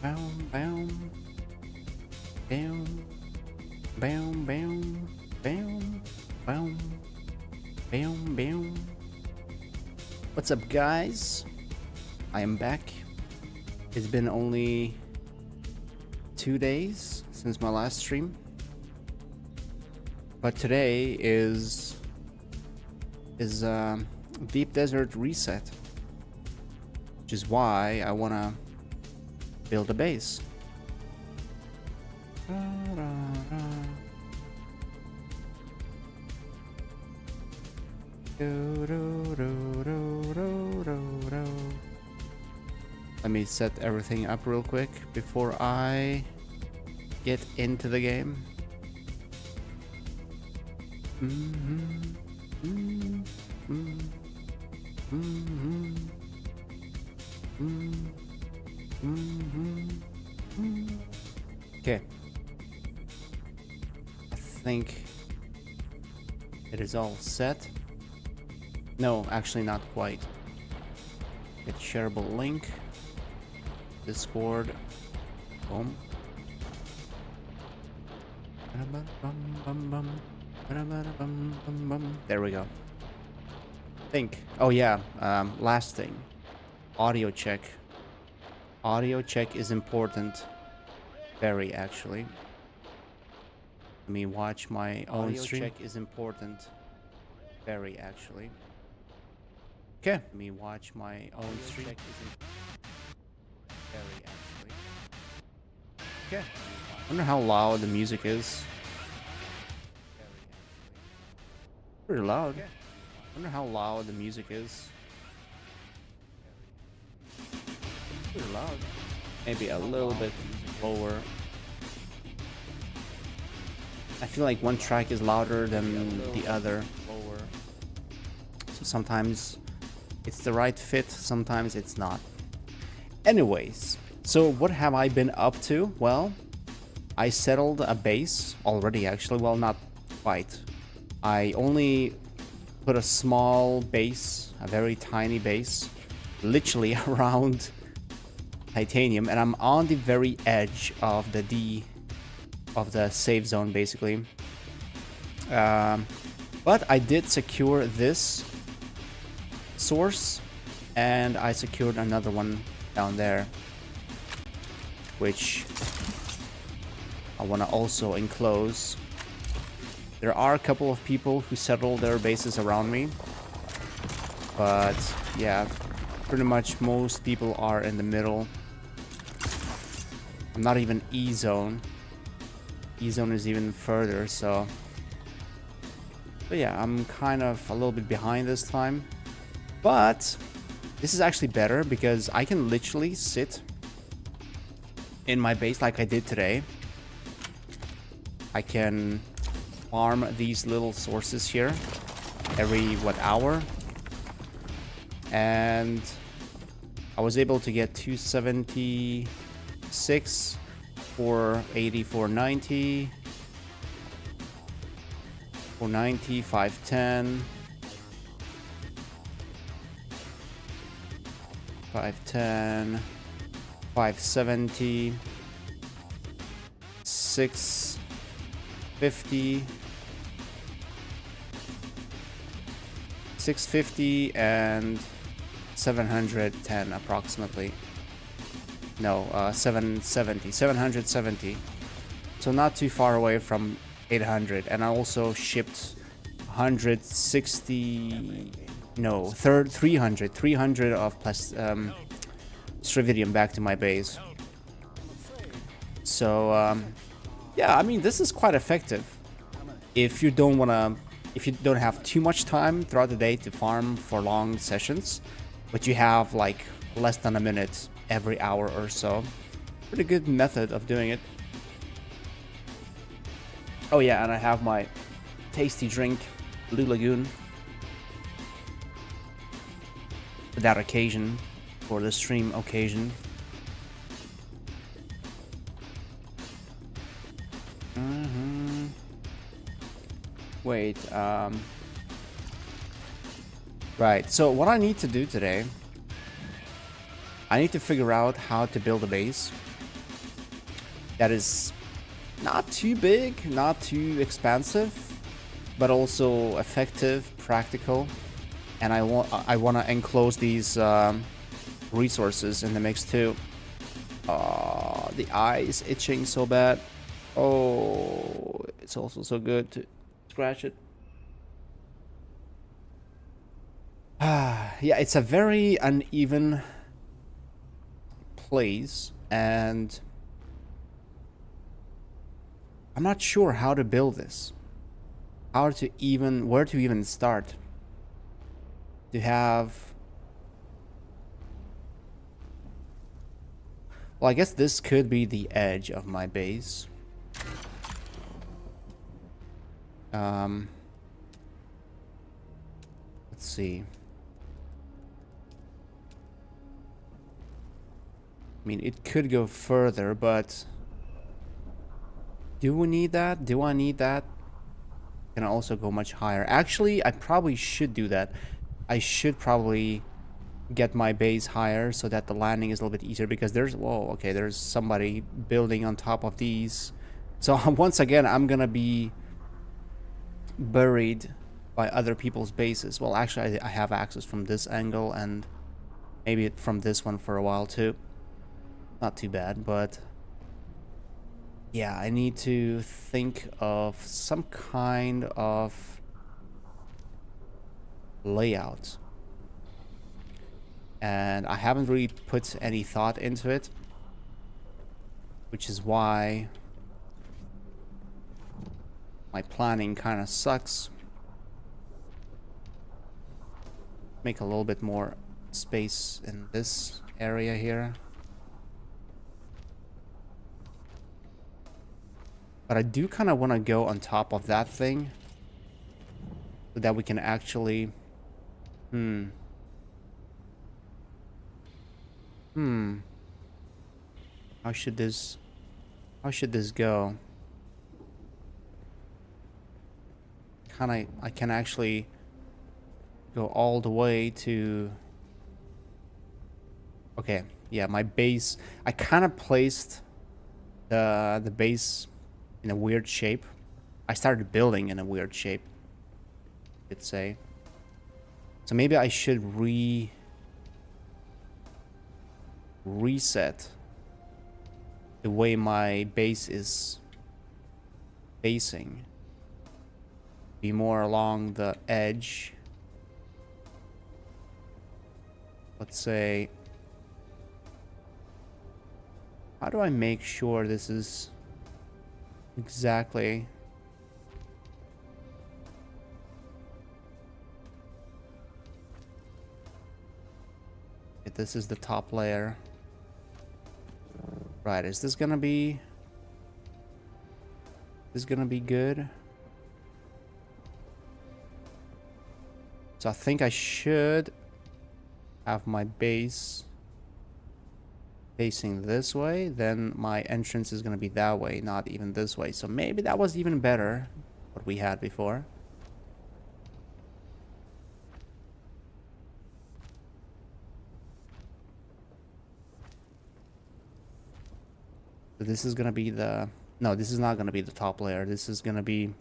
Boom, boom, boom, boom, boom, boom, boom, boom, boom. What's up, guys? I am back. It's been only 2 days since my last stream, but today is Deep Desert Reset, which is why I wanna build a base. Let me set everything up real quick before I get into the game. Okay. I think it is all set. No, actually not quite. Get shareable link. Discord. Boom. There we go. Think. Oh yeah, last thing. Audio check. Audio check is important. Very, actually. Let me watch my own stream. Audio check is important. Very, actually. Okay. Let me watch my own stream. Very, actually. Okay. I wonder how loud the music is. Pretty loud. I wonder how loud the music is. Pretty loud. Maybe a little bit lower. I feel like one track is louder than the other. Lower. So sometimes it's the right fit, sometimes it's not. Anyways, so what have I been up to? Well, I settled a base already, actually. Well, not quite. I only put a small base, a very tiny base, literally around titanium, and I'm on the very edge of the safe zone, basically. But I did secure this source, and I secured another one down there, which I want to also enclose. There are a couple of people who settle their bases around me, but yeah, pretty much most people are in the middle. I'm not even E-zone. E-zone is even further, so... But yeah, I'm kind of a little bit behind this time. But this is actually better because I can literally sit in my base like I did today. I can farm these little sources here every, what, hour? And I was able to get 276, 480, 490, 490, 510, 510, 570, 650, 650, and 710 approximately. No, 770. So not too far away from 800. And I also shipped 160, no, 300 of Strividium back to my base. So, yeah, I mean, this is quite effective. If you don't have too much time throughout the day to farm for long sessions, but you have like less than a minute every hour or so. Pretty good method of doing it. Oh yeah, and I have my tasty drink, Blue Lagoon, for that occasion, for the stream occasion. Wait, right, so what I need to do today, I need to figure out how to build a base. that is not too big, not too expansive, but also effective, practical. And I want to enclose these resources in the mix too. The eye is itching so bad. Oh, it's also so good to scratch it. Yeah, it's a very uneven place, and I'm not sure how to build this. Where to even start. To have... Well, I guess this could be the edge of my base. Let's see. I mean, it could go further, but... Do we need that? Do I need that? Can I also go much higher? Actually, I probably should do that. I should probably get my base higher so that the landing is a little bit easier, because there's... Whoa, okay, there's somebody building on top of these. So once again, I'm gonna be buried by other people's bases. Well, actually, I have access from this angle and maybe from this one for a while too. Not too bad, but... Yeah, I need to think of some kind of layout. And I haven't really put any thought into it, which is why my planning kind of sucks. Make a little bit more space in this area here. But I do kind of want to go on top of that thing so that we can actually... How should this go? I can actually go all the way to... Okay, yeah, my base... I kind of placed the base in a weird shape. I started building in a weird shape, I'd say. So maybe I should reset the way my base is facing. Be more along the edge. Let's say... How do I make sure this is exactly... This is the top layer. Right, is this gonna be... This is gonna be good? So I think I should have my base facing this way, then my entrance is gonna be that way, not even this way. So maybe that was even better, what we had before. So this is gonna be the... No, this is not gonna be the top layer. This is gonna be...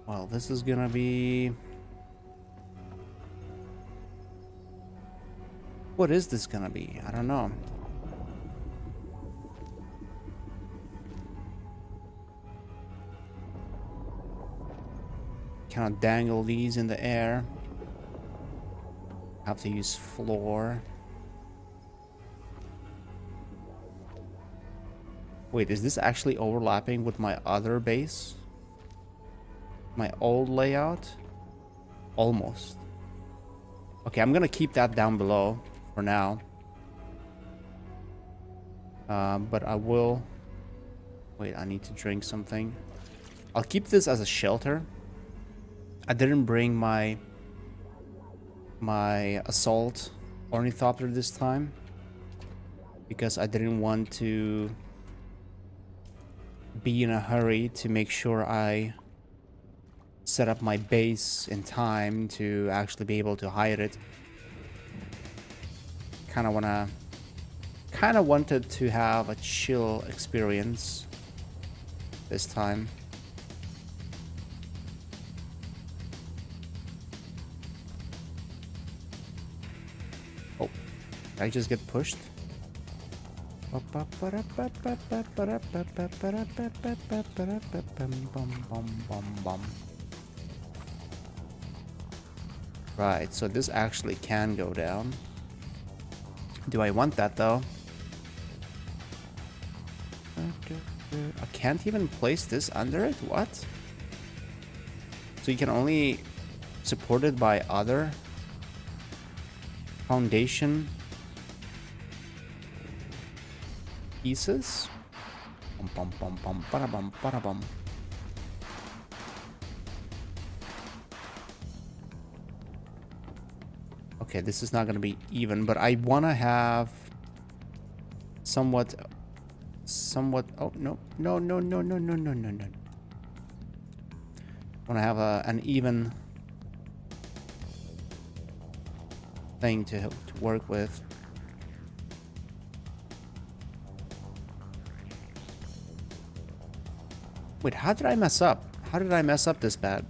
Well, this is gonna be... What is this gonna be? I don't know. Kind of dangle these in the air. Have to use floor. Wait, is this actually overlapping with my other base? My old layout? Almost. Okay, I'm gonna keep that down below for now. But I will... Wait, I need to drink something. I'll keep this as a shelter. I didn't bring my assault ornithopter this time, because I didn't want to be in a hurry to make sure I set up my base in time to actually be able to hide it. Kind of kind of wanted to have a chill experience this time. Oh, did I just get pushed? Right, so this actually can go down. Do I want that though? I can't even place this under it? What? So you can only support it by other foundation pieces? Bum, bum, bum, bum, bada bum. Okay, this is not gonna be even, but I wanna have somewhat. Oh no! Wanna have an even thing to work with. Wait, how did I mess up? How did I mess up this bad?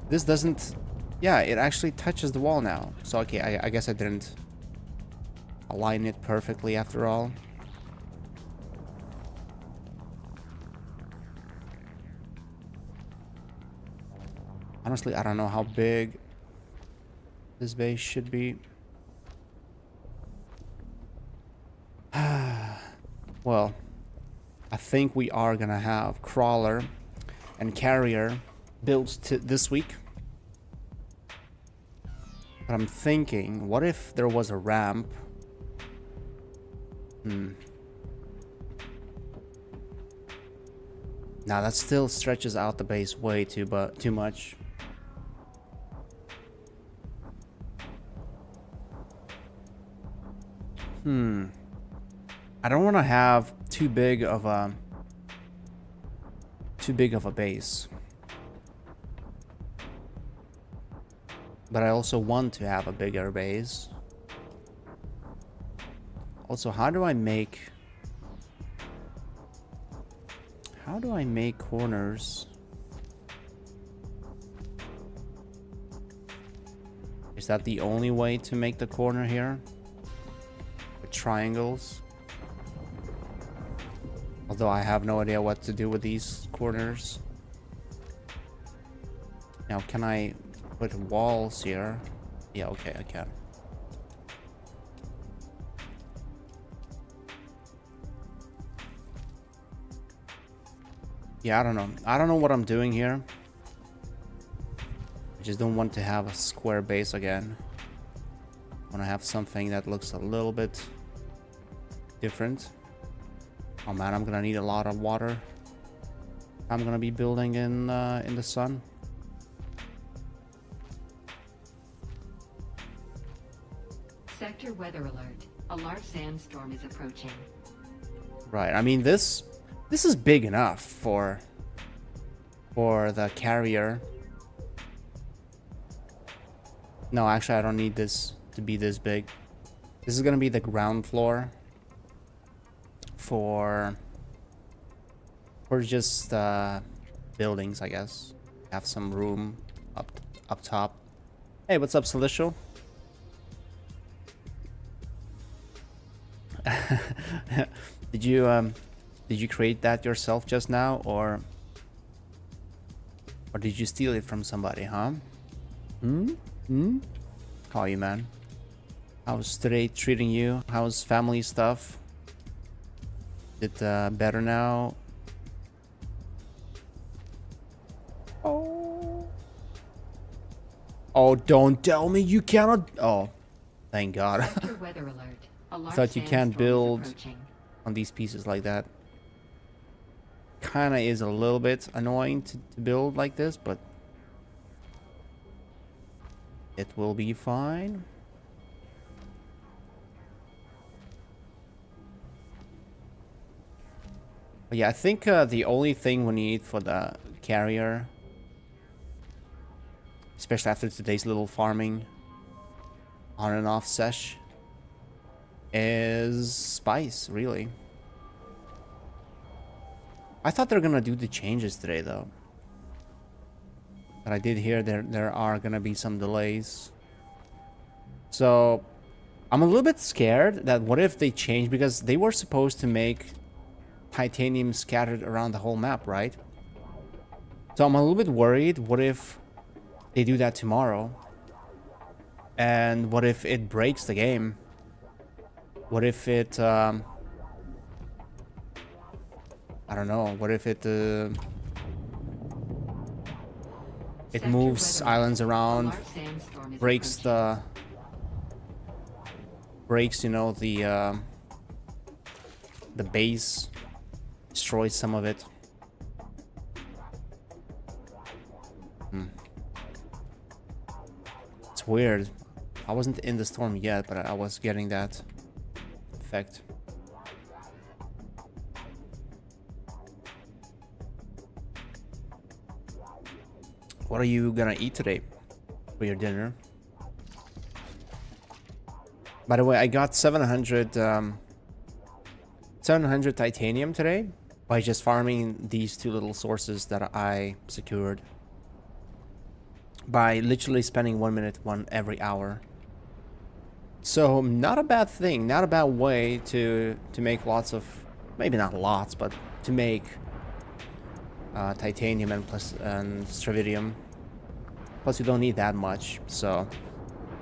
This doesn't... Yeah, it actually touches the wall now. So, okay, I guess I didn't align it perfectly after all. Honestly, I don't know how big this base should be. Well, I think we are gonna have crawler and carrier built this week. But I'm thinking, what if there was a ramp? Now that still stretches out the base way too much. I don't want to have too big of a base. But I also want to have a bigger base. Also, how do I make corners? Is that the only way to make the corner here? With triangles? Although I have no idea what to do with these corners. Now, can I put walls here? Yeah, okay, I can. Yeah, I don't know. I don't know what I'm doing here. I just don't want to have a square base again. I want to have something that looks a little bit different. Oh man, I'm gonna need a lot of water. I'm gonna be building in the sun. Sector weather alert. A large sandstorm is approaching. Right. I mean, this is big enough for the carrier. No, actually, I don't need this to be this big. This is gonna be the ground floor for just buildings, I guess. Have some room up top. Hey, what's up, Celestial? Did you create that yourself just now, or did you steal it from somebody, huh? How are you, man? How's today treating you? How's family stuff? Is it better now? Oh, don't tell me you cannot. Oh, thank God. Weather alert. I thought you can't build on these pieces like that. Kinda is a little bit annoying to build like this, but it will be fine. But yeah, I think the only thing we need for the carrier, especially after today's little farming, on and off sesh is spice, really. I thought they're gonna do the changes today, though. But I did hear there are gonna be some delays. So I'm a little bit scared that what if they change, because they were supposed to make titanium scattered around the whole map, right? So I'm a little bit worried, what if they do that tomorrow? And what if it breaks the game? What if it, I don't know, what if it moves islands around, breaks, you know, the base, destroys some of it. It's weird. I wasn't in the storm yet, but I was getting that effect. What are you gonna eat today for your dinner? By the way, I got 700 titanium today by just farming these two little sources that I secured. By literally spending 1 minute one every hour. So not a bad thing, not a bad way to make lots of, maybe not lots, but to make titanium and stravidium. Plus, you don't need that much. So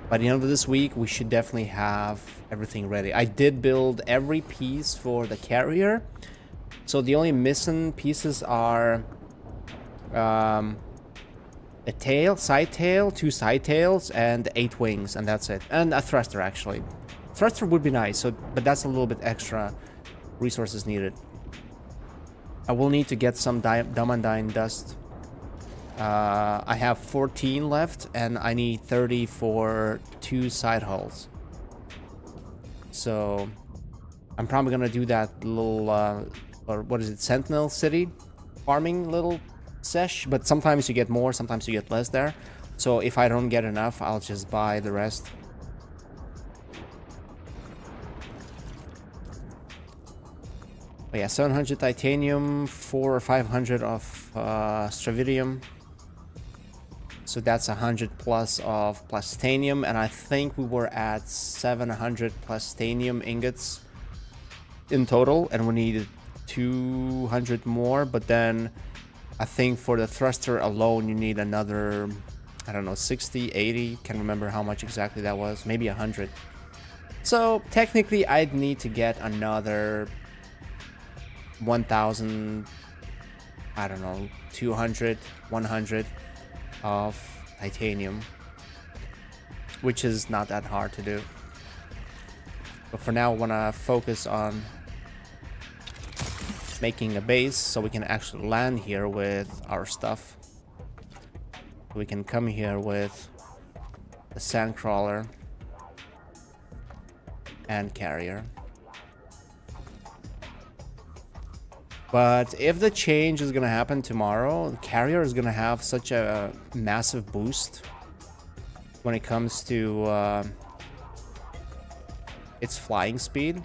by the end of this week, we should definitely have everything ready. I did build every piece for the carrier, so the only missing pieces are a tail, side tail, 2 side tails, and 8 wings, and that's it. And a thruster, actually. Thruster would be nice, but that's a little bit extra resources needed. I will need to get some diamondine dust. I have 14 left, and I need 30 for 2 side hulls. So I'm probably gonna do that little, or what is it, Sentinel City farming little sesh, but sometimes you get more, sometimes you get less there. So if I don't get enough, I'll just buy the rest. But yeah, 700 titanium, 400 or 500 of stravidium. So that's 100 plus of plastanium, and I think we were at 700 plastanium ingots in total, and we needed 200 more, but then I think for the thruster alone, you need another, I don't know, 60, 80. Can't remember how much exactly that was. Maybe 100. So technically, I'd need to get another 1,000, I don't know, 200, 100 of titanium, which is not that hard to do. But for now, I want to focus on making a base so we can actually land here with our stuff. We can come here with the sandcrawler and carrier. But if the change is gonna happen tomorrow, the carrier is gonna have such a massive boost when it comes to its flying speed.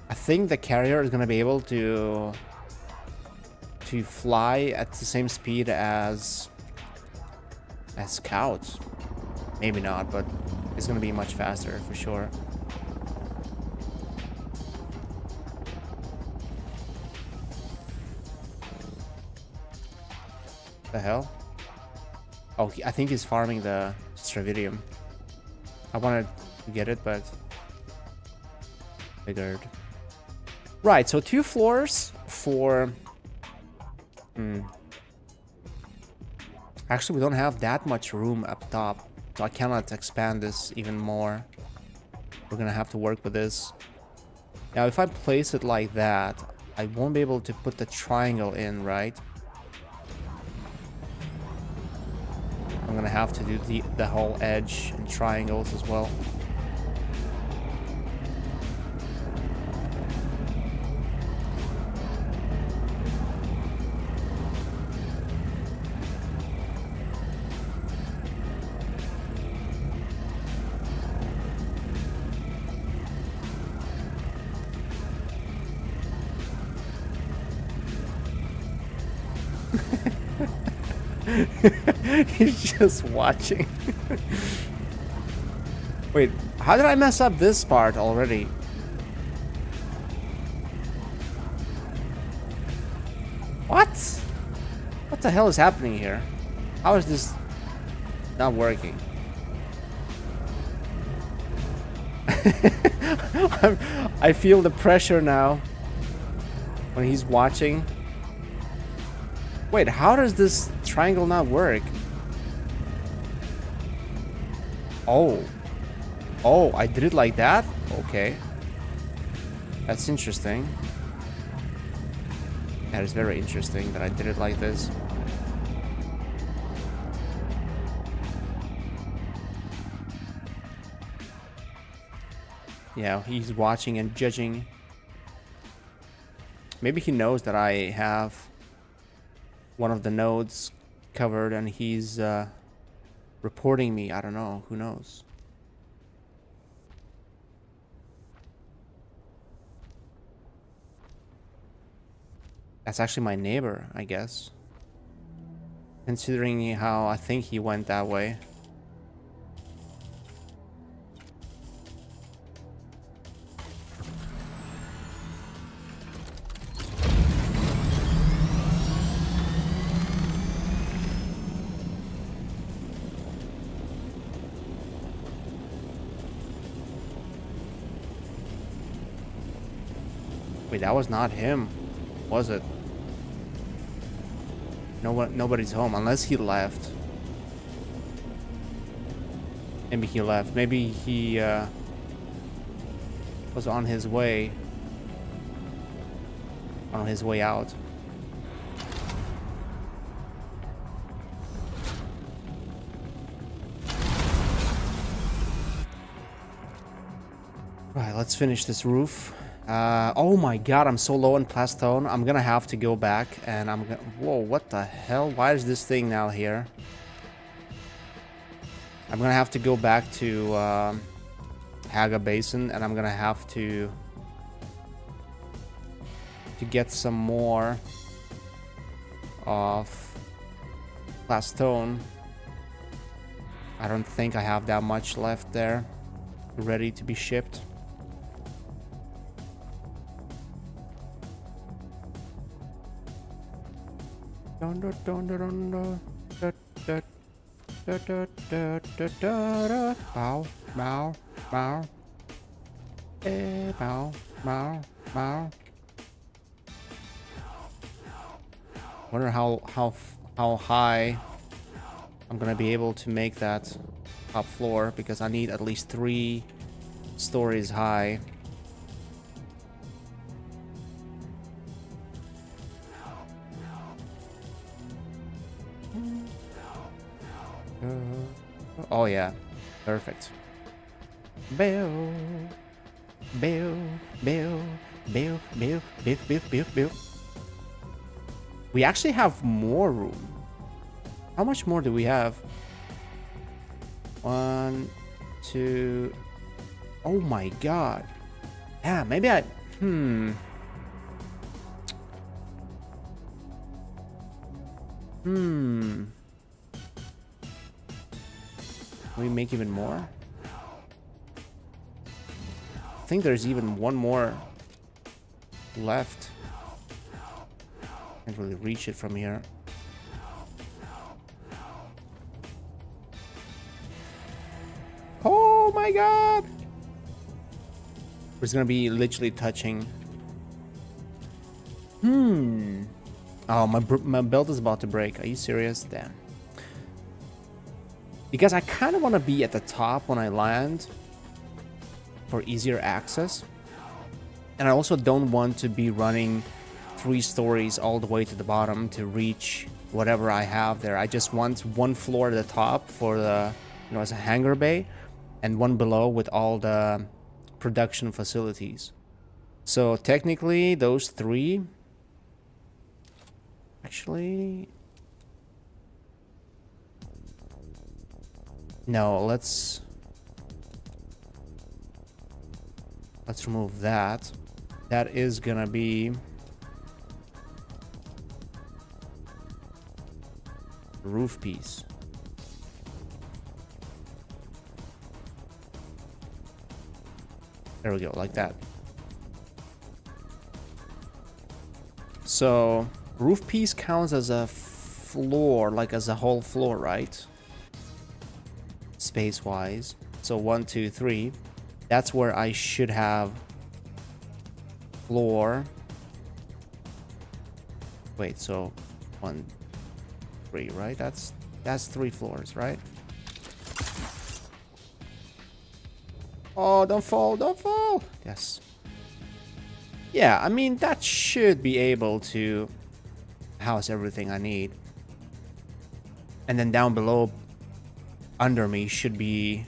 I think the carrier is gonna be able to fly at the same speed as Scout. Maybe not, but it's gonna be much faster for sure. The hell? Oh, I think he's farming the stravidium. I wanted to get it, but figured. Right, so 2 floors for... Actually, we don't have that much room up top, so I cannot expand this even more. We're gonna have to work with this. Now, if I place it like that, I won't be able to put the triangle in, right? I'm gonna have to do the whole edge and triangles as well. He's just watching. Wait, how did I mess up this part already? What? What the hell is happening here? How is this not working? I feel the pressure now when he's watching. Wait, how does this triangle not work? Oh. Oh, I did it like that? Okay. That's interesting. That is very interesting that I did it like this. Yeah, he's watching and judging. Maybe he knows that I have one of the nodes covered and he's reporting me. I don't know. Who knows? That's actually my neighbor, I guess. Considering how I think he went that way. Wait, that was not him, was it? No one, nobody's home unless he left. Maybe he left. Maybe he was on his way. On his way out. Right, let's finish this roof. Oh my god, I'm so low on plastone. I'm gonna have to go back and I'm gonna... Whoa, what the hell? Why is this thing now here? I'm gonna have to go back to Haga Basin and I'm gonna have to get some more of plastone. I don't think I have that much left there ready to be shipped. Bow, bow, bow. Bow, bow, bow. Wonder how high I'm gonna be able to make that top floor, because I need at least 3 stories high. Oh yeah, perfect. Bill, Bill, Bill, Bill, Bill, Bill, Bill, Bill, Bill. We actually have more room. How much more do we have? 1, 2. Oh my god. Yeah, maybe I... Can we make even more? I think there's even one more left. Can't really reach it from here. Oh my god! It's gonna be literally touching. Oh, my belt is about to break. Are you serious? Damn. Because I kind of want to be at the top when I land for easier access. And I also don't want to be running 3 stories all the way to the bottom to reach whatever I have there. I just want 1 floor at the top for the, as a hangar bay, and 1 below with all the production facilities. So technically those 3 actually... No, let's remove that. That is gonna be roof piece. There we go, like that. So roof piece counts as a floor, like as a whole floor, right? Space wise. So 1, 2, 3. That's where I should have floor. Wait, so 1, 3, right? That's 3 floors, right? Oh, don't fall, don't fall. Yes. Yeah, I mean, that should be able to house everything I need. And then down below, under me, should be...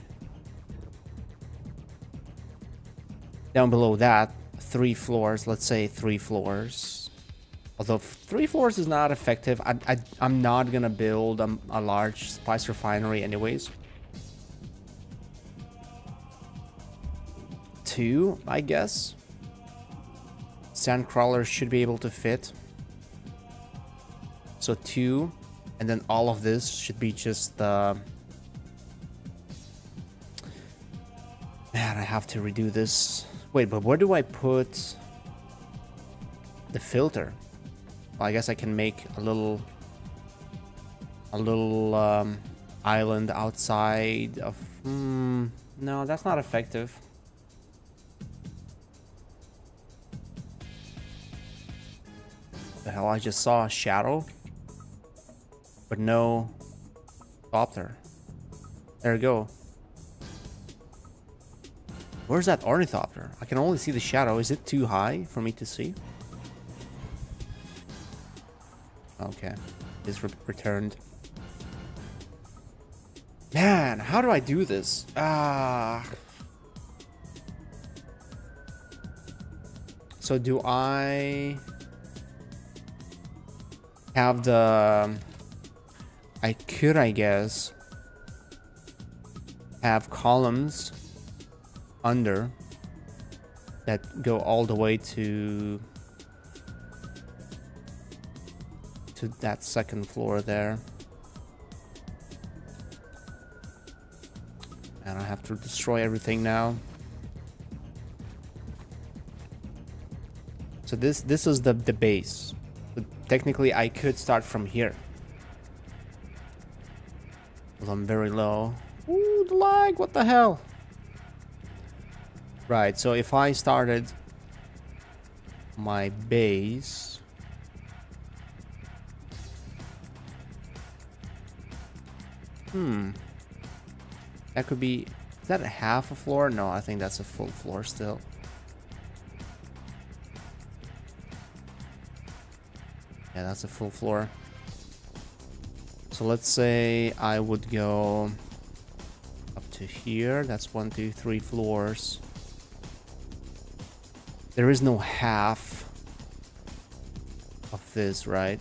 Down below that, 3 floors. Let's say 3 floors. Although 3 floors is not effective. I'm not gonna build a large spice refinery anyways. 2, I guess. Sandcrawlers should be able to fit. So 2, and then all of this should be just man, I have to redo this. Wait, but where do I put the filter? Well, I guess I can make a little island outside of... no, that's not effective. The hell, I just saw a shadow, but no copter. There we go. Where's that ornithopter? I can only see the shadow. Is it too high for me to see? Okay, it's returned. Man, how do I do this? So do I have the... I could, I guess, have columns under that go all the way to that second floor there. And I have to destroy everything now. So this is the base. But technically I could start from here. Well, I'm very low. Ooh, the lag, what the hell? Right, so if I started my base, that could be, is that a half a floor? No, I think that's a full floor still. Yeah, that's a full floor. So let's say I would go up to here. That's 1, 2, 3 floors. There is no half of this, right?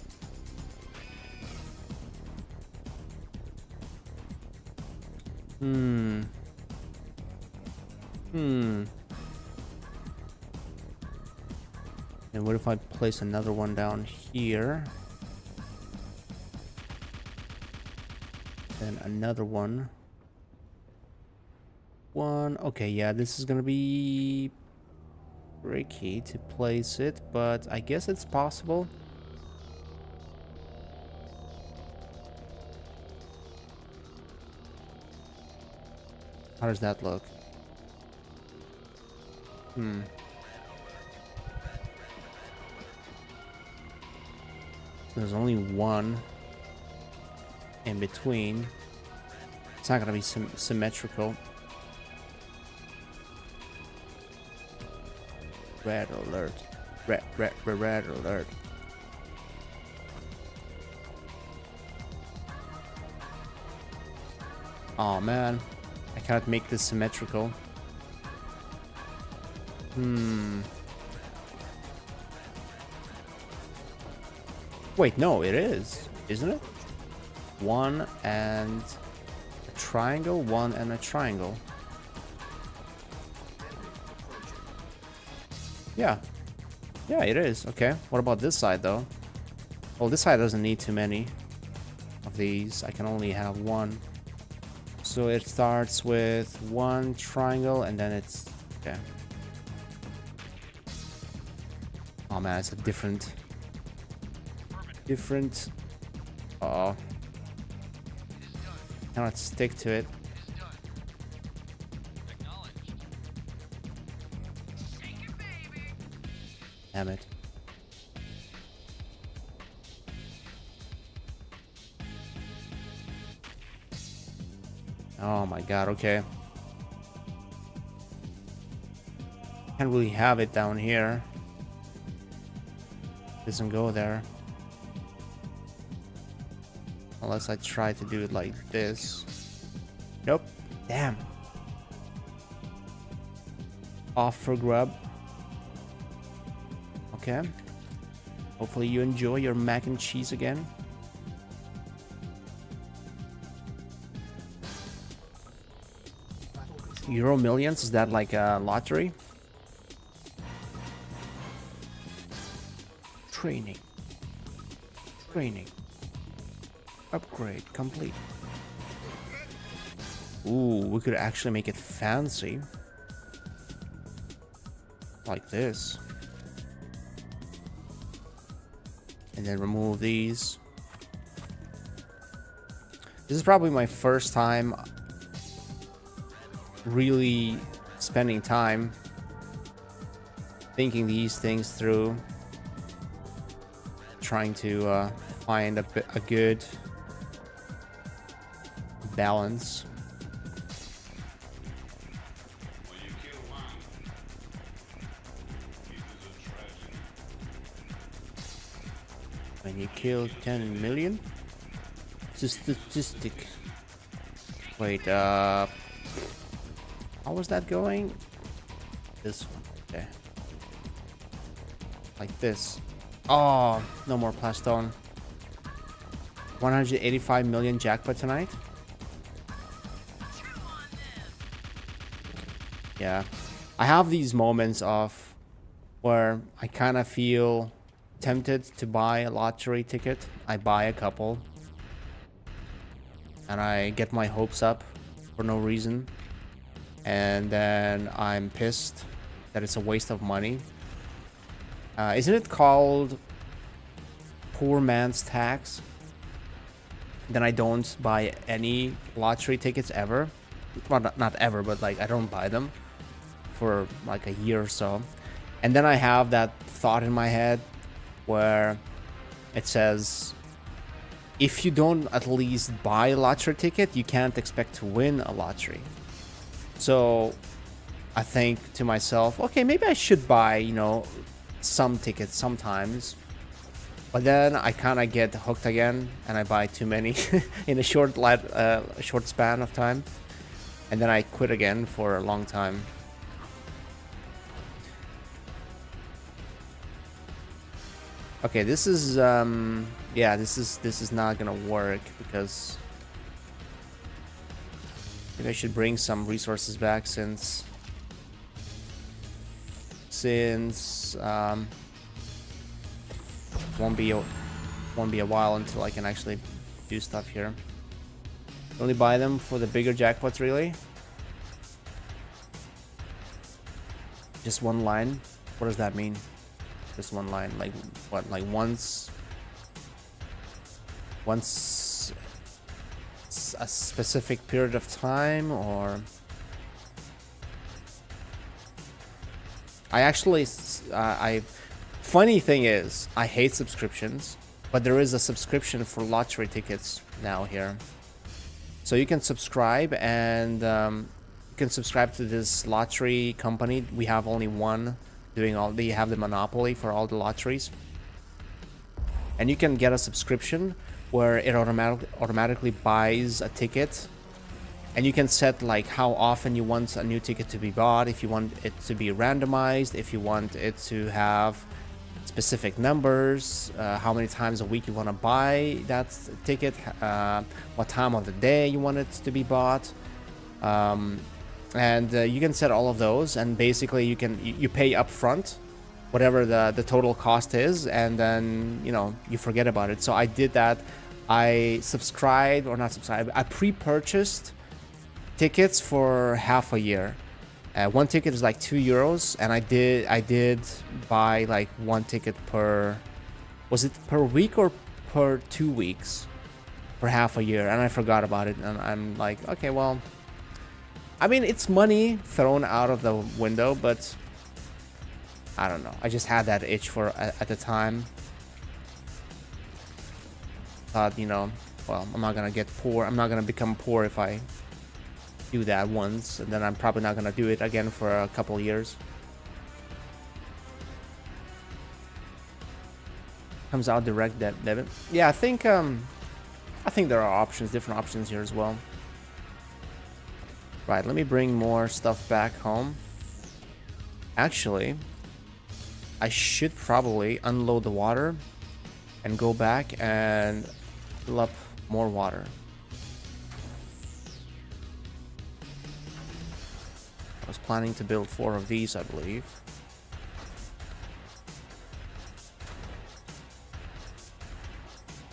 And what if I place another one down here? Then another one. Okay, yeah, this is gonna be tricky to place it, but I guess it's possible. How does that look? There's only one in between. It's not gonna be symmetrical. Red alert. Red alert. Oh man, I cannot make this symmetrical. Wait, no, it is, isn't it? 1 and a triangle, 1 and a triangle. Yeah. Yeah, it is. Okay. What about this side, though? Well, this side doesn't need too many of these. I can only have one. So it starts with one triangle and then it's... Okay. Oh man, it's a different... Oh. Cannot stick to it. Damn it. Oh my god, okay. Can't really have it down here. Doesn't go there. Unless I try to do it like this. Nope. Damn. Off for grub. Okay. Hopefully you enjoy your mac and cheese again. Euro Millions, is that like a lottery? Training. Upgrade complete. Ooh, we could actually make it fancy. Like this. And then remove these. This is probably my first time really spending time thinking these things through, trying to find a good balance. When you kill 10 million? It's a statistic. Wait, how was that going? This one, okay. Like this. Oh, no more plastone. 185 million jackpot tonight? Yeah. I have these moments of where I kind of feel tempted to buy a lottery ticket. I buy a couple. And I get my hopes up for no reason. And then I'm pissed that it's a waste of money. Isn't it called poor man's tax? Then I don't buy any lottery tickets ever. Well, not ever, but like I don't buy them for like a year or so. And then I have that thought in my head where it says, if you don't at least buy a lottery ticket, you can't expect to win a lottery. So I think to myself, okay, maybe I should buy, you know, some tickets sometimes. But then I kind of get hooked again and I buy too many in a short span of time. And then I quit again for a long time. Okay, this is yeah, this is not gonna work because maybe I should bring some resources back since won't be a while until I can actually do stuff here. Only buy them for the bigger jackpots, really. Just one line. What does that mean? Just one line, like what? Like once a specific period of time, or I actually funny thing is I hate subscriptions, but there is a subscription for lottery tickets now here, so you can subscribe and you can subscribe to this lottery company. We have only one doing all. They have the monopoly for all the lotteries, and you can get a subscription where it automatically buys a ticket, and you can set like how often you want a new ticket to be bought, if you want it to be randomized, if you want it to have specific numbers, how many times a week you want to buy that ticket, what time of the day you want it to be bought, and you can set all of those, and basically you pay up front whatever the total cost is, and then you know you forget about it. So I did that I subscribed, or not subscribed, I pre-purchased tickets for half a year. One ticket is like €2, and I did buy like one ticket per, was it per week or per 2 weeks, for half a year, and I forgot about it, and I'm like, okay, well, I mean, it's money thrown out of the window, but I don't know. I just had that itch for at the time. Thought, you know, well, I'm not gonna get poor. I'm not gonna become poor if I do that once, and then I'm probably not gonna do it again for a couple of years. Comes out direct debit. Yeah, I think there are options, different options here as well. Right, let me bring more stuff back home. Actually, I should probably unload the water and go back and fill up more water. I was planning to build 4 of these, I believe.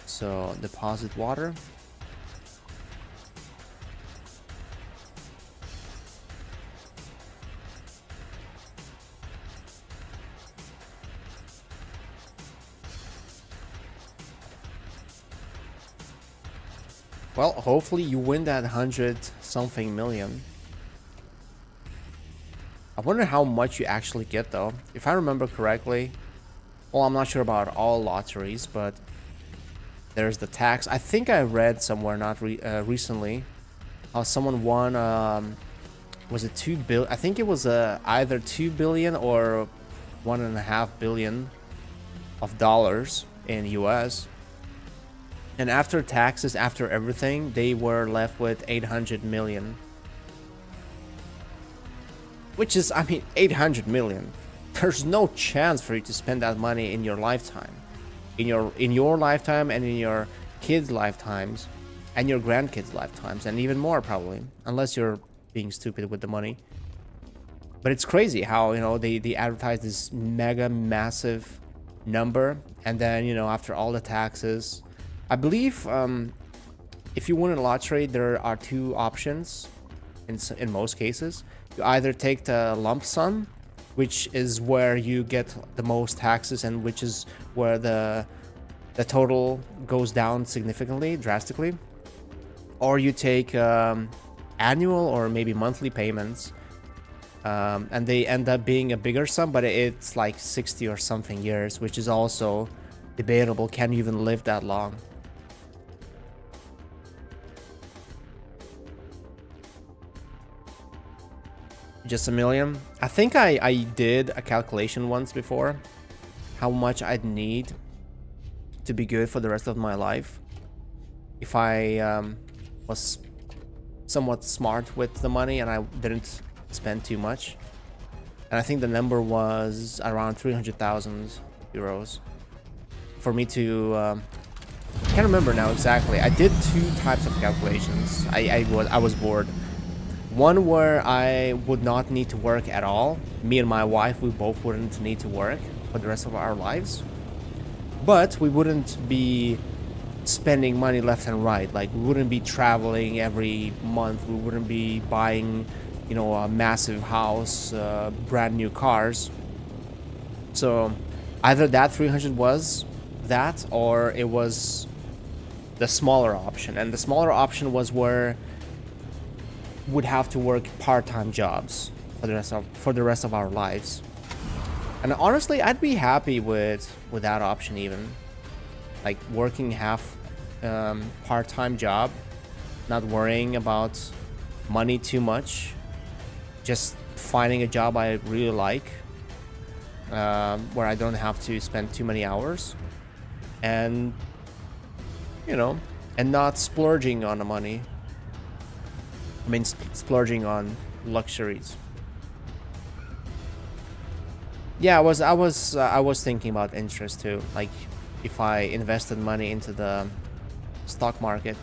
So, deposit water. Well, hopefully you win that 100-something million. I wonder how much you actually get, though. If I remember correctly, well, I'm not sure about all lotteries, but there's the tax. I think I read somewhere, not recently, how someone won, was it 2 billion? I think it was either 2 billion or 1.5 billion of dollars in US. And after taxes, after everything, they were left with 800 million. Which is, I mean, 800 million. There's no chance for you to spend that money in your lifetime. In your lifetime, and in your kids' lifetimes, and your grandkids' lifetimes, and even more probably, unless you're being stupid with the money. But it's crazy how, you know, they advertise this mega massive number, and then, you know, after all the taxes, I believe if you win a lottery, there are 2 options in most cases. You either take the lump sum, which is where you get the most taxes, and which is where the total goes down significantly, drastically, or you take annual or maybe monthly payments, and they end up being a bigger sum, but it's like 60 or something years, which is also debatable. Can you even live that long? Just 1 million? I think I did a calculation once before, how much I'd need to be good for the rest of my life if I was somewhat smart with the money and I didn't spend too much. And I think the number was around 300,000 euros for me to I can't remember now exactly. I did 2 types of calculations. I was bored. One where I would not need to work at all. Me and my wife, we both wouldn't need to work for the rest of our lives. But we wouldn't be spending money left and right. Like, we wouldn't be traveling every month. We wouldn't be buying, you know, a massive house, brand new cars. So either that 300 was that, or it was the smaller option. And the smaller option was where would have to work part-time jobs for the rest of our lives. And honestly, I'd be happy with that option, even like working half part-time job, not worrying about money too much, just finding a job I really like, where I don't have to spend too many hours, and, you know, and not splurging on the money. I mean, splurging on luxuries. Yeah, I was thinking about interest too. Like, if I invested money into the stock market,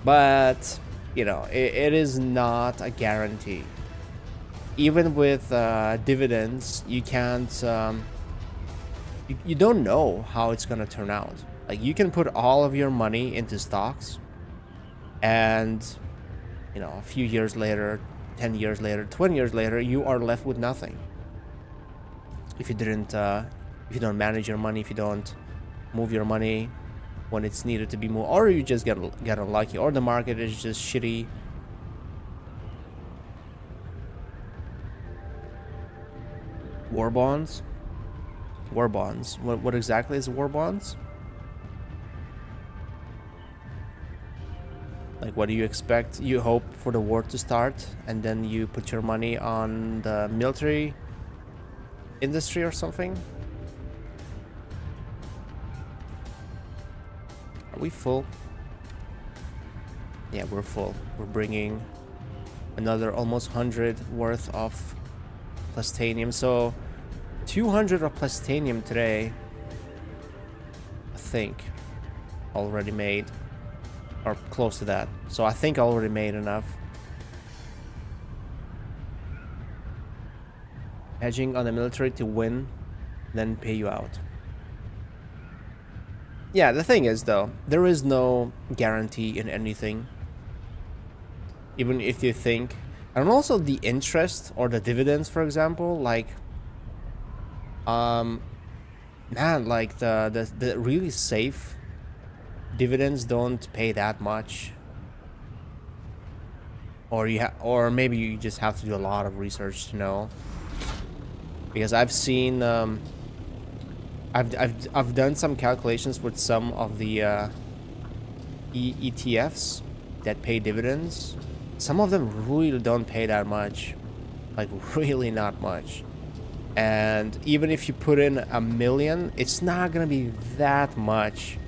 but you know, it is not a guarantee. Even with dividends, you can't. You don't know how it's gonna turn out. Like, you can put all of your money into stocks, and, you know, a few years later, 10 years later, 20 years later, you are left with nothing. If you don't manage your money, if you don't move your money when it's needed to be moved, or you just get unlucky, or the market is just shitty. War bonds? War bonds. What exactly is war bonds? Like, what do you expect? You hope for the war to start, and then you put your money on the military industry or something? Are we full? Yeah, we're full. We're bringing another almost 100 worth of plastanium. So 200 of plastanium today, I think, already made, or close to that. So I think I already made enough. Hedging on the military to win, then pay you out. Yeah, the thing is, though, there is no guarantee in anything. Even if you think, and also the interest or the dividends, for example, like, man, like the really safe dividends don't pay that much. Or maybe you just have to do a lot of research to know. Because I've seen, I've done some calculations with some of the ETFs that pay dividends. Some of them really don't pay that much, like really not much. And even if you put in $1 million, it's not gonna be that much.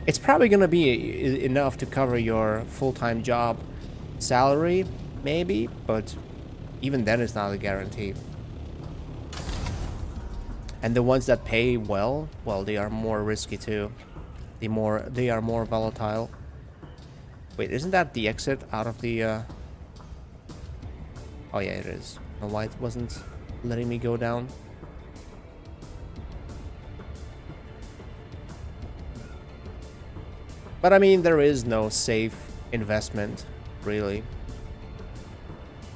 It's probably gonna be enough to cover your full-time job salary, maybe, but even then it's not a guarantee. And the ones that pay well, they are more risky too. They are more volatile. Wait, isn't that the exit out of the Oh yeah, it is. I don't know why it wasn't letting me go down. But I mean, there is no safe investment, really.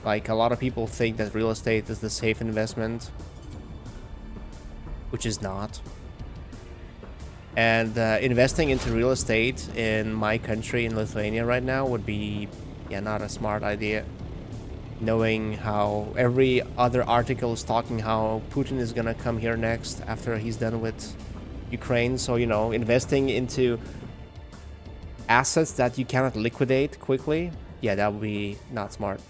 Like, a lot of people think that real estate is the safe investment, which is not. And investing into real estate in my country, in Lithuania right now, would be, yeah, not a smart idea. Knowing how every other article is talking how Putin is gonna come here next after he's done with Ukraine. So, you know, investing into assets that you cannot liquidate quickly, yeah, that would be not smart.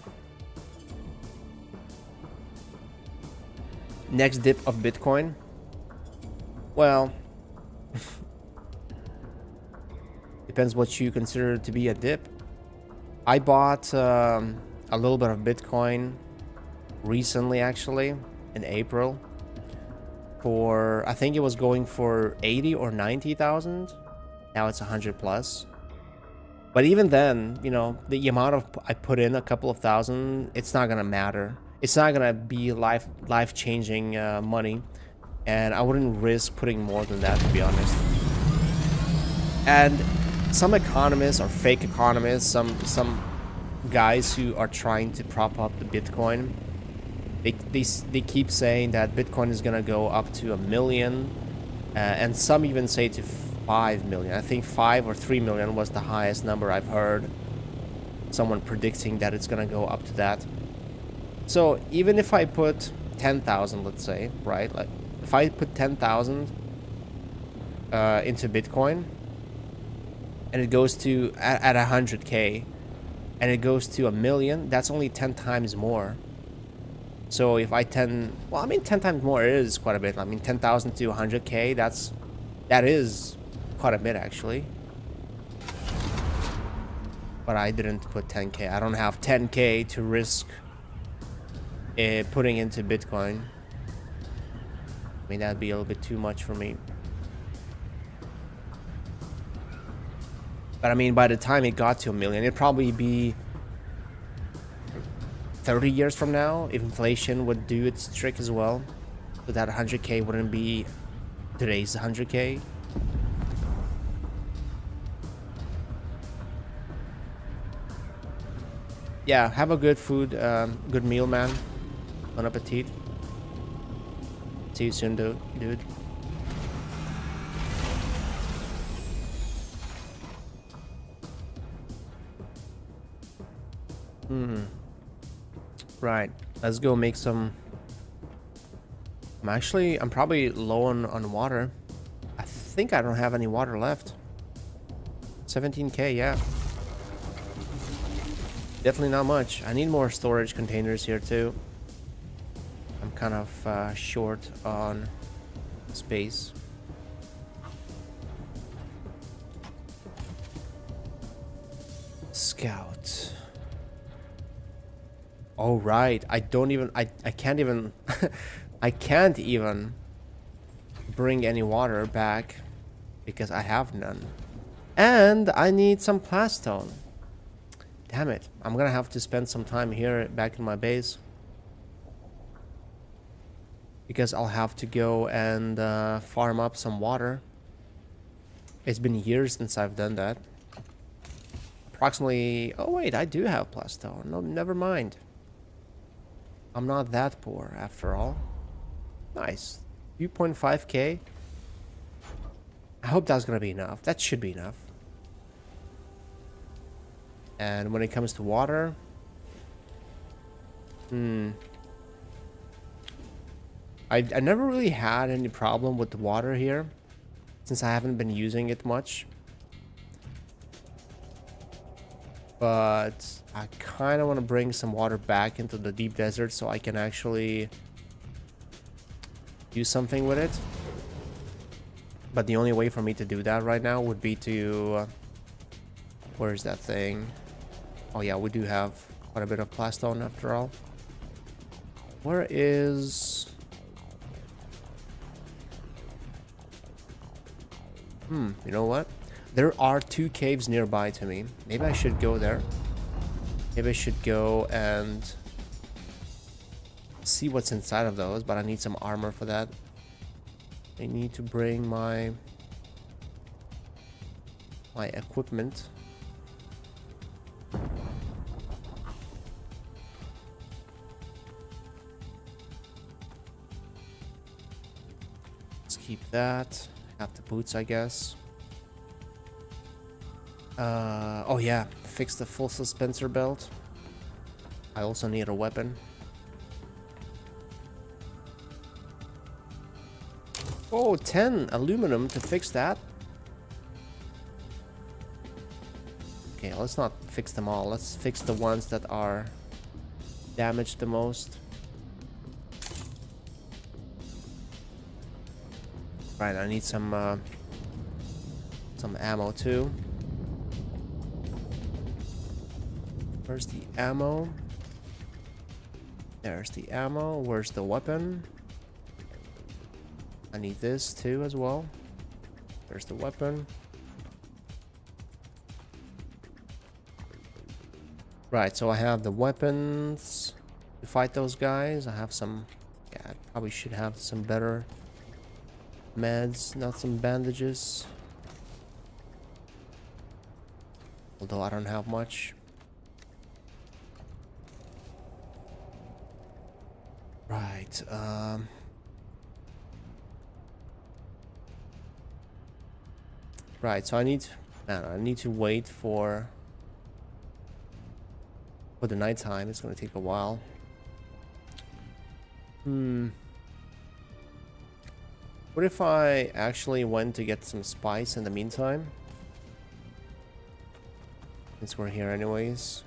Next dip of Bitcoin. Well, depends what you consider to be a dip. I bought a little bit of Bitcoin recently, actually, in April, for, I think it was going for 80 or 90,000. Now it's 100 plus. But even then, you know, the amount of I put in, a couple of thousand, it's not gonna matter. It's not gonna be life-changing money, and I wouldn't risk putting more than that, to be honest. And some economists, or fake economists, some guys who are trying to prop up the Bitcoin, they keep saying that Bitcoin is gonna go up to 1 million, and some even say to 5 million. I think 5 or 3 million was the highest number I've heard. Someone predicting that it's gonna go up to that. So even if I put 10,000, let's say, right? Like, if I put 10,000 into Bitcoin, and it goes to at 100K, and it goes to 1 million, that's only 10 times more. So if I 10 times more is quite a bit. I mean, 10,000 to 100K, that is quite a bit, actually. But I didn't put 10K. I don't have 10K to risk putting into Bitcoin. I mean, that'd be a little bit too much for me. But I mean, by the time it got to 1 million, it'd probably be 30 years from now, if inflation would do its trick as well. So that 100K wouldn't be today's 100K. Yeah, have a good food, good meal, man. Bon appetit. See you soon, dude. Right. Let's go make some. I'm probably low on water. I think I don't have any water left. 17k, yeah. Definitely not much. I need more storage containers here too. I'm kind of short on space. Scout. Oh right, I can't even I can't even bring any water back because I have none. And I need some plastone. Damn it, I'm gonna have to spend some time here back in my base. Because I'll have to go and farm up some water. It's been years since I've done that. Approximately, oh wait, I do have plastone. No, never mind. I'm not that poor after all. Nice. 2.5k. I hope that's gonna be enough. That should be enough. And when it comes to water, I never really had any problem with the water here, since I haven't been using it much. But I kind of want to bring some water back into the deep desert so I can actually do something with it. But the only way for me to do that right now would be to... where's that thing? Oh yeah, we do have quite a bit of plastone after all. Where is... you know what? There are 2 caves nearby to me. Maybe I should go there. Maybe I should go and see what's inside of those, but I need some armor for that. I need to bring my equipment. Let's keep that. Have the boots, I guess. Oh yeah, fix the full suspensor belt. I also need a weapon. Oh, 10 aluminum to fix that. Okay, let's not fix them all. Let's fix the ones that are damaged the most. Right, I need some ammo too. Where's the ammo? There's the ammo. Where's the weapon? I need this too as well. There's the weapon. Right, so I have the weapons to fight those guys. I have some... yeah, I probably should have some better meds, not some bandages. Although I don't have much. Right, right, so I need to wait for the nighttime. It's gonna take a while. What if I actually went to get some spice in the meantime? Since we're here anyways.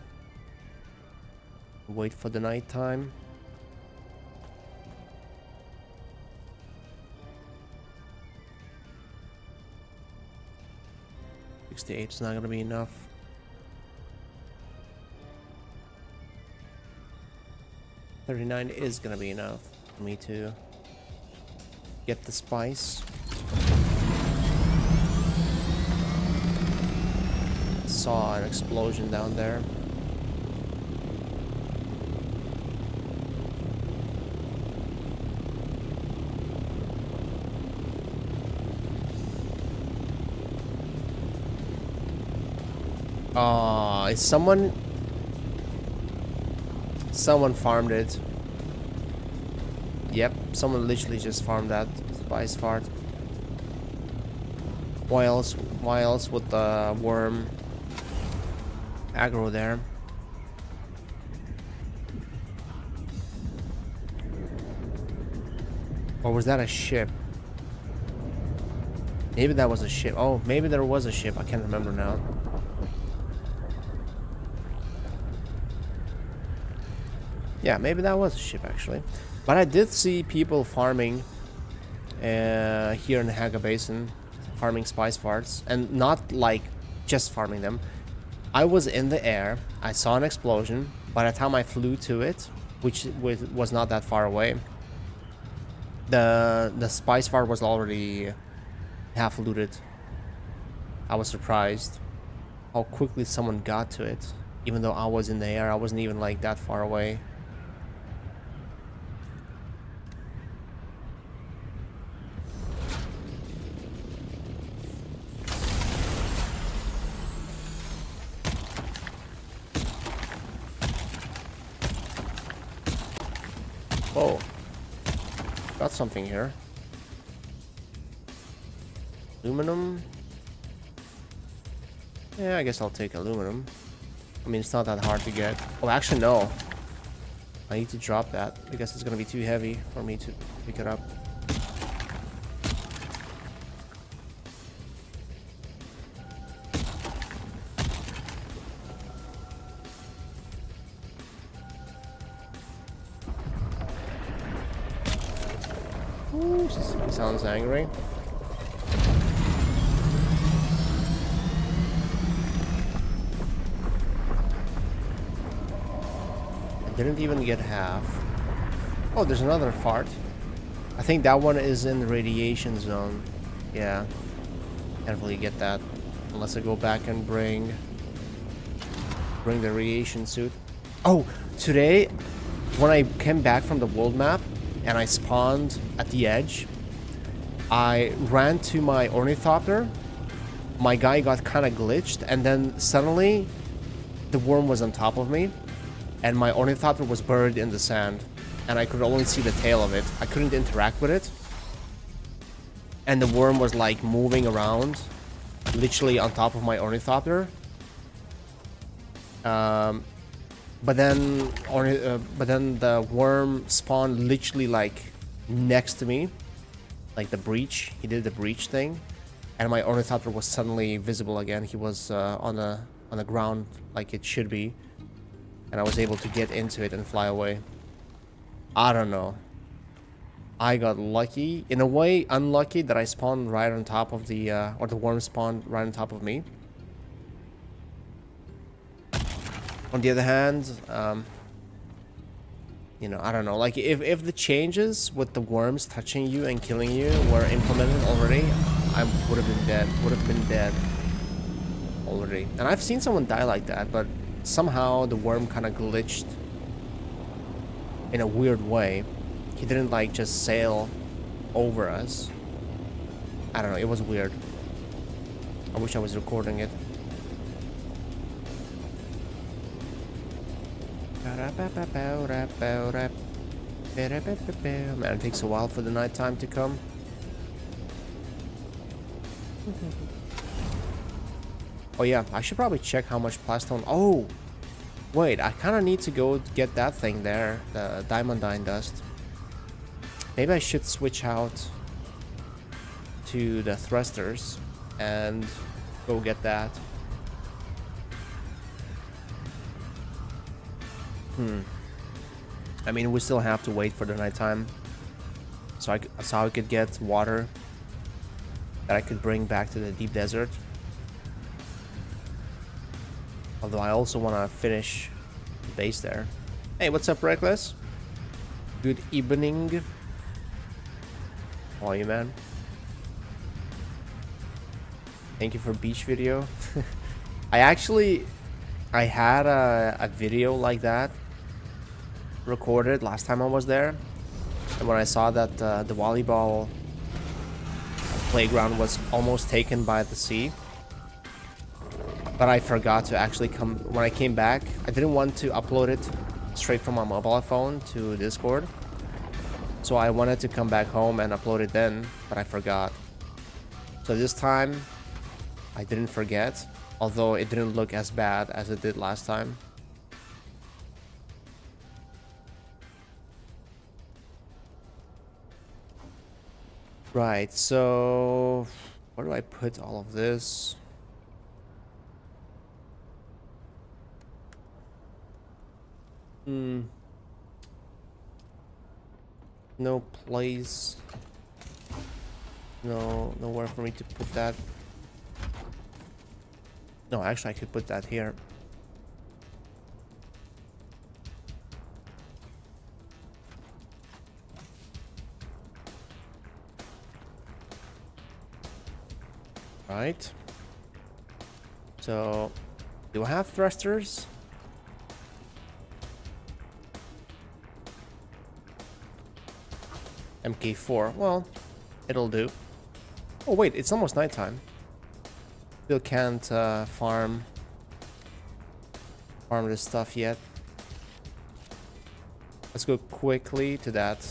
Wait for the nighttime. $68 is not gonna be enough. $39 is gonna be enough for me to get the spice. Saw an explosion down there. Is someone... Someone farmed it. Yep, someone literally just farmed that spice fart. Why else would the worm aggro there? Or was that a ship? Maybe that was a ship. Oh, maybe there was a ship. I can't remember now. Yeah, maybe that was a ship actually. But I did see people farming here in the Haga Basin, farming spice farts, and not like just farming them. I was in the air, I saw an explosion. By the time I flew to it, which was not that far away, the spice fart was already half looted. I was surprised how quickly someone got to it, even though I was in the air. I wasn't even like that far away. Whoa, got something here. Aluminum? Yeah, I guess I'll take aluminum. I mean, it's not that hard to get. Oh, actually, no. I need to drop that because it's gonna be too heavy for me to pick it up. Ooh, he sounds angry. Didn't even get half. Oh, there's another fart. I think that one is in the radiation zone. Yeah. Can't really get that unless I go back and bring the radiation suit. Oh, today when I came back from the world map and I spawned at the edge, I ran to my ornithopter. My guy got kind of glitched, and then suddenly the worm was on top of me. And my ornithopter was buried in the sand, and I could only see the tail of it. I couldn't interact with it. And the worm was like moving around, literally on top of my ornithopter. But then the worm spawned literally like next to me, like the breach. He did the breach thing, and my ornithopter was suddenly visible again. He was on the ground like it should be. And I was able to get into it and fly away. I don't know. I got lucky. In a way, unlucky that I spawned right on top of the... or the worm spawned right on top of me. On the other hand, you know, I don't know. Like, if the changes with the worms touching you and killing you were implemented already, I would have been dead. Would have been dead already. And I've seen someone die like that, but... somehow the worm kind of glitched in a weird way. He didn't like just sail over us. I don't know, it was weird. I wish I was recording it. Man, it takes a while for the nighttime to come. Oh yeah, I should probably check how much plastone. Oh, wait, I kind of need to go get that thing there, the diamondine dust. Maybe I should switch out to the thrusters and go get that. I mean, we still have to wait for the nighttime, so I could get water that I could bring back to the deep desert. Although I also want to finish the base there. Hey, what's up, Reckless? Good evening. How are you, man? Thank you for beach video. I had a video like that recorded last time I was there. And when I saw that the volleyball playground was almost taken by the sea. But I forgot to actually when I came back, I didn't want to upload it straight from my mobile phone to Discord. So I wanted to come back home and upload it then, but I forgot. So this time, I didn't forget, although it didn't look as bad as it did last time. Right, so where do I put all of this? No place. Nowhere for me to put that. No, actually I could put that here. Right. So, do I have thrusters? MK4. Well, it'll do. Oh wait, it's almost nighttime. Still can't farm this stuff yet. Let's go quickly to that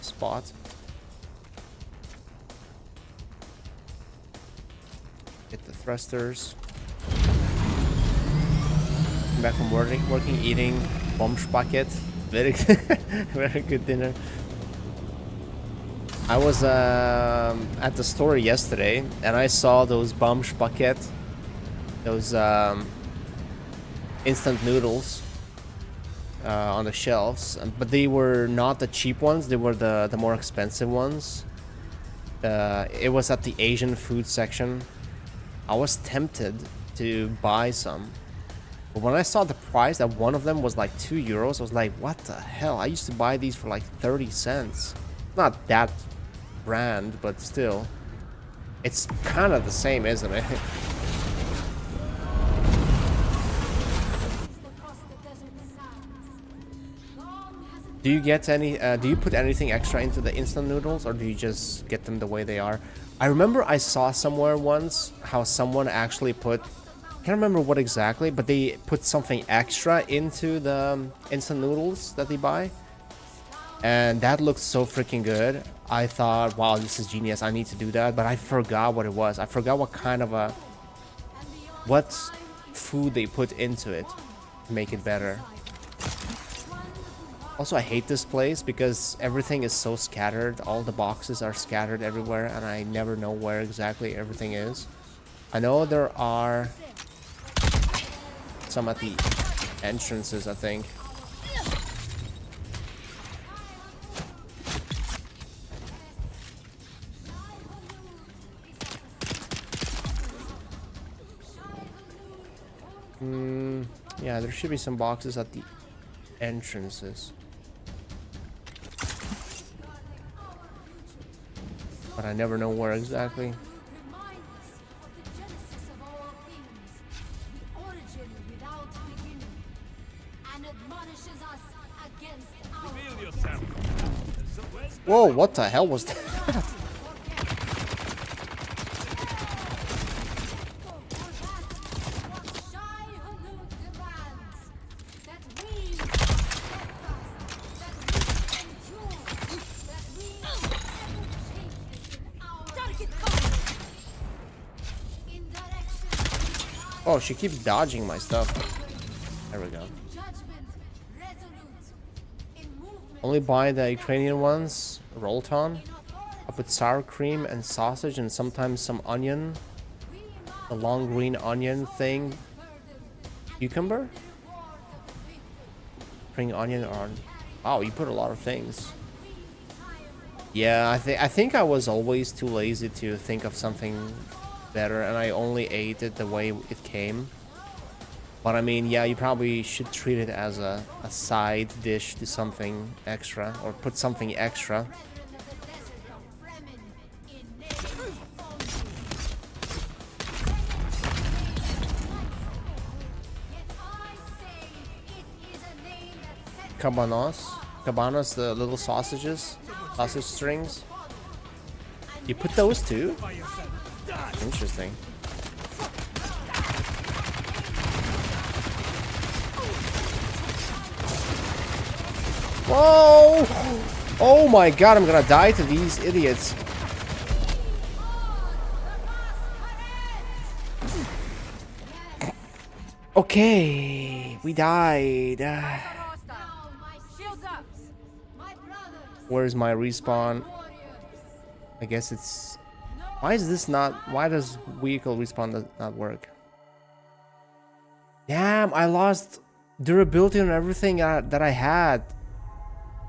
spot. Get the thrusters. Come back from working, eating Bombspacket. Very very good dinner. I was at the store yesterday and I saw those Bombspacket, those instant noodles on the shelves, but they were not the cheap ones, they were the more expensive ones. It was at the Asian food section. I was tempted to buy some, but when I saw the price that one of them was like €2, I was like, what the hell? I used to buy these for like 30 cents. Not that brand, but still, it's kind of the same, isn't it? Do you get any do you put anything extra into the instant noodles, or do you just get them the way they are? I remember I saw somewhere once how someone actually put, I can't remember what exactly, but they put something extra into the instant noodles that they buy, and that looked so freaking good. I thought, wow, this is genius, I need to do that, but I forgot what it was. I forgot what kind of what food they put into it to make it better. Also, I hate this place because everything is so scattered. All the boxes are scattered everywhere, and I never know where exactly everything is. I know there are some at the entrances, I think. Yeah, there should be some boxes at the entrances. But I never know where exactly. Whoa, what the hell was that? Oh, she keeps dodging my stuff. There we go. Only buy the Ukrainian ones, Rolton. I put sour cream and sausage and sometimes some onion. The long green onion thing. Cucumber? Spring onion or... Wow, you put a lot of things. Yeah, I think I was always too lazy to think of something better, and I only ate it the way it came. But I mean, yeah, you probably should treat it as a side dish to something extra, or put something extra. Cabanos, the little sausages, sausage strings. You put those too? Interesting. Whoa! Oh my god, I'm gonna die to these idiots. Okay, we died. Where's my respawn? I guess it's... Why is this not... Why does vehicle respawn not work? Damn, I lost durability on everything that I had.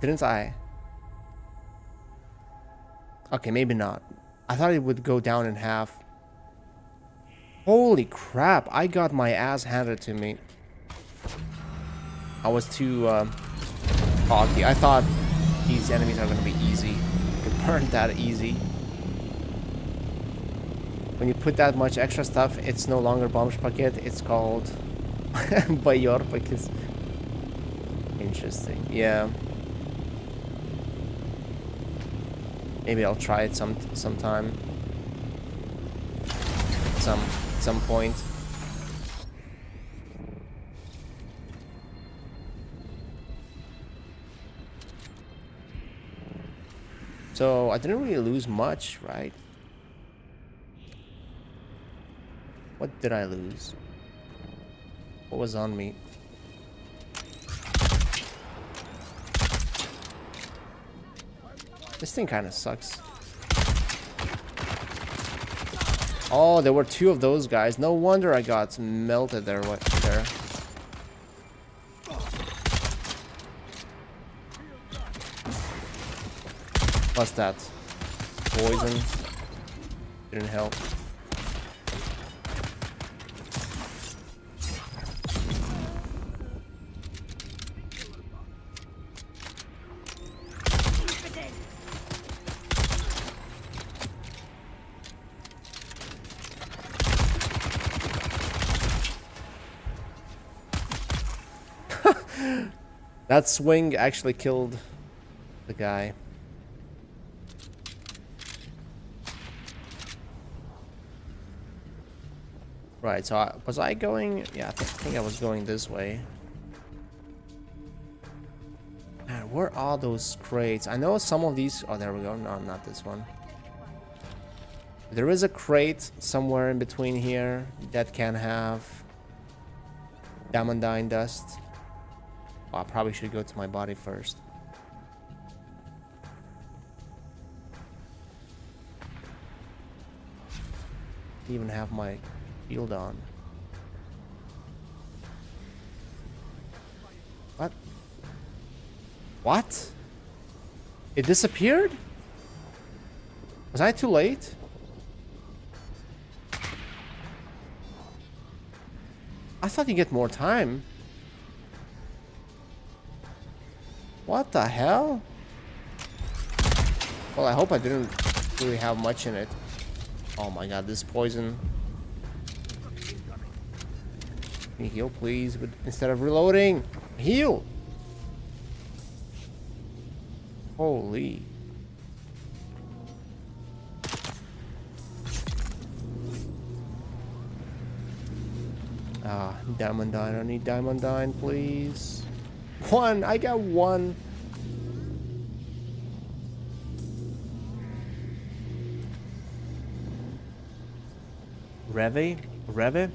Didn't I? Okay, maybe not. I thought it would go down in half. Holy crap, I got my ass handed to me. I was too cocky. I thought these enemies are gonna be easy. They weren't that easy. When you put that much extra stuff, it's no longer Bombspaket, it's called Bayorpakis. Interesting, yeah. Maybe I'll try it sometime. Some point. So I didn't really lose much, right? What did I lose? What was on me? This thing kind of sucks. Oh, there were two of those guys. No wonder I got melted there. What there? What's that? Poison. Didn't help. That swing actually killed the guy. Right, so was I going? Yeah, I think I was going this way. Man, where are those crates? I know some of these... Oh, there we go. No, not this one. There is a crate somewhere in between here that can have Damondine dust. Oh, I probably should go to my body first. Even have my shield on. What? What? It disappeared? Was I too late? I thought you get more time. What the hell? Well, I hope I didn't really have much in it. Oh my god, this poison. Can you heal, please? But instead of reloading, heal! Holy. Ah, Diamondine. I need Diamondine, please. One! I got one! Reve?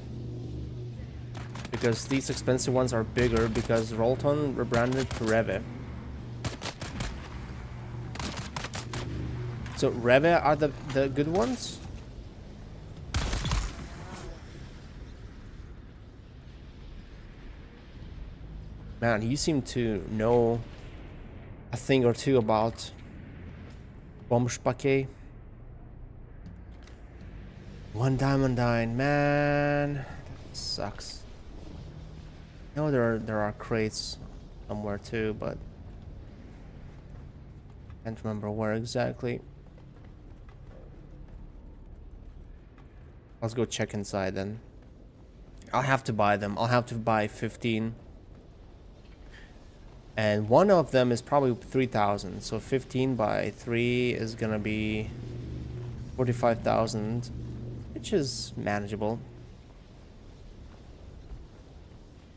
Because these expensive ones are bigger because Rolton rebranded to Reve. So Reve are the good ones? Man, you seem to know a thing or two about Bombspake. One Diamondine, man. That sucks. I know there are crates somewhere too, but can't remember where exactly. Let's go check inside then. I'll have to buy them. I'll have to buy 15. And one of them is probably 3,000. So 15 by 3 is gonna be 45,000, which is manageable.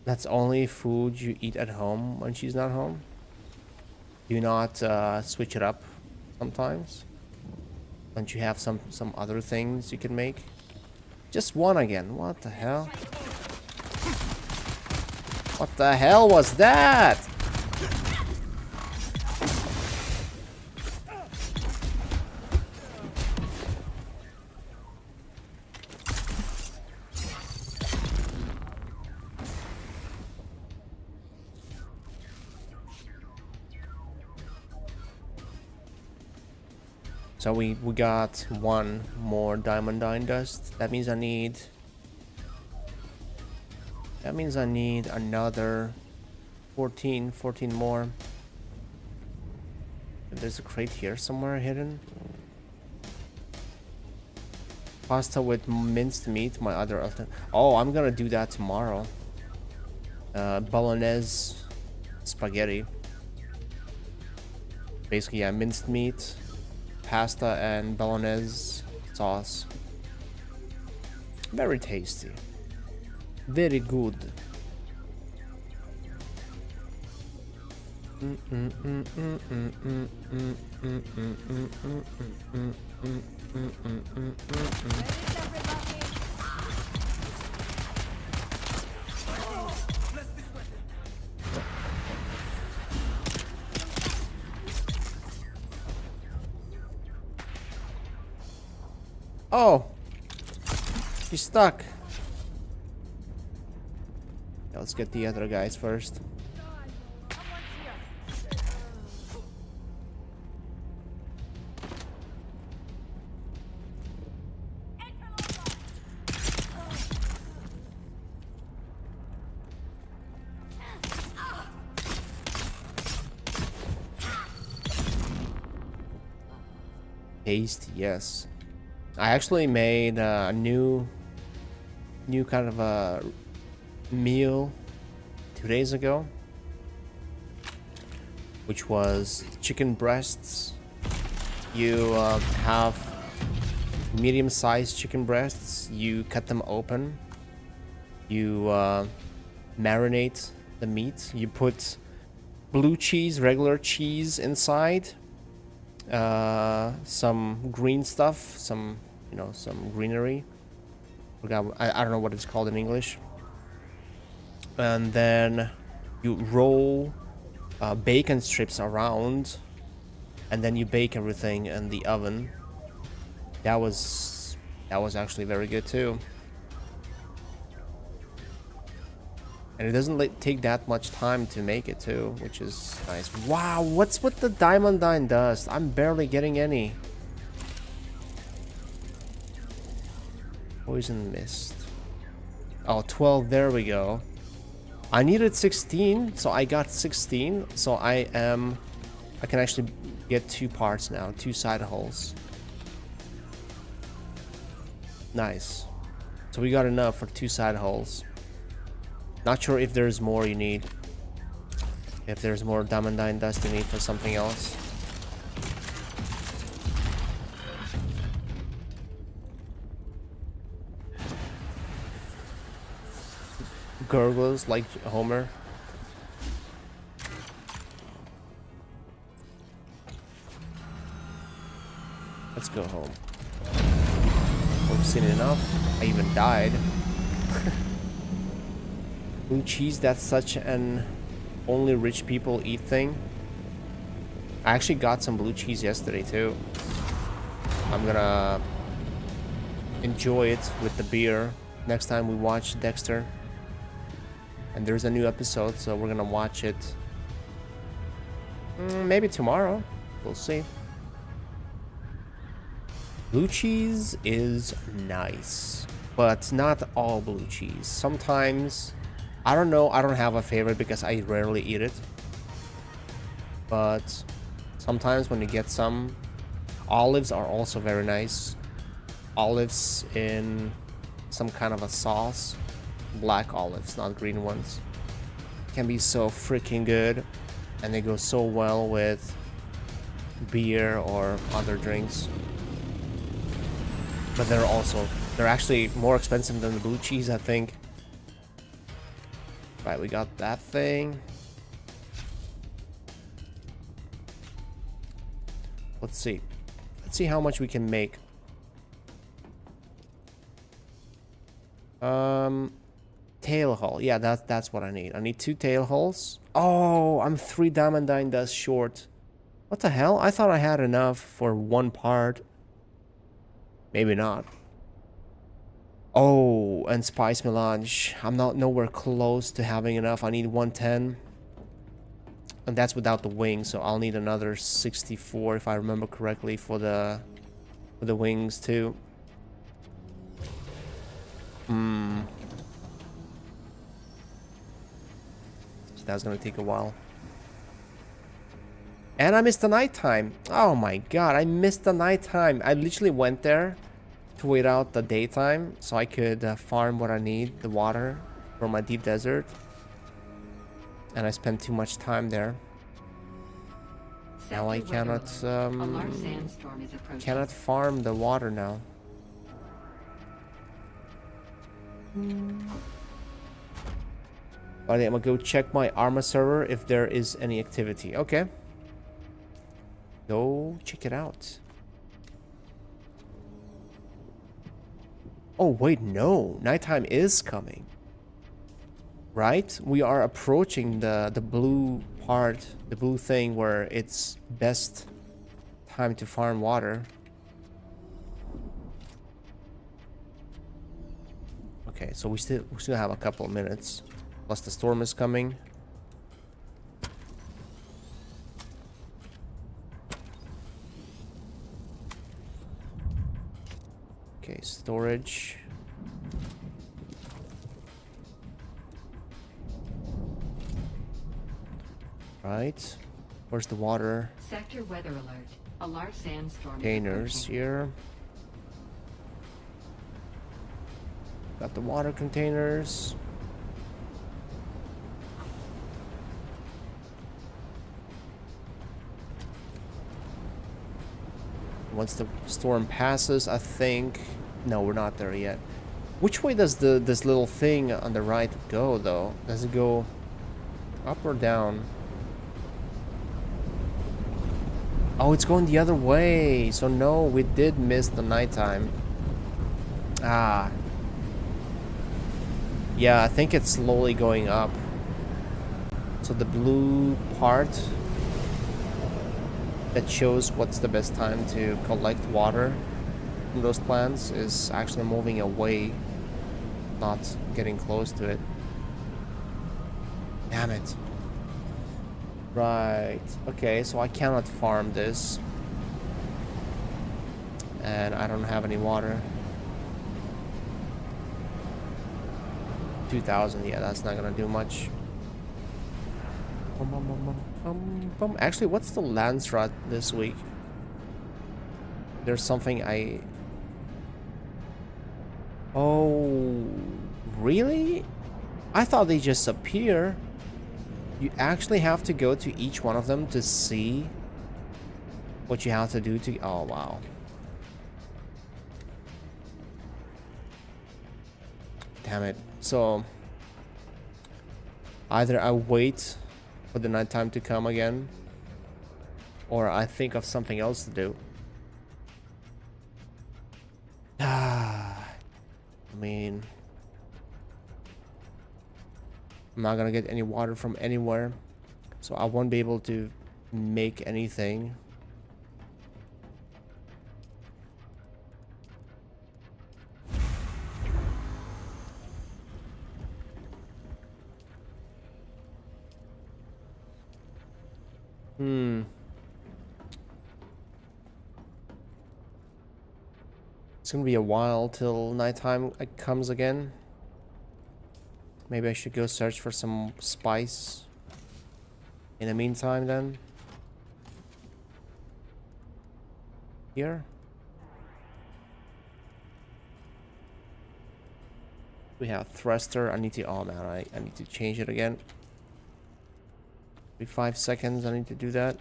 That's only food you eat at home when she's not home. Do not switch it up sometimes. Don't you have some other things you can make? Just one again. What the hell? What the hell was that? So we got one more diamondine dust. That means I need another 14 more. And there's a crate here somewhere hidden. Pasta with minced meat, my other alternative. Oh, I'm gonna do that tomorrow. Bolognese spaghetti. Basically, yeah, minced meat, pasta, and bolognese sauce. Very tasty. Very good. Oh, she's stuck. Yeah, let's get the other guys first. Tasty, yes. I actually made a new kind of a meal 2 days ago, which was chicken breasts. You have medium-sized chicken breasts. You cut them open. You marinate the meat. You put blue cheese, regular cheese inside. Some green stuff, some greenery. I don't know what it's called in English. And then you roll bacon strips around, and then you bake everything in the oven. That was actually very good too. And it doesn't take that much time to make it too, which is nice. Wow, what's with the diamondine dust? I'm barely getting any. Poison mist. Oh, 12, there we go. I needed 16, so I got 16. So I can actually get 2 parts now, 2 side holes. Nice. So we got enough for 2 side holes. Not sure if there's more you need. If there's more diamondine dust you need for something else. Gurgles like Homer. Let's go home. We've seen enough. I even died. Blue cheese, that's such an only rich people eat thing. I actually got some blue cheese yesterday too. I'm gonna enjoy it with the beer next time we watch Dexter. And there's a new episode, so we're gonna watch it maybe tomorrow. We'll see. Blue cheese is nice, but not all blue cheese. Sometimes, I don't know, I don't have a favorite because I rarely eat it. But sometimes when you get some, olives are also very nice. Olives in some kind of a sauce. Black olives, not green ones. Can be so freaking good. And they go so well with beer or other drinks. But they're actually more expensive than the blue cheese, I think. Right, we got that thing. Let's see. Let's see how much we can make. Tail hull. Yeah, that's what I need. I need 2 tail hulls. Oh, I'm 3 diamondine dust short. What the hell? I thought I had enough for 1 part. Maybe not. Oh, and spice melange. I'm not nowhere close to having enough. I need 110. And that's without the wings, so I'll need another 64 if I remember correctly for the wings too. So that's gonna take a while. And I missed the nighttime. Oh my god, I missed the nighttime. I literally went there to wait out the daytime so I could farm what I need, the water for my deep desert. And I spent too much time there. Now I cannot cannot farm the water now. But I'm gonna go check my Arma server if there is any activity. Okay. Go check it out. Oh wait, no. Nighttime is coming. Right? We are approaching the blue part, the blue thing where it's best time to farm water. Okay, so we still have a couple of minutes. Plus the storm is coming. Okay, storage. Right. Where's the water? Sector weather alert. A large sandstorm. Containers here. Got the water containers. Once the storm passes, I think... No, we're not there yet. Which way does this little thing on the right go, though? Does it go up or down? Oh, it's going the other way. So no, we did miss the nighttime. Ah. Yeah, I think it's slowly going up. So the blue part that shows what's the best time to collect water from those plants is actually moving away, not getting close to it. Damn it. Right. Okay, so I cannot farm this. And I don't have any water. 2,000, yeah, that's not gonna do much. Actually, what's the land strat this week? There's something I... Oh, really? I thought they just appear. You actually have to go to each one of them to see what you have to do to... Oh, wow. Damn it. So, either I wait for the nighttime to come again, or I think of something else to do. I mean... I'm not gonna get any water from anywhere, so I won't be able to make anything. It's gonna be a while till nighttime comes again. Maybe I should go search for some spice in the meantime then. Here. We have thruster. I need to... Oh man, I need to change it again. Every 5 seconds I need to do that.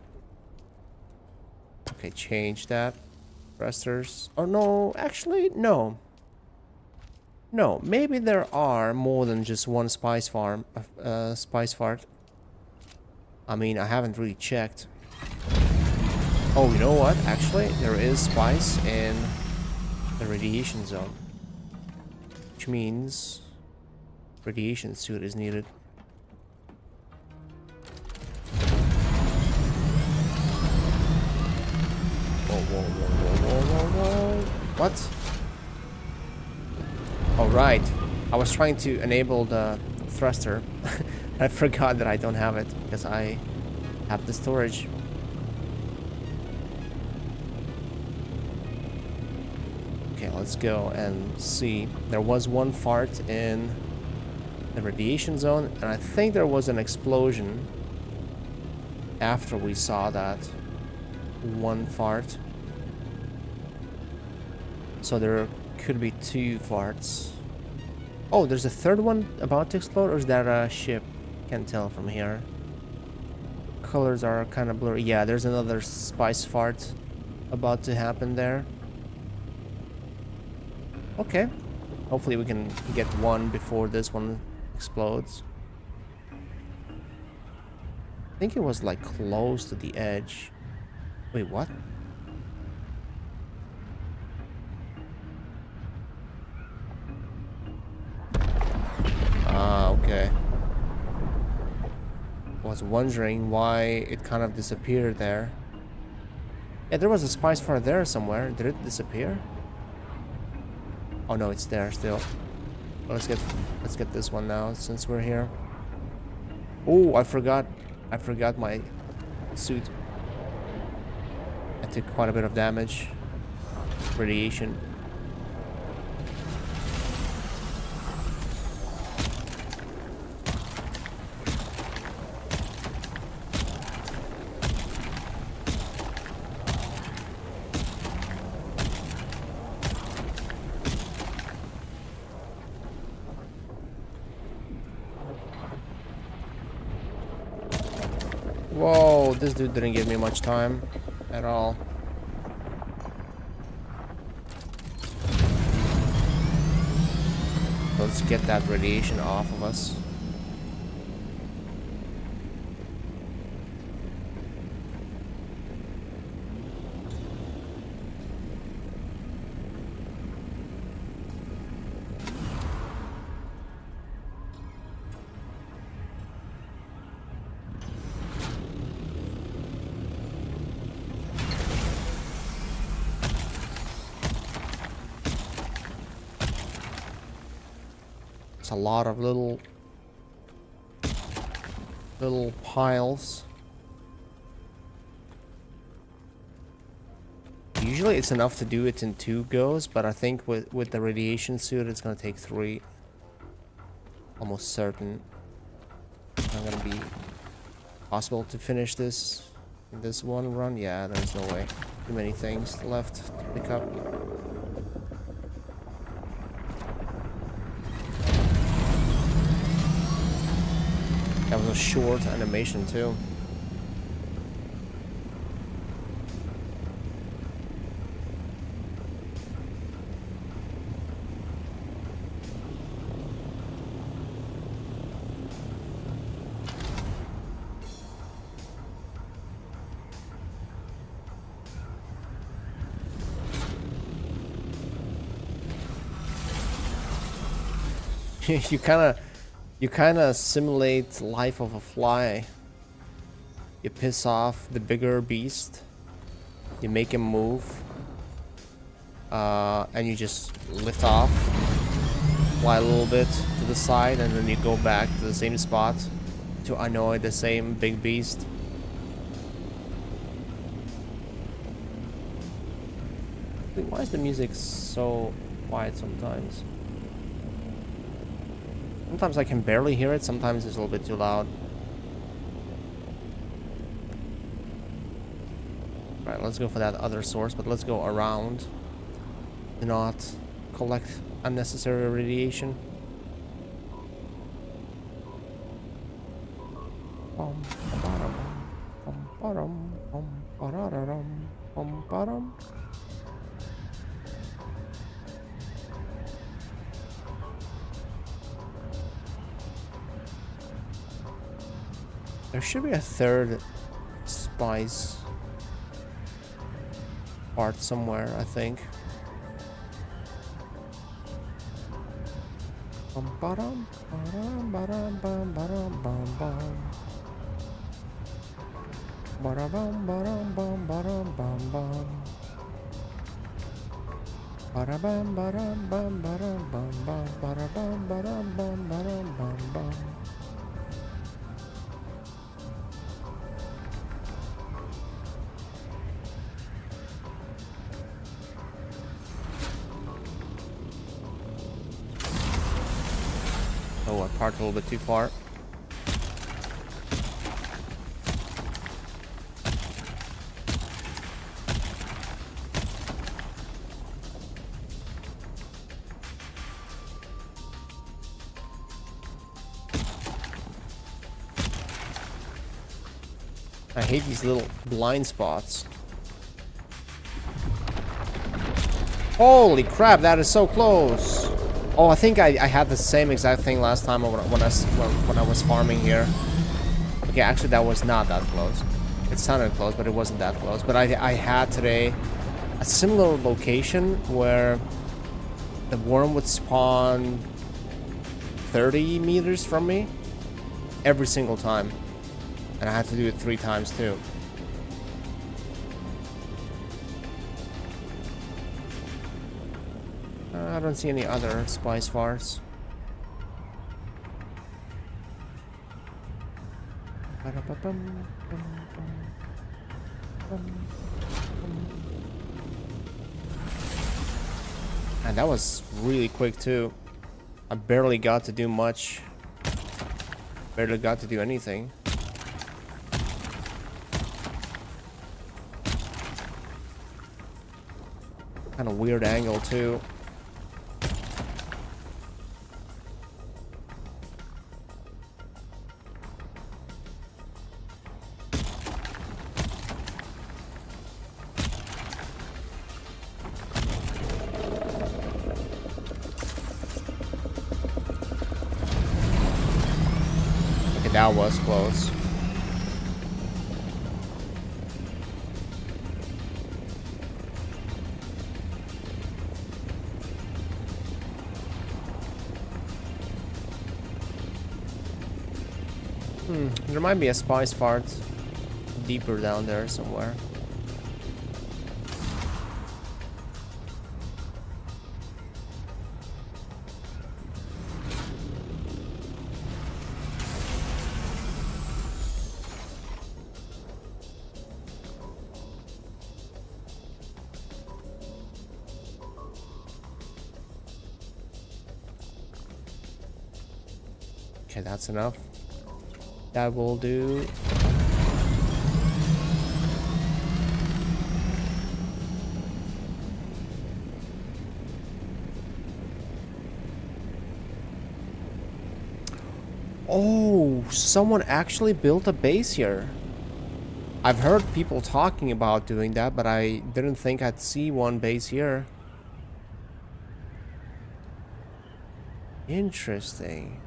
Okay, change that. Thrusters. Oh no, actually, no. No, maybe there are more than just one spice farm, spice fart. I mean, I haven't really checked. Oh, you know what? Actually, there is spice in the radiation zone. Which means radiation suit is needed. Whoa, whoa, whoa, whoa, whoa, whoa, whoa. What? Oh, right. I was trying to enable the thruster. I forgot that I don't have it because I have the storage. Okay, let's go and see. There was one fart in the radiation zone, and I think there was an explosion after we saw that one fart. So there could be two farts. Oh, there's a third one about to explode, or is that a ship? Can't tell from here. Colors are kind of blurry. Yeah, there's another spice fart about to happen there. Okay. Hopefully we can get one before this one explodes. I think it was like close to the edge. Wait, what? Ah, okay. Was wondering why it kind of disappeared there. Yeah, there was a spice fart there somewhere. Did it disappear? Oh no, it's there still. Well, let's get this one now since we're here. Oh, I forgot my suit. I took quite a bit of damage. Radiation. Whoa, this dude didn't give me much time at all. Let's get that radiation off of us. It's a lot of little piles. Usually it's enough to do it in 2 goes, but I think with the radiation suit it's gonna take 3. Almost certain. It's not gonna be possible to finish this in this one run. Yeah, there's no way. Too many things left to pick up. That was a short animation too. You kind of simulate life of a fly. You piss off the bigger beast, you make him move, and you just lift off, fly a little bit to the side, and then you go back to the same spot to annoy the same big beast. Why is the music so quiet sometimes? Sometimes I can barely hear it, sometimes it's a little bit too loud. Right, let's go for that other source, but let's go around. Do not collect unnecessary radiation. There should be a third spice part somewhere, I think. Bum, ba-dum, ba-dum, ba-dum, bum, ba-dum, bum, bum. Ba-da-bum, ba-dum, bum, ba-dum, bum, bum. Ba-da-bum, ba-dum, bum, ba-dum, bum, bum. Ba-da-bum, ba-dum, bum, ba-dum, bum, bum. Oh, I parked a little bit too far. I hate these little blind spots. Holy crap, that is so close. Oh, I think I had the same exact thing last time when I was farming here. Okay, actually that was not that close. It sounded close, but it wasn't that close. But I had today a similar location where the worm would spawn 30 meters from me every single time. And I had to do it 3 times too. I don't see any other spice farts. And that was really quick too. I barely got to do much. Barely got to do anything. Kind of weird angle too. Okay, that was close. There might be a spice fart deeper down there somewhere. Okay, that's enough. That will do. Oh, someone actually built a base here. I've heard people talking about doing that, but I didn't think I'd see one base here. Interesting.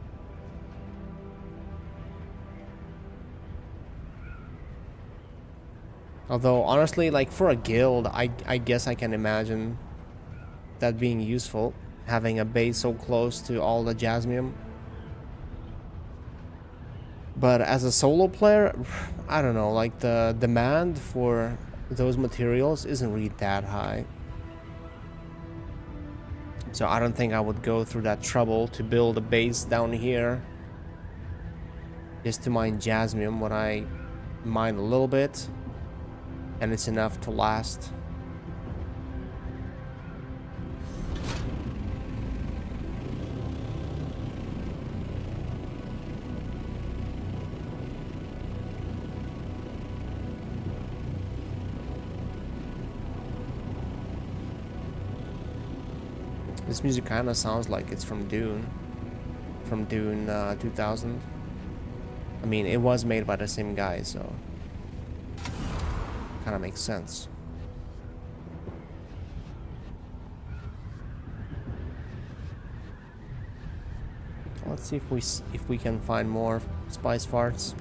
Although, honestly, like, for a guild, I guess I can imagine that being useful. Having a base so close to all the jasmium. But as a solo player, I don't know, like, the demand for those materials isn't really that high. So I don't think I would go through that trouble to build a base down here. Just to mine jasmium when I mine a little bit. And it's enough to last. This music kind of sounds like it's from Dune. From Dune 2000. I mean, it was made by the same guy, so... kind of makes sense. Let's see if we can find more spice farts.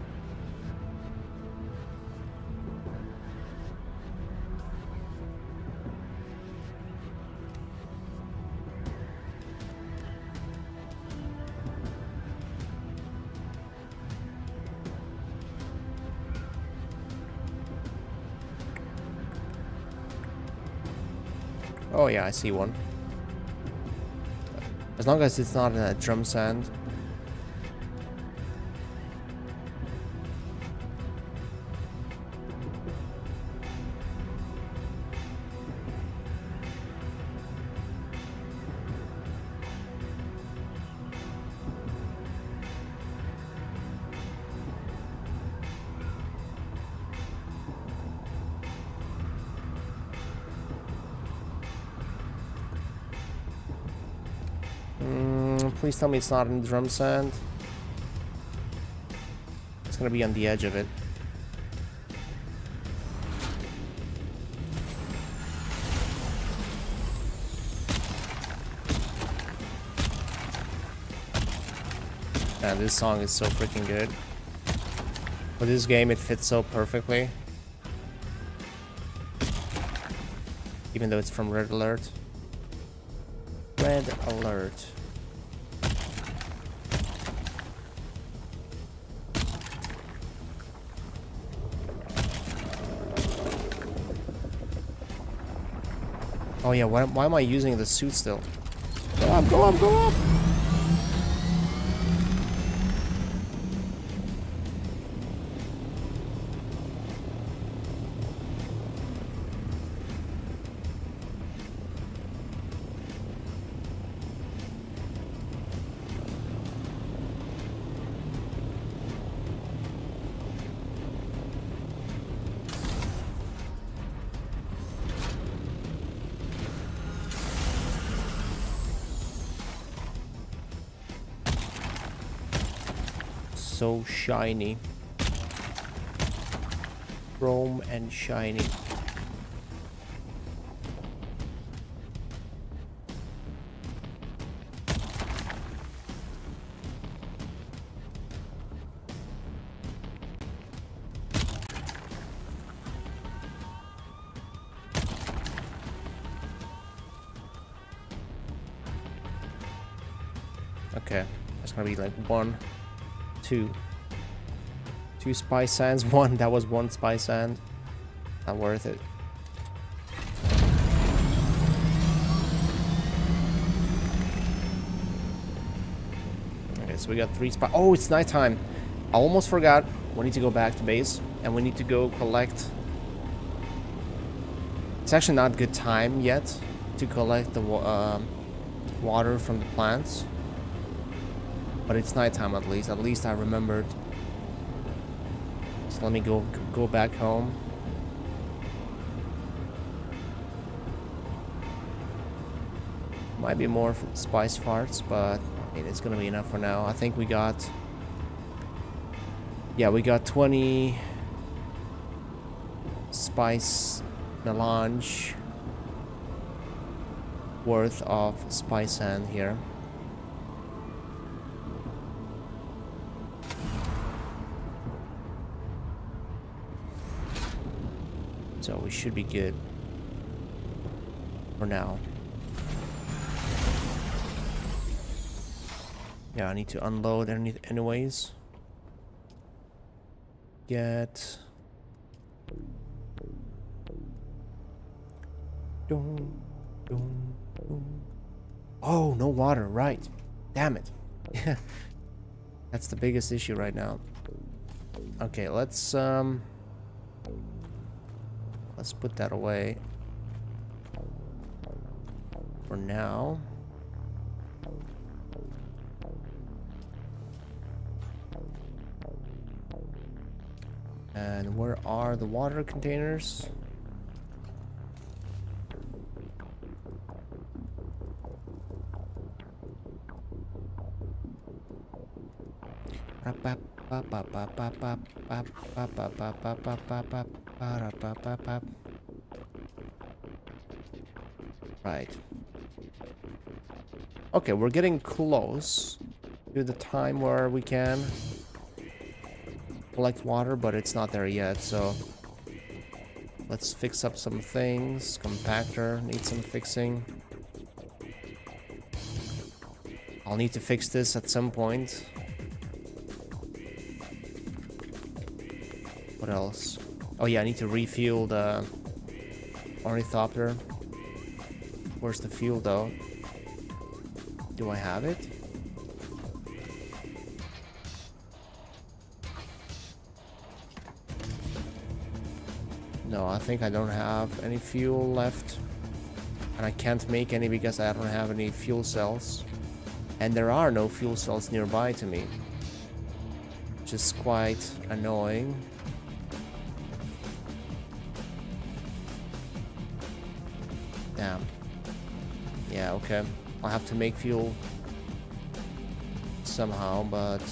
Oh yeah, I see one. As long as it's not in a drum sand. Please tell me it's not in the drum sand. It's gonna be on the edge of it. Man, this song is so freaking good. For this game, it fits so perfectly. Even though it's from Red Alert. Red Alert. Oh yeah, why am I using the suit still? Go up, go up, go up! So shiny. Chrome and shiny. Okay, that's gonna be like two spice sands. That was one spice sand. Not worth it. Okay, so we got 3 spice. Oh, it's nighttime. I almost forgot. We need to go back to base and we need to go collect. It's actually not a good time yet to collect the water from the plants. But it's nighttime at least. At least I remembered. So let me go back home. Might be more spice farts, but I mean, it's gonna be enough for now. I think we got... Yeah, we got 20 spice melange worth of spice sand here. So we should be good for now. Yeah, I need to unload anyways. Get... Oh, no water, right. Damn it. That's the biggest issue right now. Okay, let's put that away for now. And where are the water containers? Right. Okay, we're getting close to the time where we can collect water, but it's not there yet, so let's fix up some things. Compactor needs some fixing. I'll need to fix this at some point. What else? Oh yeah, I need to refuel the ornithopter. Where's the fuel though? Do I have it? No, I think I don't have any fuel left. And I can't make any because I don't have any fuel cells. And there are no fuel cells nearby to me. Which is quite annoying. Damn. Yeah, okay. I'll have to make fuel somehow, but I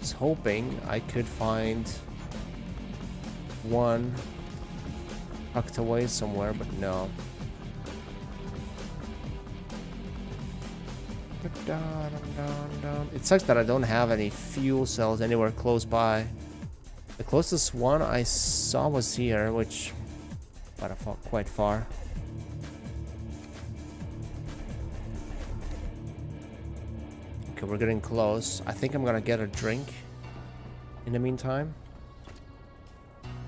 was hoping I could find one tucked away somewhere, but no. It sucks that I don't have any fuel cells anywhere close by. The closest one I saw was here, which quite far. Okay, we're getting close. I think I'm gonna get a drink in the meantime,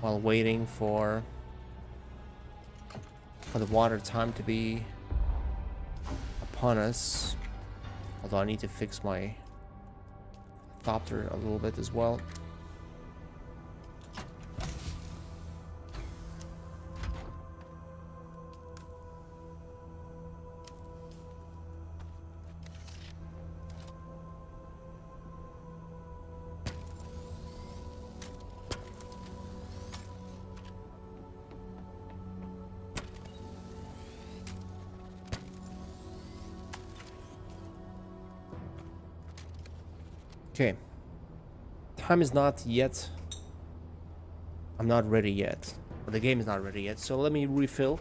while waiting for the water time to be upon us. Although I need to fix my thopter a little bit as well. Okay. Time is not yet. I'm not ready yet. Or the game is not ready yet. So let me refill.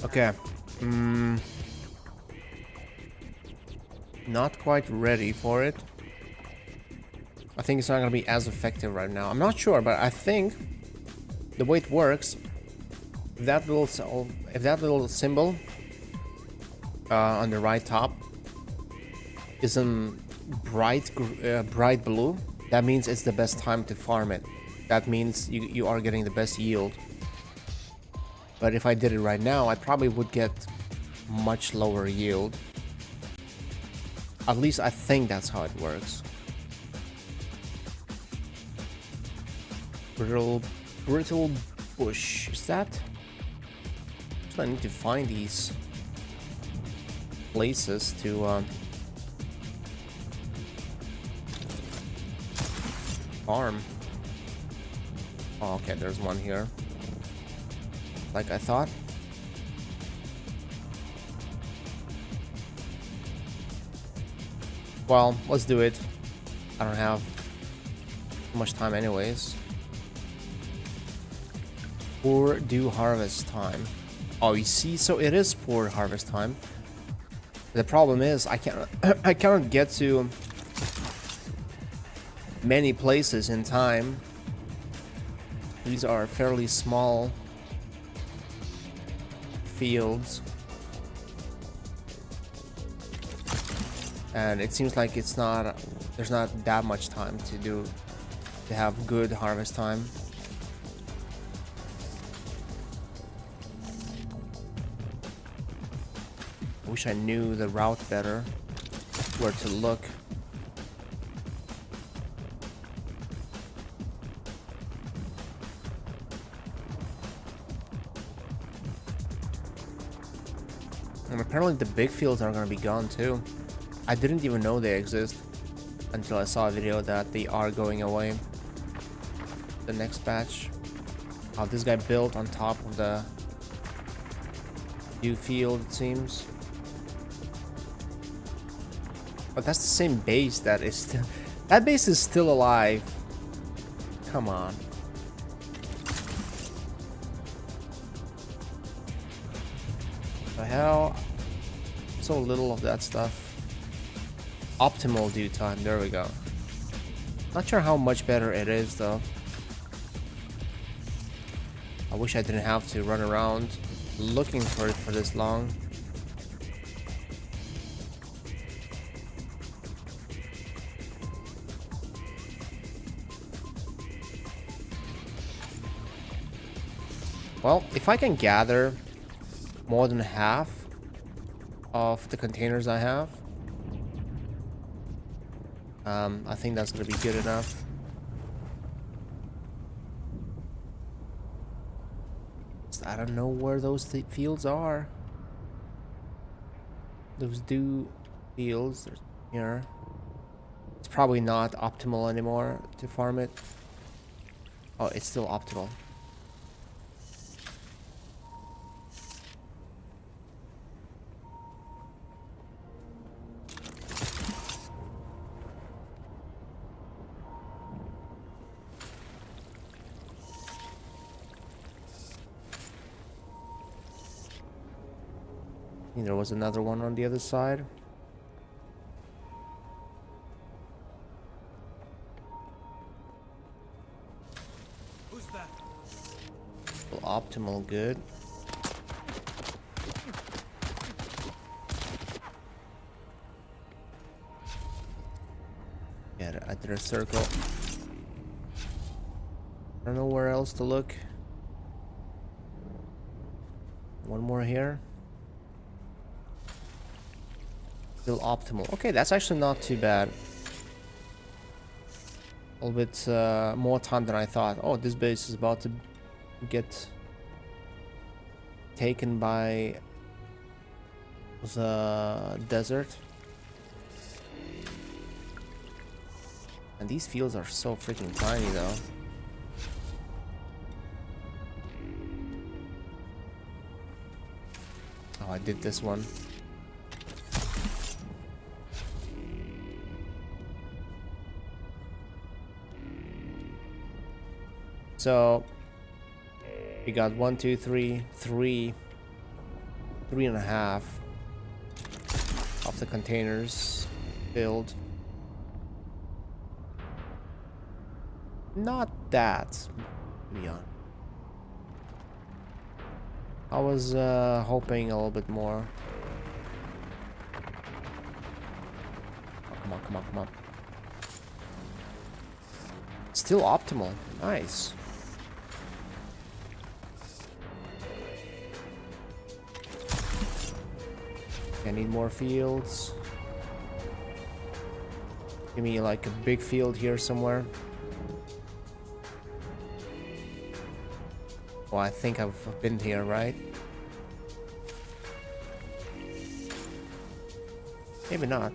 Okay. Not quite ready for it. I think it's not gonna be as effective right now. I'm not sure, but I think the way it works, if that little symbol on the right top is in bright blue, that means it's the best time to farm it. That means you are getting the best yield. But if I did it right now, I probably would get much lower yield. At least I think that's how it works. Brittle bush. Is that? So I need to find these places to farm. Oh, okay, there's one here. Like I thought. Well, let's do it. I don't have much time anyways. Poor due harvest time. Oh, you see, so it is poor harvest time. The problem is I cannot get to many places in time. These are fairly small fields, and it seems like there's not that much time to have good harvest time. I wish I knew the route better, where to look. apparently the big fields are gonna be gone too. I didn't even know they exist until I saw a video that they are going away. The next batch. Oh, this guy built on top of the new field, it seems. But that's the same base that is still... That base is still alive. Come on. The hell? So little of that stuff. Optimal dew time, there we go. Not sure how much better it is though. I wish I didn't have to run around looking for it for this long. Well, if I can gather more than half of the containers I have, I think that's gonna be good enough. I don't know where those fields are. Those dew fields are here. It's probably not optimal anymore to farm it. Oh, it's still optimal. I think there was another one on the other side. Who's that? Well, optimal, good. Yeah, I did a circle. I don't know where else to look. One more here. Still optimal. Okay, that's actually not too bad. A little bit more time than I thought. Oh, this base is about to get taken by the desert. And these fields are so freaking tiny though. Oh, I did this one. So we got 1, 2, 3, 3.5 of the containers filled. Not that, to be honest. I was hoping a little bit more. Oh, come on, come on, come on. Still optimal. Nice. I need more fields. Give me like a big field here somewhere. Oh, I think I've been here, right? Maybe not.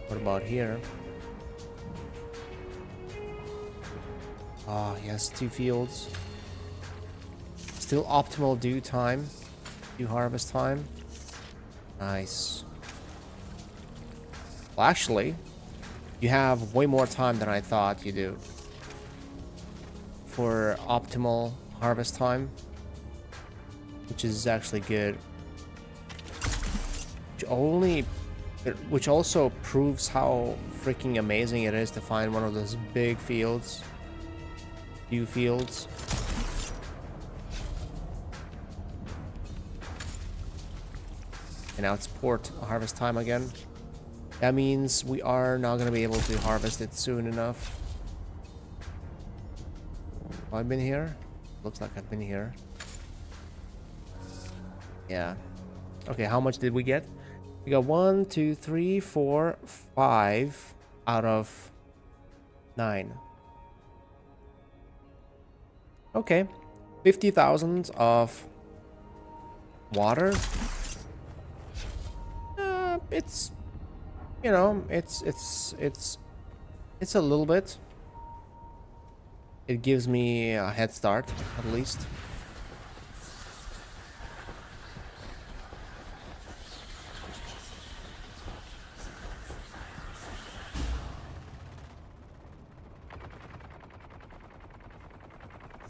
What about here? Ah, yes, 2 fields. Still optimal dew time. Dew harvest time. Nice. Well, actually, you have way more time than I thought you do for optimal harvest time, which is actually good. Which also proves how freaking amazing it is to find one of those big fields. Dew fields. And now it's port harvest time again. That means we are not going to be able to harvest it soon enough. Have I been here? Looks like I've been here. Yeah. Okay, how much did we get? We got 1, 2, 3, 4, 5 out of 9. Okay. 50,000 of water. It's, you know, it's a little bit. It gives me a head start, at least.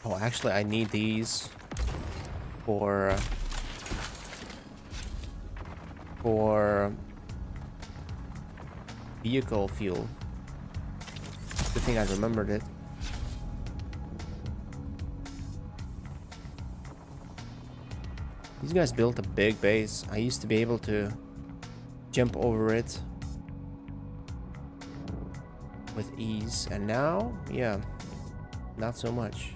Oh, actually, I need these for vehicle fuel. Good thing I remembered it. These guys built a big base. I used to be able to jump over it with ease, and now, yeah, not so much.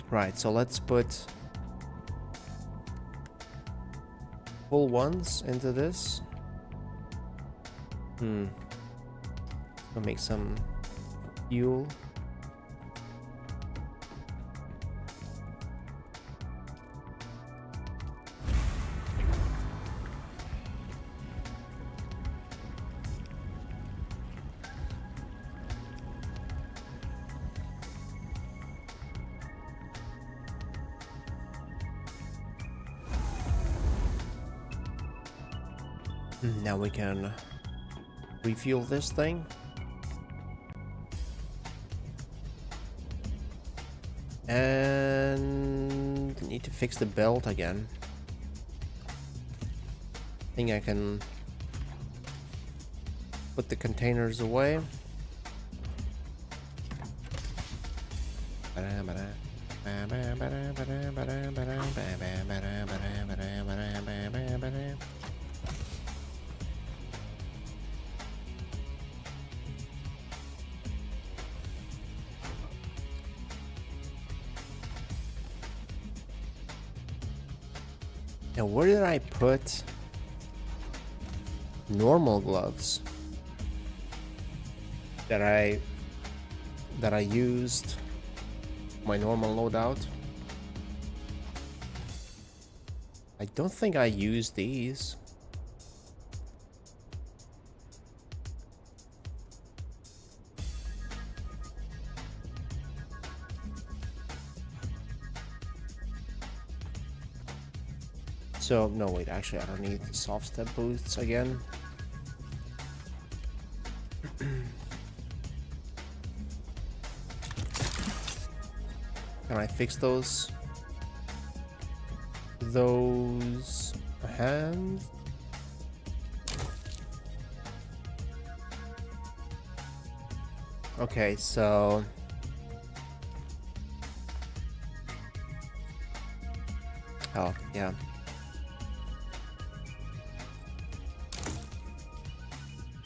Right, so let's put full ones into this. Gonna make some fuel. Now we can refuel this thing. And need to fix the belt again. I think I can put the containers away. Now, where did I put normal gloves that I used my normal loadout? I don't think I used these. So, no, wait, actually, I don't need soft step boots again. Can I fix those? Those hands? Okay, so... Oh, yeah.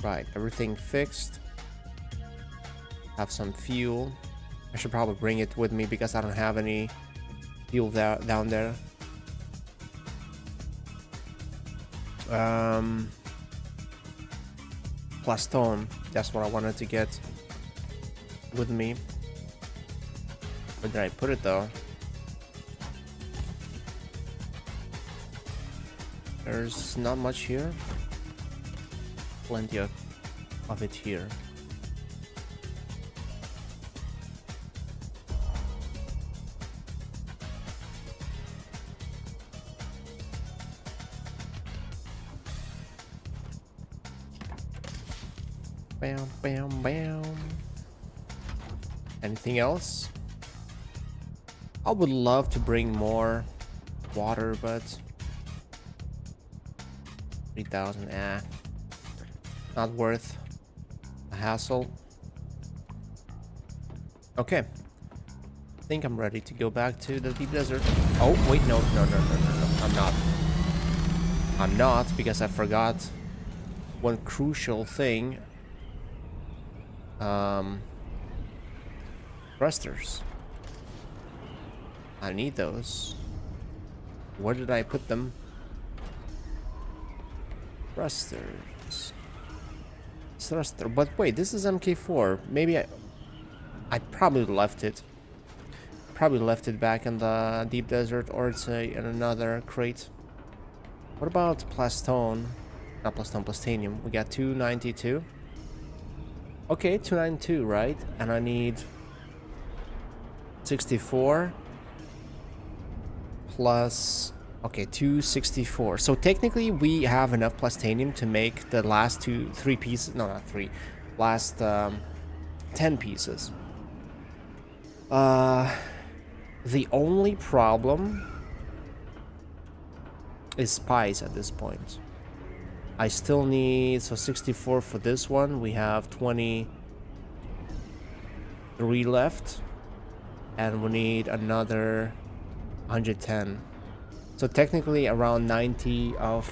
Right, everything fixed. Have some fuel. I should probably bring it with me because I don't have any fuel down there. Plus stone. That's what I wanted to get with me. Where did I put it though? There's not much here. Plenty of it here. Bam, bam, bam. Anything else? I would love to bring more water, but 3,000, not worth a hassle. Okay. I think I'm ready to go back to the deep desert. Oh, wait, no. I'm not. I'm not, because I forgot one crucial thing. Thrusters. I need those. Where did I put them? Thrusters. Thruster. But wait, this is MK4. Maybe I probably left it. Probably left it back in the deep desert, or it's in another crate. What about Plastone? Not Plastone, Plastanium. We got 292. Okay, 292, right? And I need 64 plus... Okay, 264. So technically we have enough Plastanium to make the last three pieces. No, not three. Last 10 pieces. The only problem is spice at this point. I still need, so 64 for this one. We have 23 left. And we need another 110. So technically around 90 of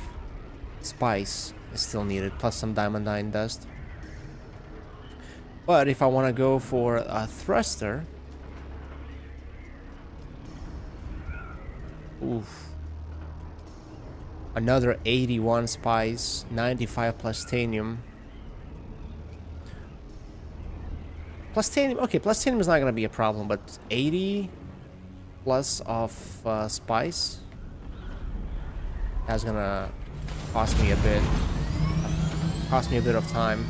spice is still needed, plus some diamondine dust. But if I want to go for a thruster... Oof. Another 81 spice, 95 plastanium. Plastanium, okay, plastanium is not going to be a problem, but 80 plus of spice, that's going to cost me a bit. Cost me a bit of time.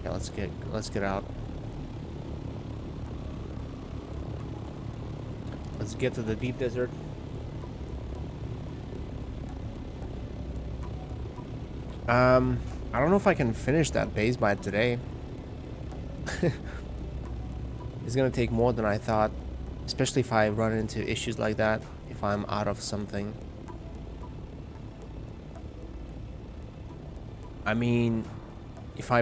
Yeah, let's get out. Let's get to the deep desert. I don't know if I can finish that base by today. It's gonna take more than I thought, especially if I run into issues like that, if I'm out of something. I mean, if I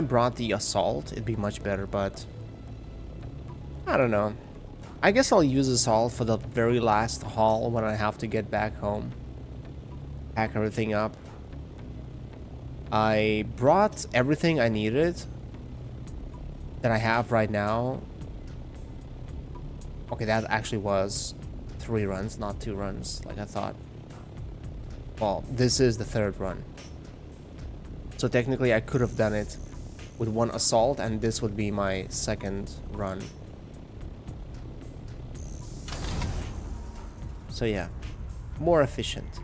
brought the assault, it'd be much better, but I don't know. I guess I'll use assault for the very last haul when I have to get back home. Pack everything up. I brought everything I needed that I have right now. Okay, that actually was 3 runs, not 2 runs, like I thought. Well, this is the 3rd run. So technically I could have done it with 1 assault, and this would be my 2nd run. So yeah, more efficient.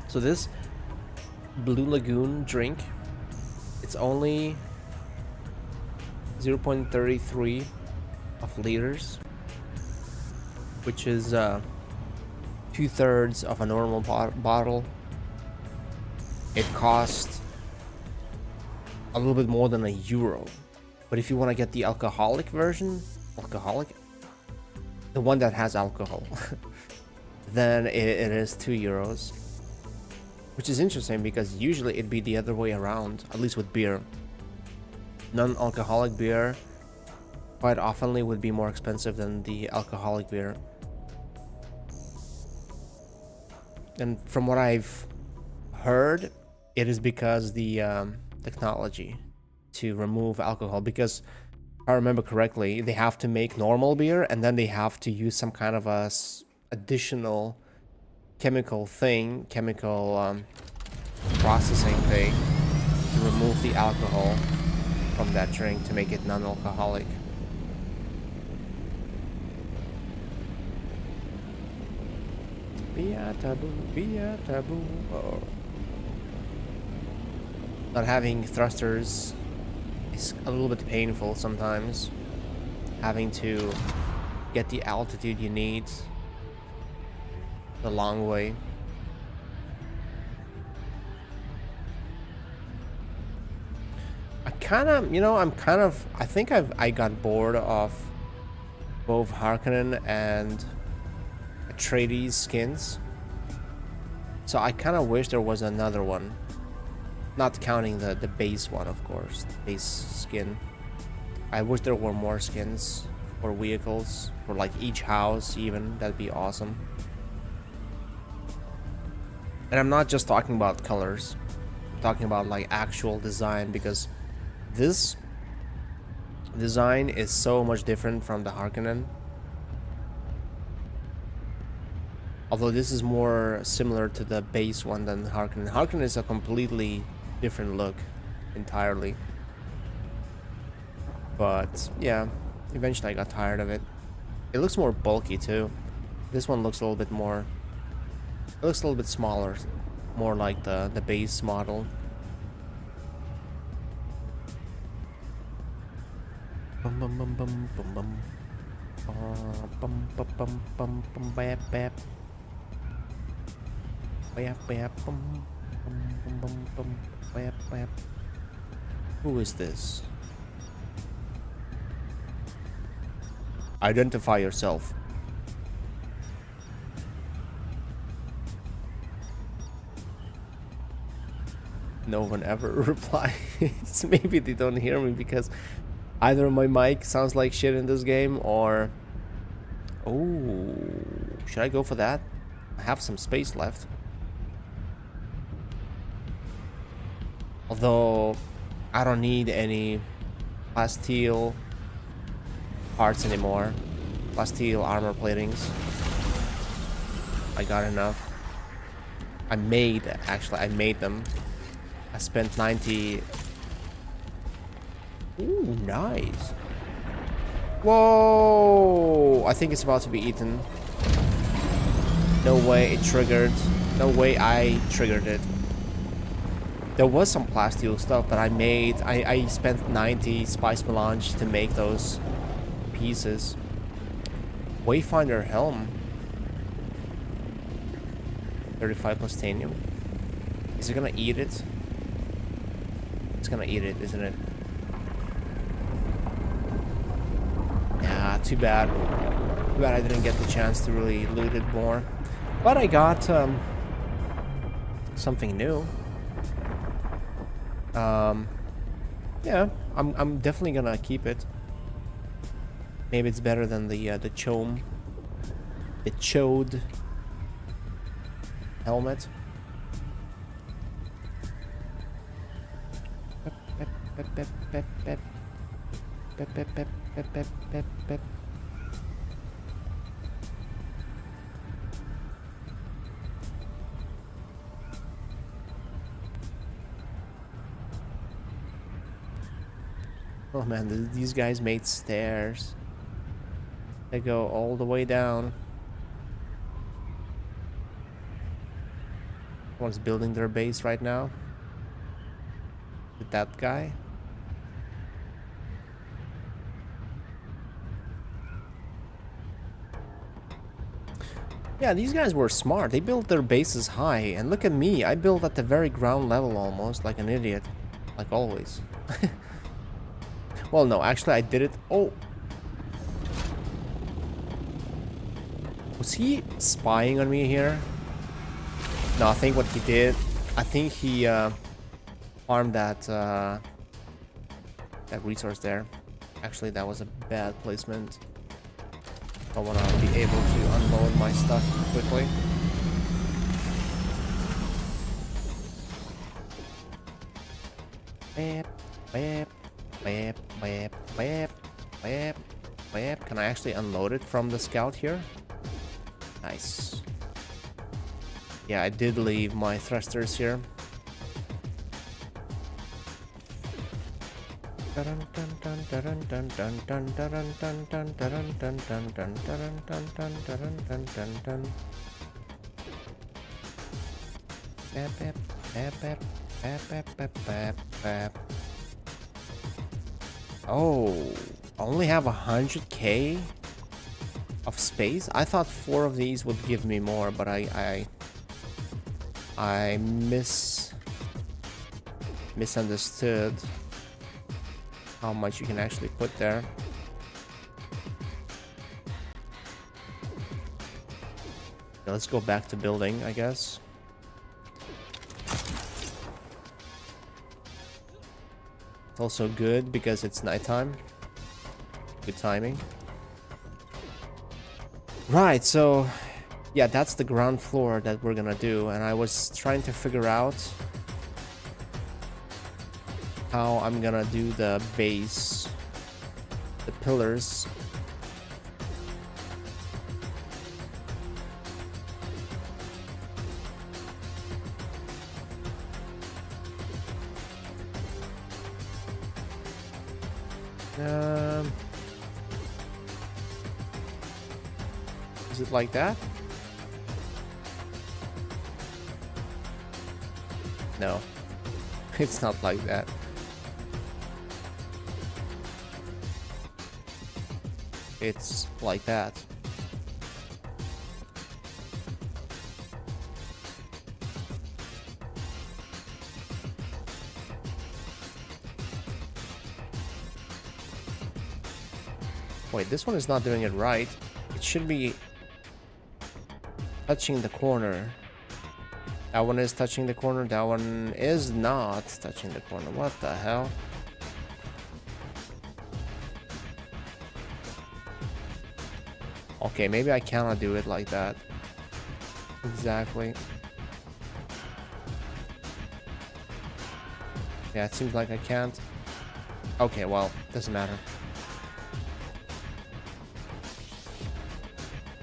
So this Blue Lagoon drink, it's only 0.33 of liters, which is 2/3 of a normal bottle. It costs a little bit more than €1. But if you want to get the alcoholic version, the one that has alcohol, then it is €2. Which is interesting because usually it'd be the other way around, at least with beer. Non-alcoholic beer quite oftenly would be more expensive than the alcoholic beer. And from what I've heard, it is because the technology to remove alcohol, because if I remember correctly, they have to make normal beer and then they have to use some kind of a additional chemical processing thing to remove the alcohol from that drink to make it non-alcoholic. Be a taboo. Oh. Not having thrusters is a little bit painful sometimes. Having to get the altitude you need the long way. I think I got bored of both Harkonnen and Atreides skins. So I kind of wish there was another one. Not counting the base one, of course. The base skin. I wish there were more skins. for vehicles, for like each house even. That'd be awesome. And I'm not just talking about colors. I'm talking about like actual design, because this design is so much different from the Harkonnen. Although this is more similar to the base one than Harkonnen. Harkonnen is a completely different look entirely. But yeah, eventually I got tired of it. It looks more bulky too. This one looks a little bit more... It looks a little bit smaller. More like the base model. Bum bum bum bum bum bum. Bum bum bum bum bum bap bap. Bap bap bum bum bum bum bum bap bap. Who is this? Identify yourself. No one ever replies. Maybe they don't hear me because either my mic sounds like shit in this game, or... Oh, should I go for that? I have some space left. Although, I don't need any plasteel parts anymore. Plasteel armor platings. I got enough. I made them. I spent 90... Ooh, nice. Whoa! I think it's about to be eaten. No way it triggered. No way I triggered it. There was some plasteel stuff, but I spent 90 spice melange to make those pieces. Wayfinder helm. 35 plastanium. Is it gonna eat it? It's gonna eat it, isn't it? Yeah, too bad. Too bad I didn't get the chance to really loot it more. But I got something new. Yeah, I'm definitely gonna keep it. Maybe it's better than the chode helmet. Oh man, these guys made stairs. They go all the way down. One's building their base right now. With that guy. Yeah, these guys were smart. They built their bases high, and look at me. I built at the very ground level almost, like an idiot. Like always. Well, no, actually I did it. Oh. Was he spying on me here? No, I think what he did, I think he farmed that resource there. Actually, that was a bad placement. I want to be able to unload my stuff quickly. Bap, bap, bap, bap, bap, bap, bap. Can I actually unload it from the scout here? Nice. Yeah, I did leave my thrusters here. Oh, I only have 100k of space. I thought 4 of these would give me more, but I misunderstood how much you can actually put there. Now let's go back to building, I guess. It's also good because it's nighttime. Good timing. Right, so yeah, that's the ground floor that we're gonna do, and I was trying to figure out how I'm gonna do the base, the pillars. Is it like that? No, it's not like that. It's like that. Wait, this one is not doing it right. It should be touching the corner. That one is touching the corner. That one is not touching the corner. What the hell? Okay, maybe I cannot do it like that. Exactly. Yeah, it seems like I can't. Okay, well, doesn't matter.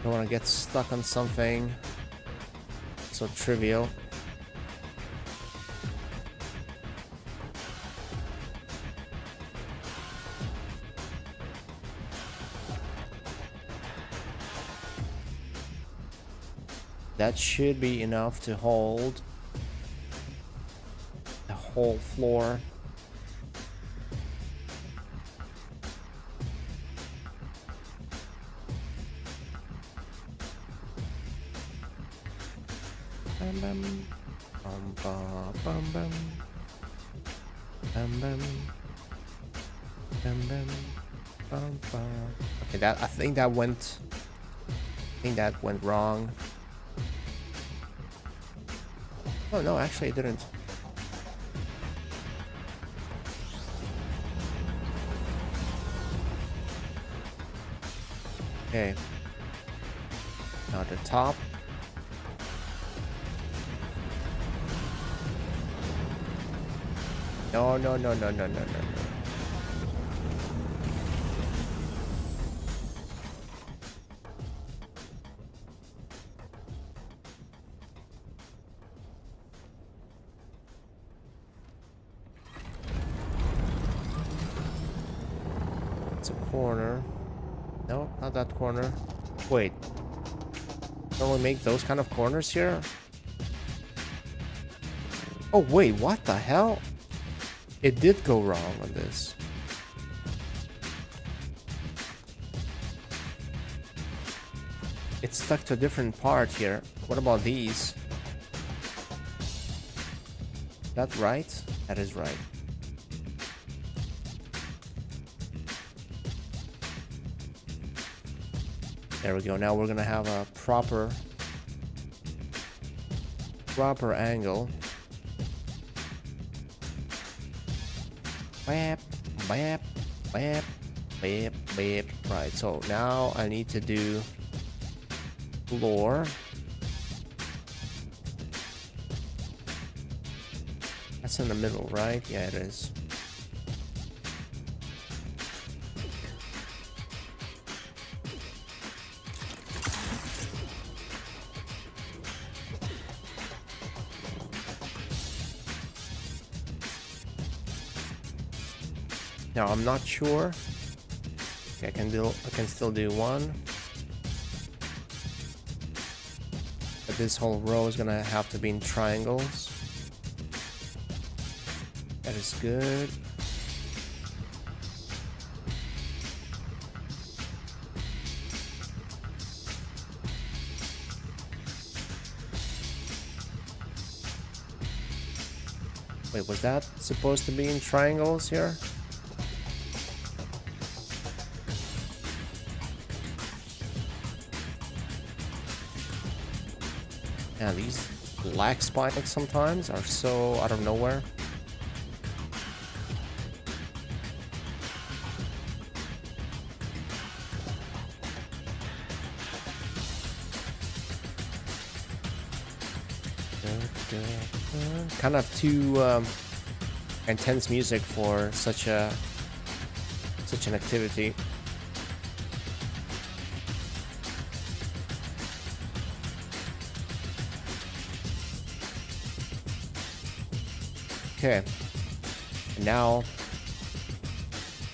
Don't want to get stuck on something so trivial. That should be enough to hold the whole floor. Bam bam bum ba bum bam bam bam bam bam bum ba. Okay, I think that went wrong. Oh no, actually it didn't. Okay. Now the top. No, no, no, no, no, no, no, no. It's a corner. No, not that corner. Wait. Don't we make those kind of corners here? Oh, wait, what the hell? It did go wrong on this. It's stuck to a different part here. What about these? Is that right? That is right. There we go. Now we're gonna have a proper angle. Bap, bap, bap, bap, bap. Right, so now I need to do floor. That's in the middle, right? Yeah, it is. Now I'm not sure. Okay, I can still do one. But this whole row is gonna have to be in triangles. That is good. Wait, was that supposed to be in triangles here? Yeah, these black spikes sometimes are so out of nowhere. Kind of too intense music for such an activity. Okay, and now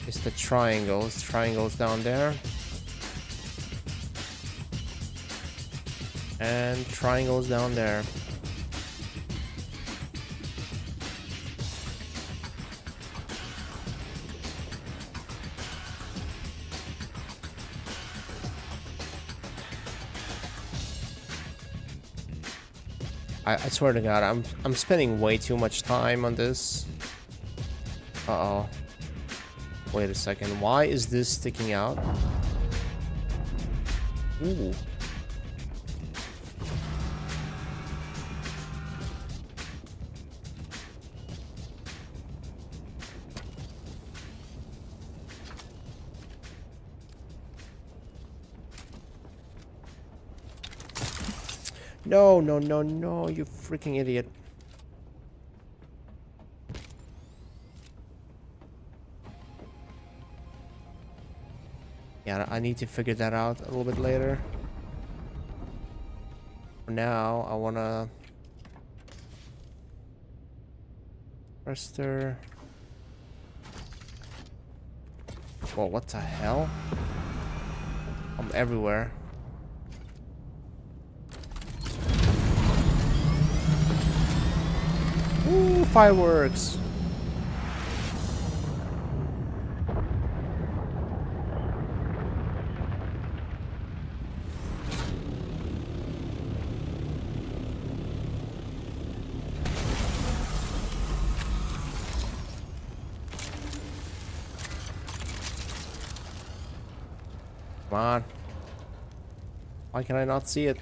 it's the triangles down there, and triangles down there. I swear to God, I'm spending way too much time on this. Uh-oh. Wait a second. Why is this sticking out? Ooh. No, no, no, no, you freaking idiot. Yeah, I need to figure that out a little bit later. For now, I wanna... Thruster... Whoa, what the hell? I'm everywhere. Ooh, fireworks! Come on. Why can I not see it?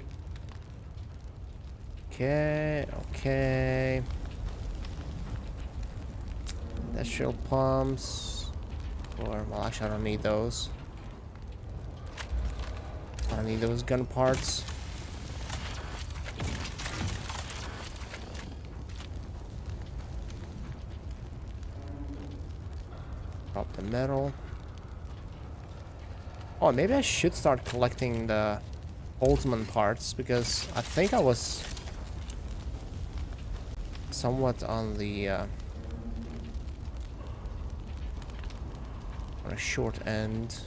Okay, okay. Industrial pumps. Or, well, actually, I don't need those. I don't need those gun parts. Drop the metal. Oh, maybe I should start collecting the Ultimate parts, because I think I was somewhat on the on a short end.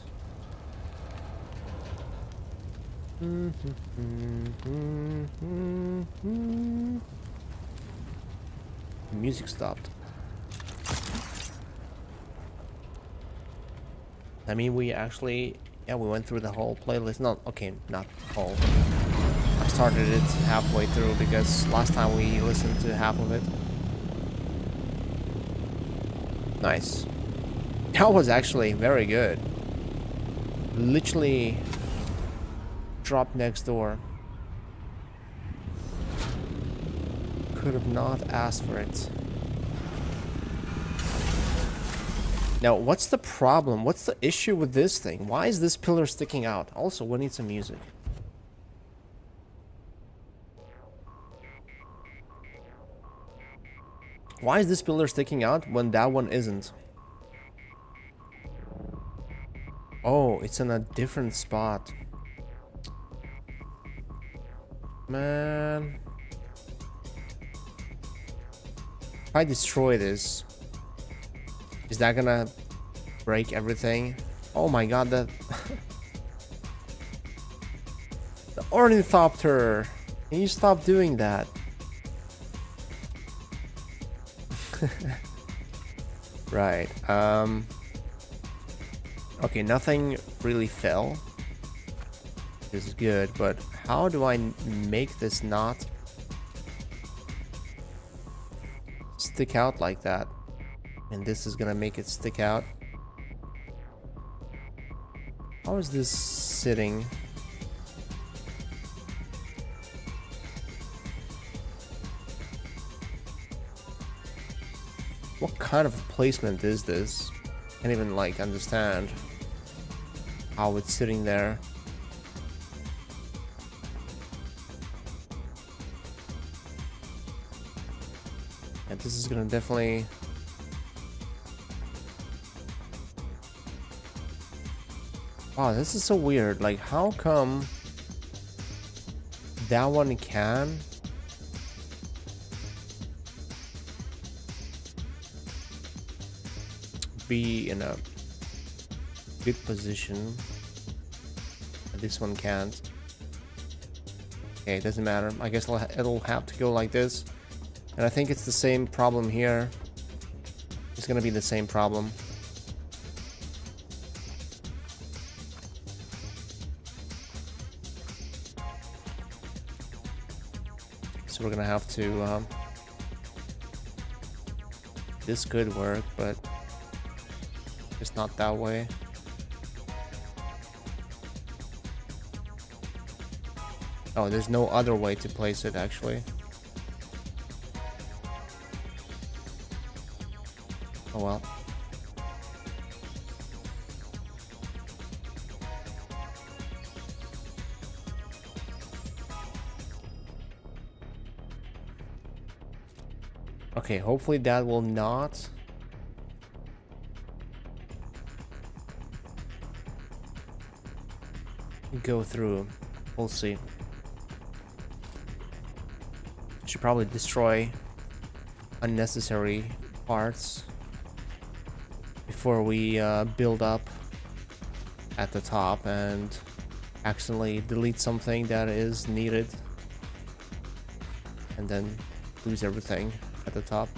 The music stopped. I mean, we actually, yeah, we went through the whole playlist. Not, okay, not whole. I started it halfway through because last time we listened to half of it. Nice. That was actually very good. Literally dropped next door. Could have not asked for it. Now, what's the problem? What's the issue with this thing? Why is this pillar sticking out? Also, we need some music. Why is this pillar sticking out when that one isn't? Oh, it's in a different spot. Man. If I destroy this, is that gonna break everything? Oh my god, that... The ornithopter! Can you stop doing that? Right, okay, nothing really fell. This is good, but how do I make this not stick out like that? And this is gonna make it stick out. How is this sitting? What kind of placement is this? Can't even like understand how it's sitting there. And this is gonna definitely... Wow, this is so weird. Like, how come that one can? Be in a good position. This one can't. Okay, it doesn't matter. I guess it'll have to go like this. And I think it's the same problem here. It's gonna be the same problem. So we're gonna have to... this could work, but it's not that way. Oh, there's no other way to place it, actually. Oh well. Okay, hopefully that will not... go through. We'll see. Should probably destroy unnecessary parts before we build up at the top and accidentally delete something that is needed and then lose everything at the top.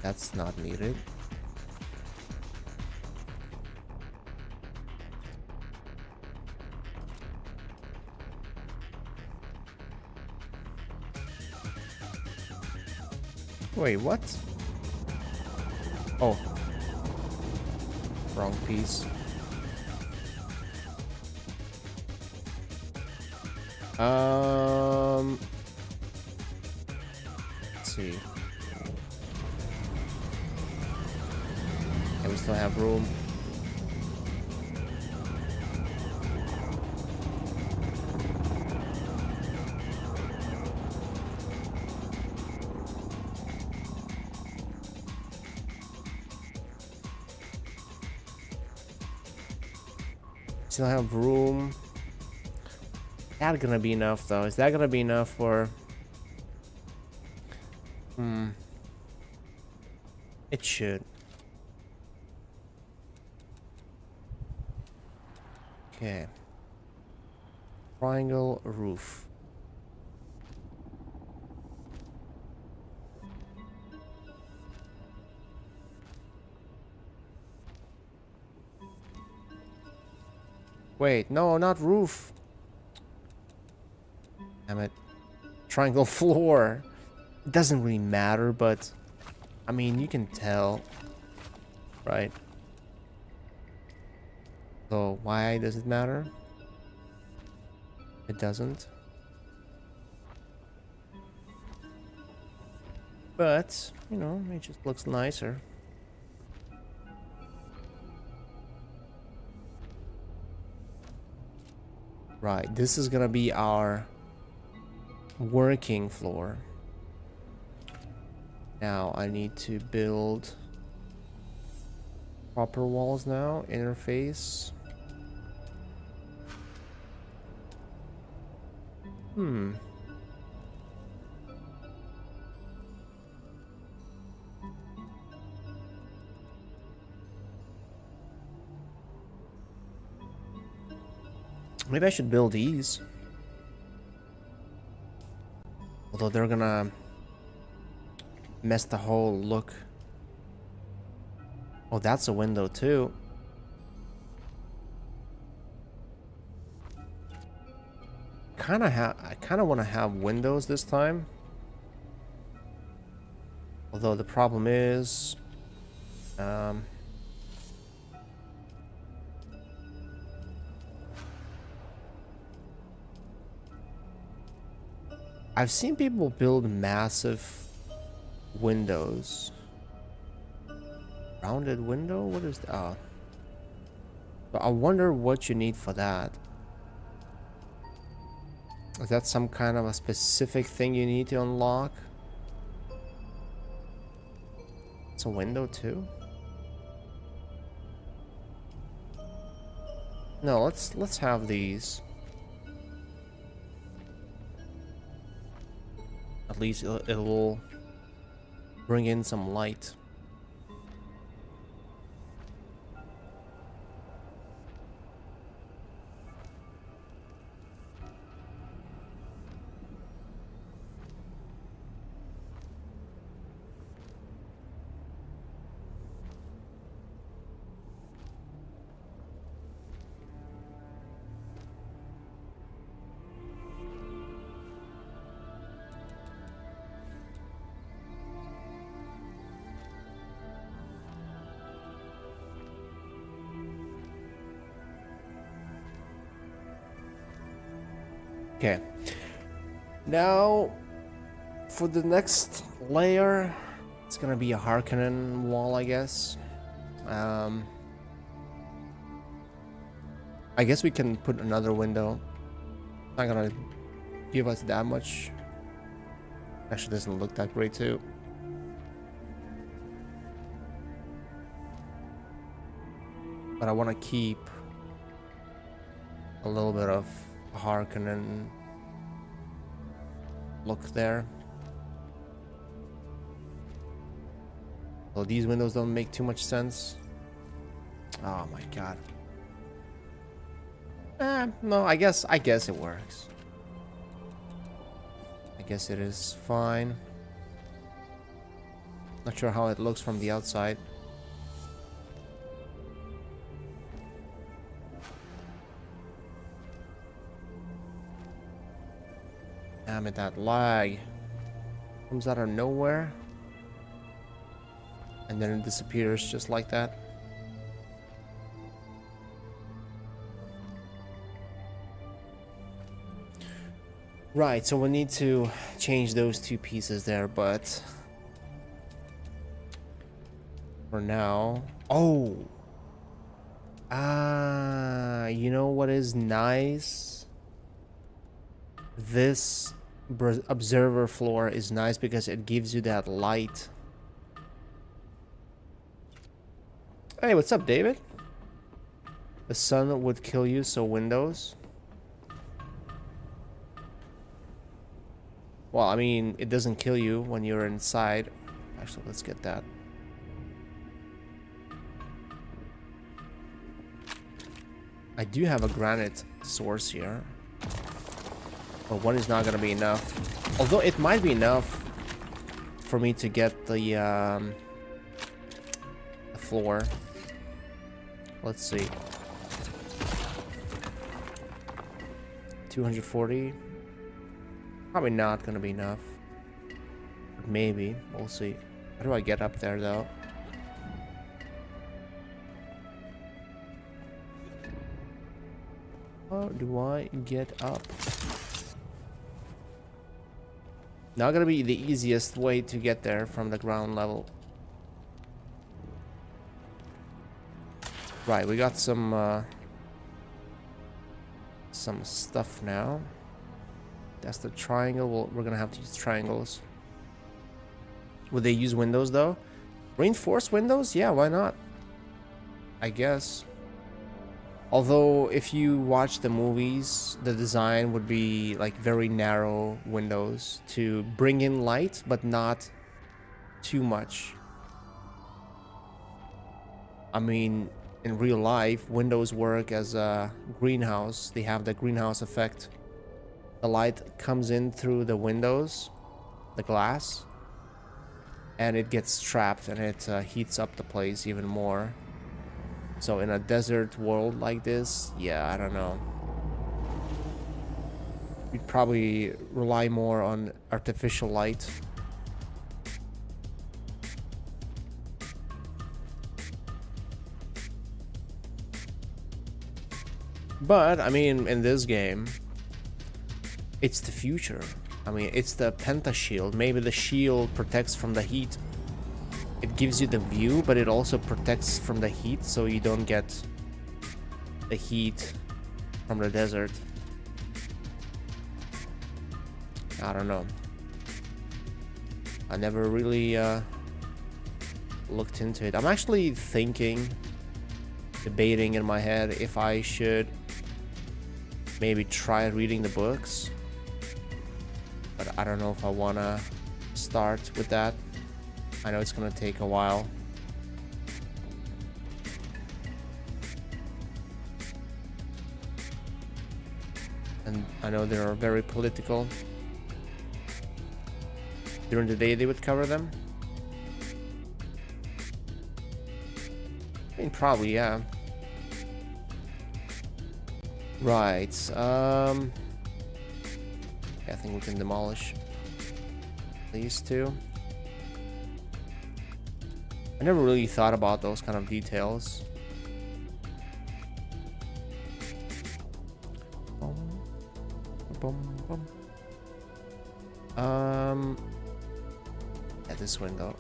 That's not needed. Wait, what? Oh. Wrong piece. Let's see. Yeah, we still have room. Still have room. That's gonna be enough though. Is that gonna be enough for... It should. Okay. Triangle roof. Wait, no, not roof. Damn it. Triangle floor. It doesn't really matter, but... I mean, you can tell. Right? So, why does it matter? It doesn't. But, you know, it just looks nicer. Right, this is gonna be our working floor. Now I need to build proper walls now, interface. Maybe I should build these. Although they're gonna mess the whole look. Oh, that's a window too. I kinda wanna have windows this time. Although the problem is I've seen people build massive windows. Rounded window? What is that? Oh. But I wonder what you need for that. Is that some kind of a specific thing you need to unlock? It's a window too? No, let's have these. At least it will bring in some light. Okay. Now, for the next layer, it's gonna be a Harkonnen wall, I guess. I guess we can put another window. Not gonna give us that much. Actually, doesn't look that great too. But I want to keep a little bit of Harkonnen look there. So these windows don't make too much sense. Oh my god. No, I guess it works. I guess it is fine. Not sure how it looks from the outside. Damn it, that lag comes out of nowhere and then it disappears just like that. Right, so we need to change those two pieces there, but for now... Oh! You know what is nice? This observer floor is nice because it gives you that light. Hey, what's up, David? The sun would kill you, so windows. Well, I mean, it doesn't kill you when you're inside. Actually, let's get that. I do have a granite source here. But one is not going to be enough. Although it might be enough for me to get the floor. Let's see. 240. Probably not going to be enough. But maybe. We'll see. How do I get up there, though? How do I get up? Not gonna be the easiest way to get there from the ground level. Right, we got some stuff now. That's the triangle. We're gonna have to use triangles. Would they use windows though? Reinforced windows? Yeah, why not? I guess. Although, if you watch the movies, the design would be like very narrow windows to bring in light, but not too much. I mean, in real life, windows work as a greenhouse. They have the greenhouse effect. The light comes in through the windows, the glass, and it gets trapped and it heats up the place even more. So in a desert world like this, yeah, I don't know. You'd probably rely more on artificial light. But, I mean, in this game, it's the future. I mean, it's the pentashield. Maybe the shield protects from the heat. It gives you the view, but it also protects from the heat, so you don't get the heat from the desert. I don't know. I never really looked into it. I'm actually thinking, debating in my head if I should maybe try reading the books. But I don't know if I want to start with that. I know it's going to take a while. And I know they are very political. During the day they would cover them. I mean, probably, yeah. Right. I think we can demolish these two. I never really thought about those kind of details. At this window.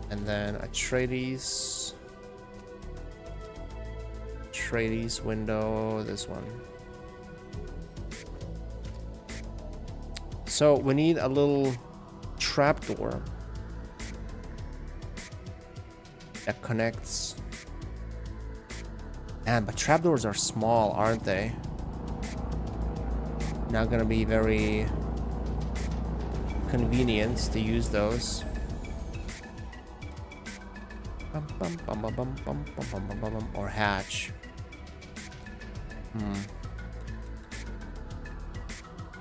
And then Atreides window, this one. So we need a little trapdoor that connects. Man, but trapdoors are small, aren't they? Not gonna be very convenient to use those. Or hatch.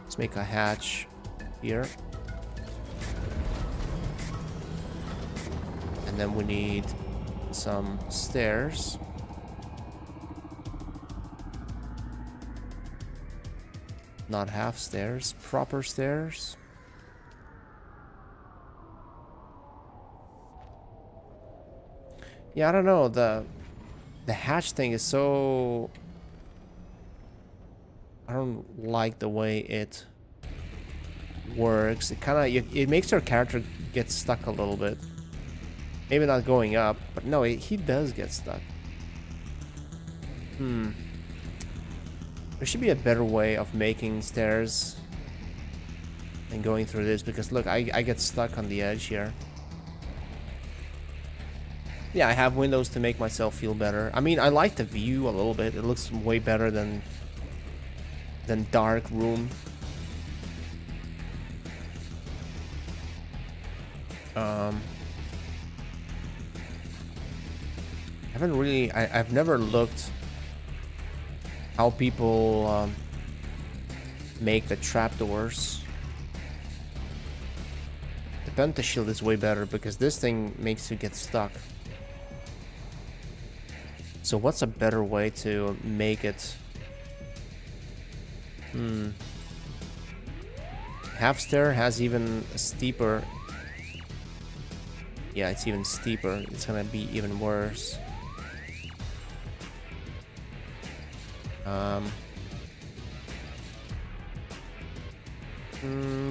Let's make a hatch here. And then we need some stairs. Not half stairs, proper stairs. Yeah, I don't know, the hatch thing is so... I don't like the way it works. It kind of it makes your character get stuck a little bit. Maybe not going up, but no, he does get stuck. There should be a better way of making stairs than going through this, because look, I get stuck on the edge here. Yeah, I have windows to make myself feel better. I mean, I like the view a little bit. It looks way better than dark room. I've never looked how people make the trapdoors. The pentashield is way better because this thing makes you get stuck. So what's a better way to make it? Half stair has even a steeper. Yeah, it's even steeper. It's gonna be even worse.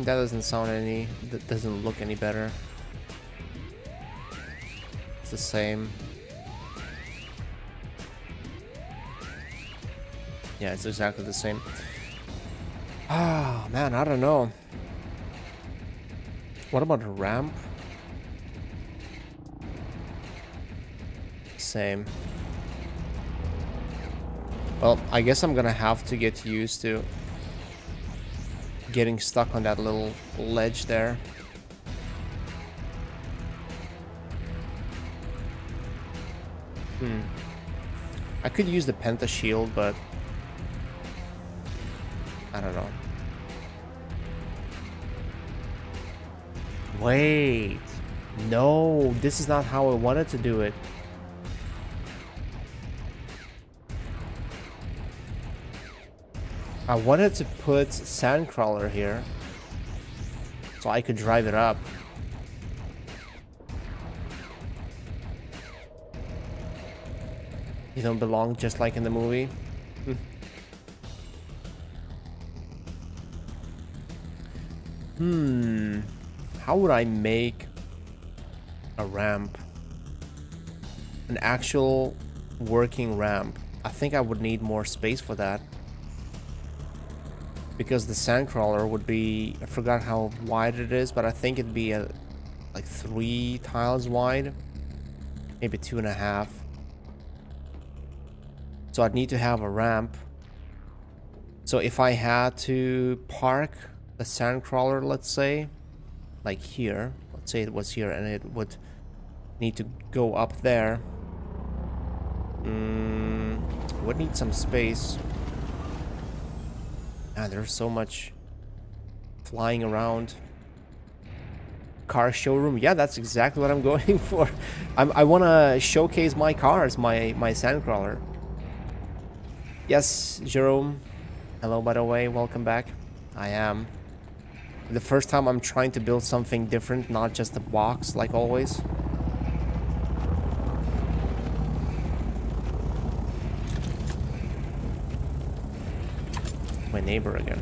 That doesn't sound any. That doesn't look any better. It's the same. Yeah, it's exactly the same. Ah, man, I don't know. What about a ramp? Same. Well, I guess I'm gonna have to get used to getting stuck on that little ledge there. I could use the pentashield, but I don't know. Wait. No, this is not how I wanted to do it. I wanted to put Sandcrawler here so I could drive it up. You don't belong, just like in the movie. How would I make a ramp an actual working ramp. I think I would need more space for that. Because the sandcrawler would be, I forgot how wide it is, but I think it'd be like 3 tiles wide. Maybe 2.5. So I'd need to have a ramp. So if I had to park the sandcrawler, let's say, like here, let's say it was here and it would need to go up there. Would need some space. Ah, there's so much flying around. Car showroom. Yeah, that's exactly what I'm going for. I want to showcase my cars, my sandcrawler. Yes, Jerome. Hello, by the way. Welcome back. I am. The first time I'm trying to build something different, not just a box like always. My neighbor again.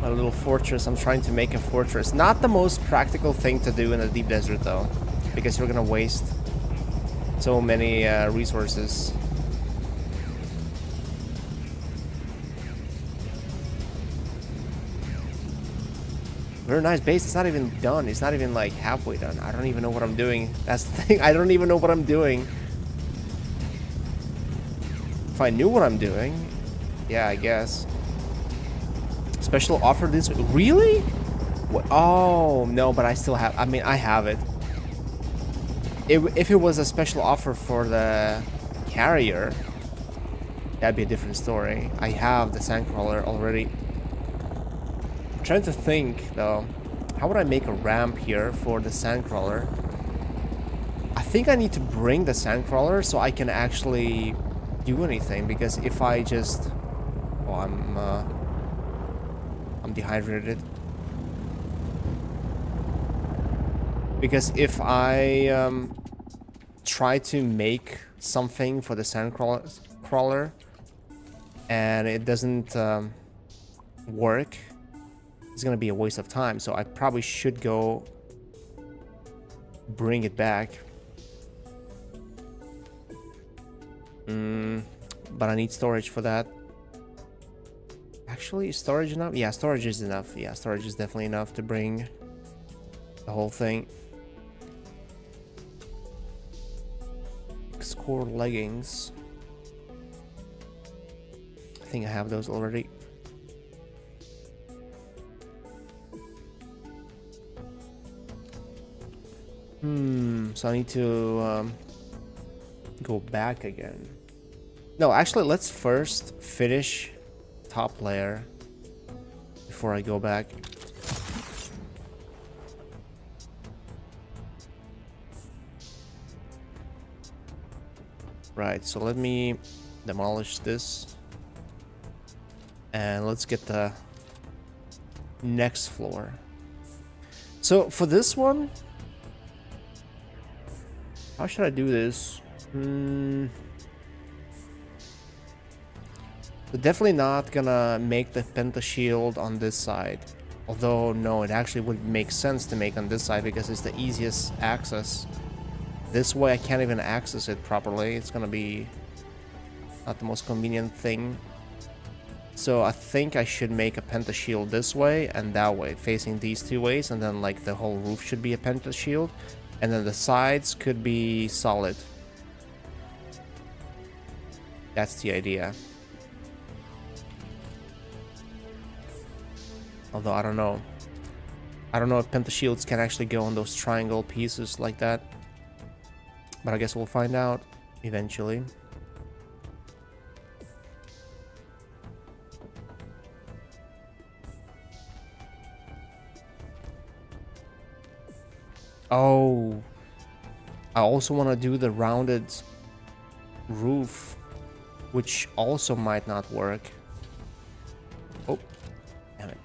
A little fortress. I'm trying to make a fortress. Not the most practical thing to do in the deep desert though, because you're gonna waste so many resources. Very nice base. It's not even done. It's not even like halfway done. I don't even know what I'm doing. That's the thing. I don't even know what I'm doing. If I knew what I'm doing, yeah, I guess. Special offer this week. Really? What? Oh, no, but I still have, I mean, I have it. If it was a special offer for the carrier, that'd be a different story. I have the sandcrawler already. I'm trying to think, though. How would I make a ramp here for the sandcrawler? I think I need to bring the sandcrawler so I can actually do anything, because if I just... Oh, I'm dehydrated. Because if I try to make something for the sandcrawler and it doesn't work, it's gonna be a waste of time. So I probably should go bring it back. But I need storage for that. Actually, is storage enough? Yeah, storage is enough. Yeah, storage is definitely enough to bring the whole thing. Score leggings. I think I have those already. So I need to go back again. No, actually, let's first finish top layer before I go back. Right, so let me demolish this and let's get the next floor. So for this one, how should I do this? So definitely not gonna make the pentashield on this side. Although, no, it actually would make sense to make on this side because it's the easiest access. This way I can't even access it properly. It's gonna be not the most convenient thing. So I think I should make a pentashield this way and that way, facing these two ways, and then like the whole roof should be a pentashield, and then the sides could be solid. That's the idea. Although I don't know. I don't know if pentashields can actually go on those triangle pieces like that. But I guess we'll find out eventually. Oh. I also want to do the rounded roof, which also might not work. Oh, damn it.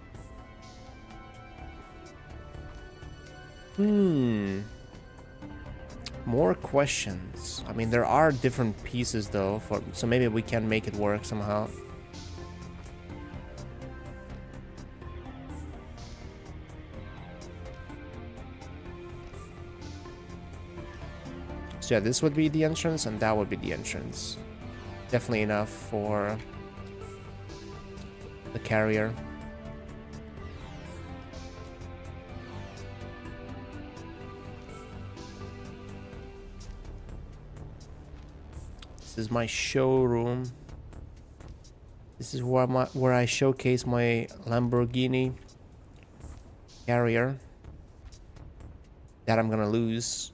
More questions. I mean, there are different pieces though, so maybe we can make it work somehow. So yeah, this would be the entrance and that would be the entrance. Definitely enough for the carrier. This is my showroom. This is where I showcase my Lamborghini carrier that I'm gonna lose.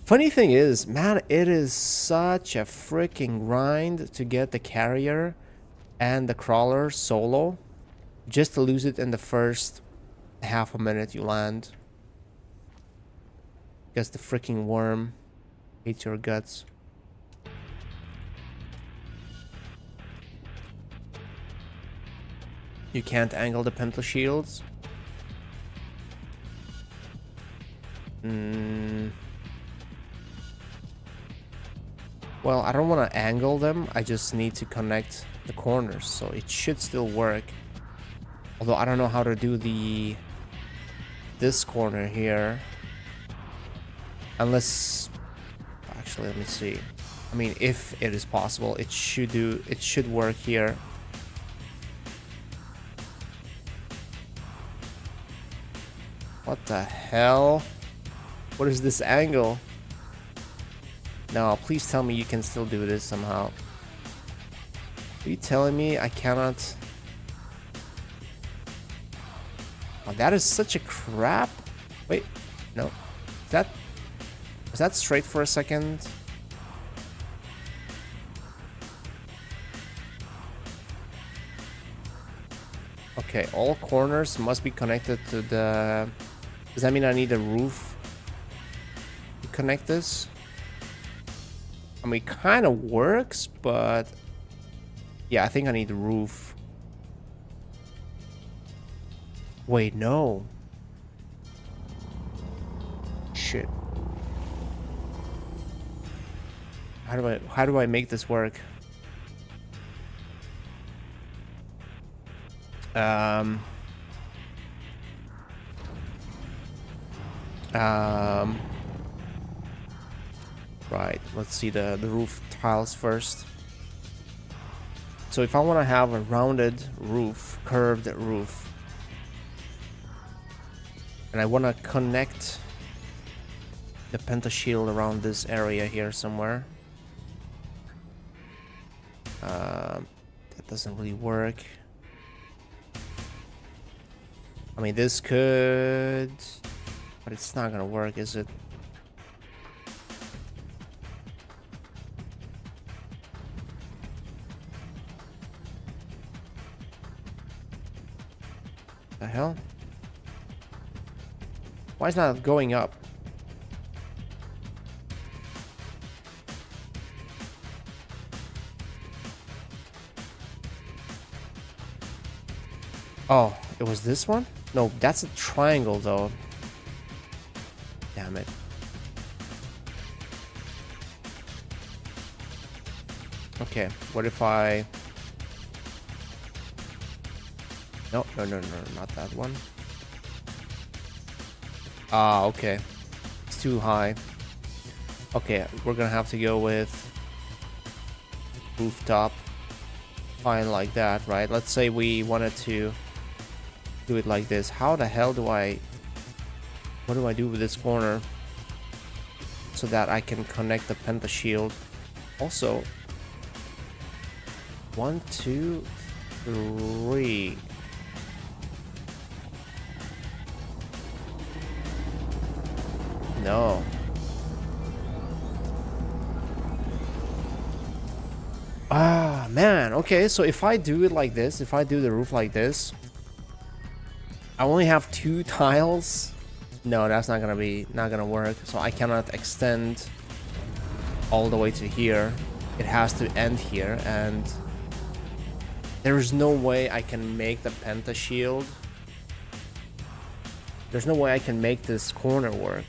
Funny thing is, man, it is such a freaking grind to get the carrier and the crawler solo, just to lose it in the first half a minute you land. Because the freaking worm hates your guts. You can't angle the penta shields. Well, I don't want to angle them. I just need to connect the corners, so it should still work. Although I don't know how to do this corner here. Unless, actually, let me see. I mean, if it is possible, it should work here. What the hell? What is this angle? No, please tell me you can still do this somehow. Are you telling me I cannot? Oh, that is such a crap. Wait, no. Was that straight for a second? Okay, all corners must be connected to the... Does that mean I need a roof to connect this? I mean, it kind of works, but yeah, I think I need the roof. Wait, no. Shit. How do I make this work? Right, let's see the roof tiles first. So if I want to have a rounded roof, curved roof, and I want to connect the penta shield around this area here somewhere, that doesn't really work. I mean, this could, but it's not gonna work, is it? The hell? Why is it not going up? Oh, it was this one? No, that's a triangle though. Damn it. Okay, what if I... No, not that one. Ah, okay. It's too high. Okay, we're gonna have to go with rooftop. Fine, like that, right? Let's say we wanted to do it like this. How the hell do I... What do I do with this corner so that I can connect the penta shield? Also, 1, 2, 3. No. Ah, man. Okay, so if I do it like this, if I do the roof like this, I only have 2 tiles. No, that's not gonna work. So I cannot extend all the way to here. it has to end here, and there is no way I can make the penta shield. There's no way I can make this corner work.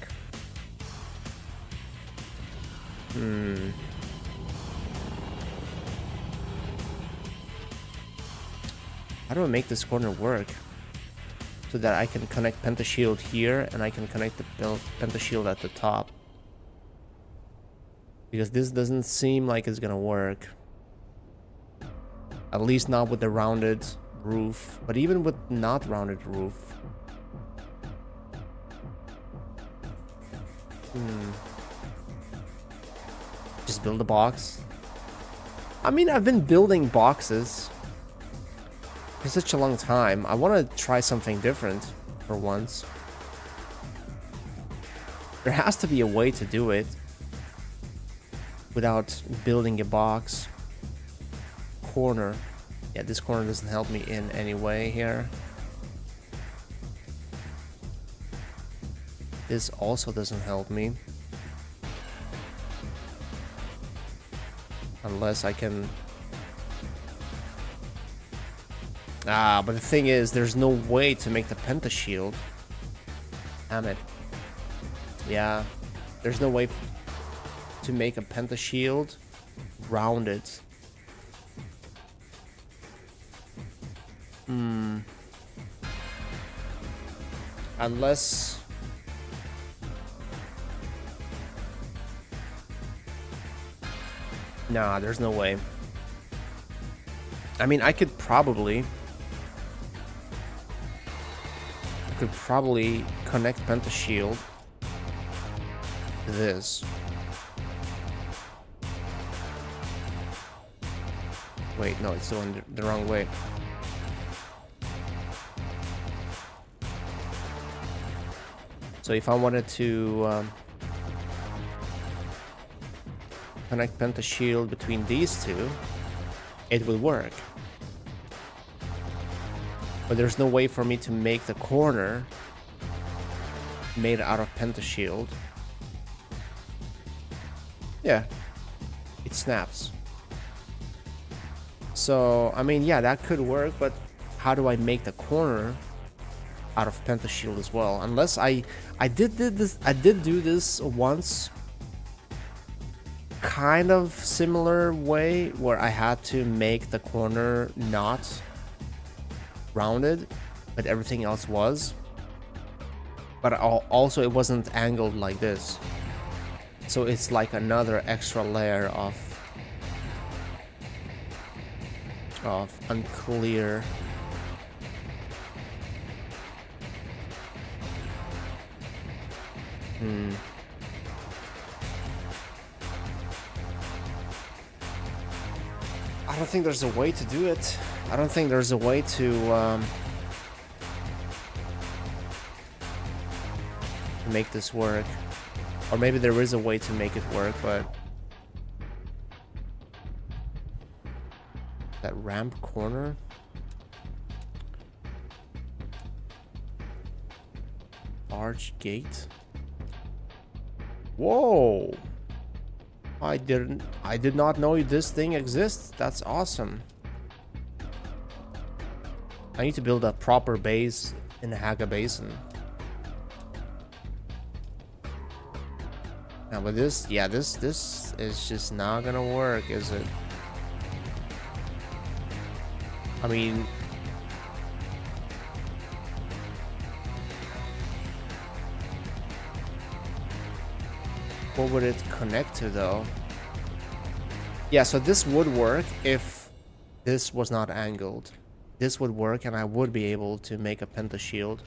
How do I make this corner work? So that I can connect penta shield here, and I can connect the penta shield at the top. Because this doesn't seem like it's gonna work. At least not with the rounded roof. But even with not rounded roof. Just build a box. I mean, I've been building boxes for such a long time. I want to try something different for once. There has to be a way to do it without building a box. Corner. Yeah, this corner doesn't help me in any way here. This also doesn't help me. Unless I can... but the thing is, there's no way to make the penta shield. Damn it. Yeah, there's no way to make a penta shield rounded. Unless... Nah, there's no way. I mean, I could probably connect penta shield to this. Wait, no, it's going the wrong way. So if I wanted to connect penta shield between these two, it will work. But there's no way for me to make the corner made out of penta shield. Yeah, it snaps. So, I mean, yeah, that could work, but how do I make the corner out of penta shield as well? Unless I did do this once, kind of similar way, where I had to make the corner not rounded, but everything else was. But also it wasn't angled like this, so it's like another extra layer of unclear. I don't think there's a way to do it. I don't think there's a way to make this work. Or maybe there is a way to make it work, but... That ramp corner? Large gate? Whoa! I did not know this thing exists. That's awesome. I need to build a proper base in the Haga Basin. Now with this, yeah, this is just not gonna work, is it? I mean, what would it connect to though? Yeah, so this would work if this was not angled. This would work and I would be able to make a penta shield.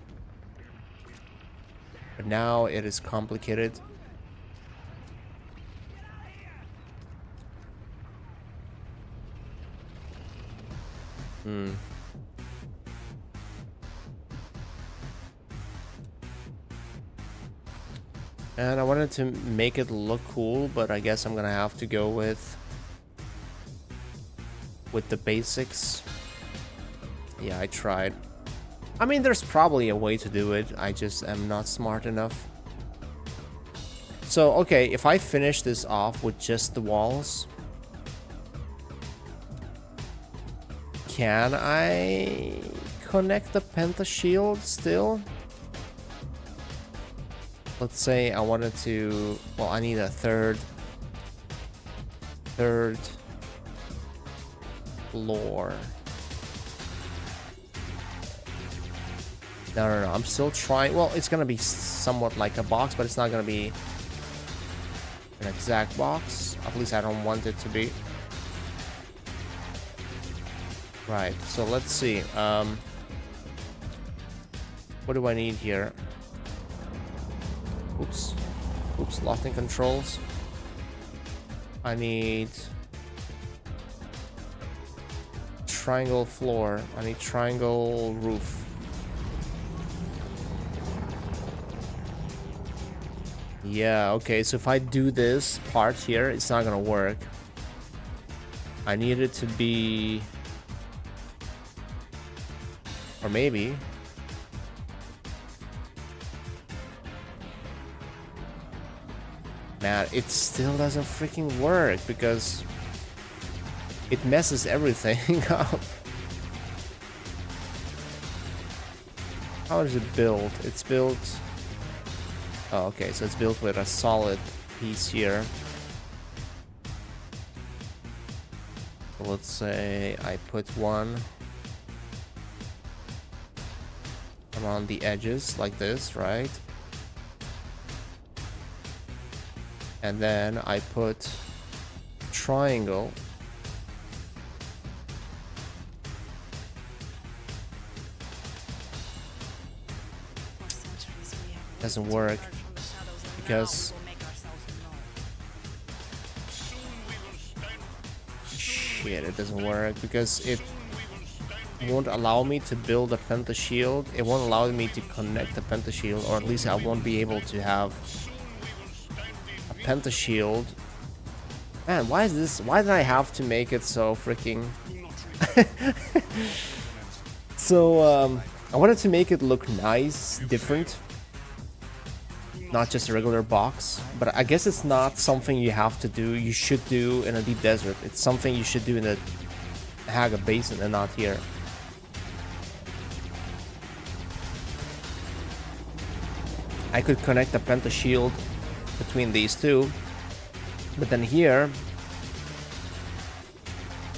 But now it is complicated. And I wanted to make it look cool, but I guess I'm gonna have to go with the basics. Yeah, I tried. I mean, there's probably a way to do it. I just am not smart enough. So, okay, if I finish this off with just the walls, can I connect the penta shield still? Let's say I wanted to, well, I need a third floor. No, I'm still trying. Well, it's gonna be somewhat like a box, but it's not gonna be an exact box. At least I don't want it to be. Right, so let's see. What do I need here? Oops, lost in controls. I need triangle floor. I need triangle roof. Yeah, okay, so if I do this part here, it's not gonna work. I need it to be... Or maybe... Man, it still doesn't freaking work because it messes everything up. How is it built? It's built... Oh, okay, so it's built with a solid piece here. So let's say I put one around the edges like this, right? And then I put triangle. Doesn't work because shit, it doesn't work because it won't allow me to build a penta shield. It won't allow me to connect the penta shield, or at least I won't be able to have a penta shield. Man, why is this? Why did I have to make it so freaking? So I wanted to make it look nice, different. Not just a regular box, but I guess it's not something you have to do. You should do in a deep desert. It's something you should do in the Haga Basin and not here. I could connect the penta shield between these two, but then here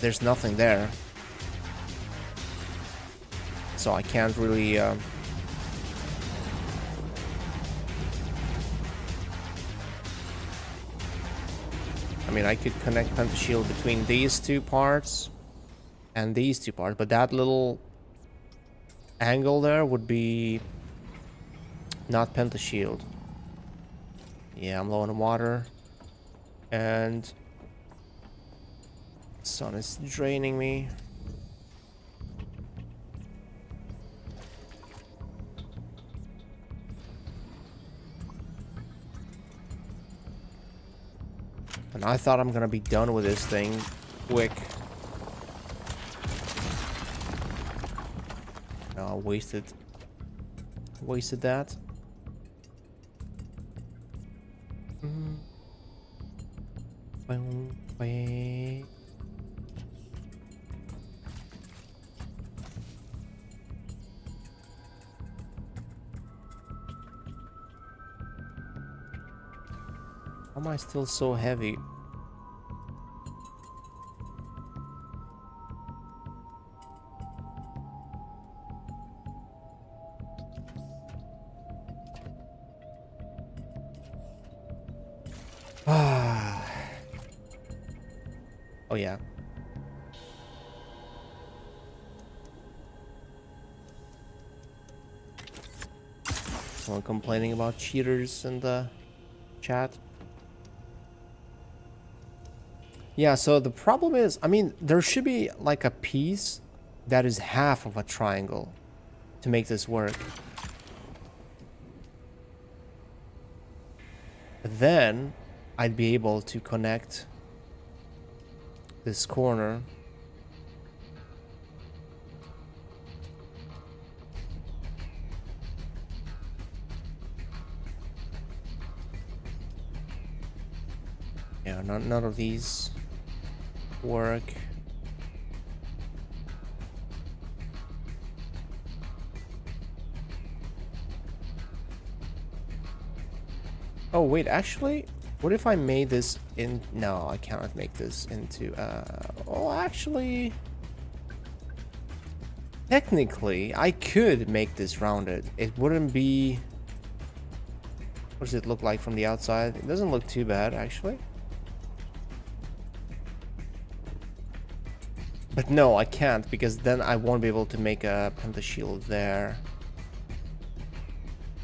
there's nothing there, so I can't really I mean, I could connect penta shield between these two parts and these two parts, but that little angle there would be not penta shield. Yeah, I'm low on water, and the sun is draining me. And I thought I'm gonna be done with this thing quick. No, I wasted that. Why am I still so heavy? Oh yeah. Someone complaining about cheaters in the chat. Yeah, so the problem is, I mean, there should be like a piece that is half of a triangle to make this work. Then I'd be able to connect this corner. Yeah, none of these work. Oh, wait, actually, what if I made this in... No, I cannot make this into... well, actually... Technically, I could make this rounded. It wouldn't be... What does it look like from the outside? It doesn't look too bad, actually. But no, I can't, because then I won't be able to make a pentashield there.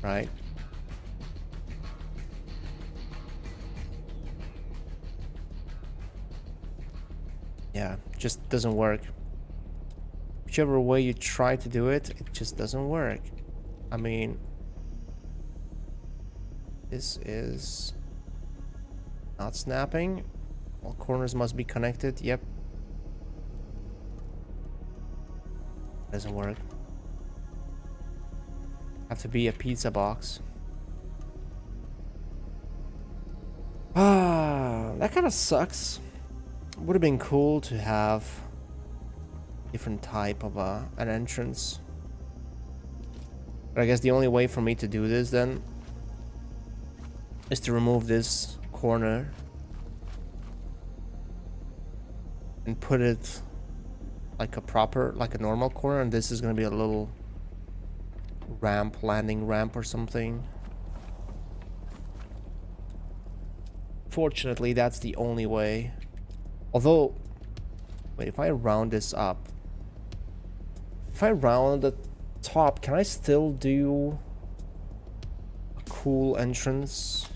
Right? Yeah, just doesn't work. Whichever way you try to do it, it just doesn't work. I mean... This is... not snapping. All corners must be connected. Yep. Doesn't work. Have to be a pizza box. Ah, that kind of sucks. Would have been cool to have different type of an entrance. But I guess the only way for me to do this then is to remove this corner and put it like a proper, like a normal corner, and this is gonna be a little ramp, landing ramp or something. Fortunately, that's the only way. Although, wait, if I round this up, if I round the top, can I still do a cool entrance?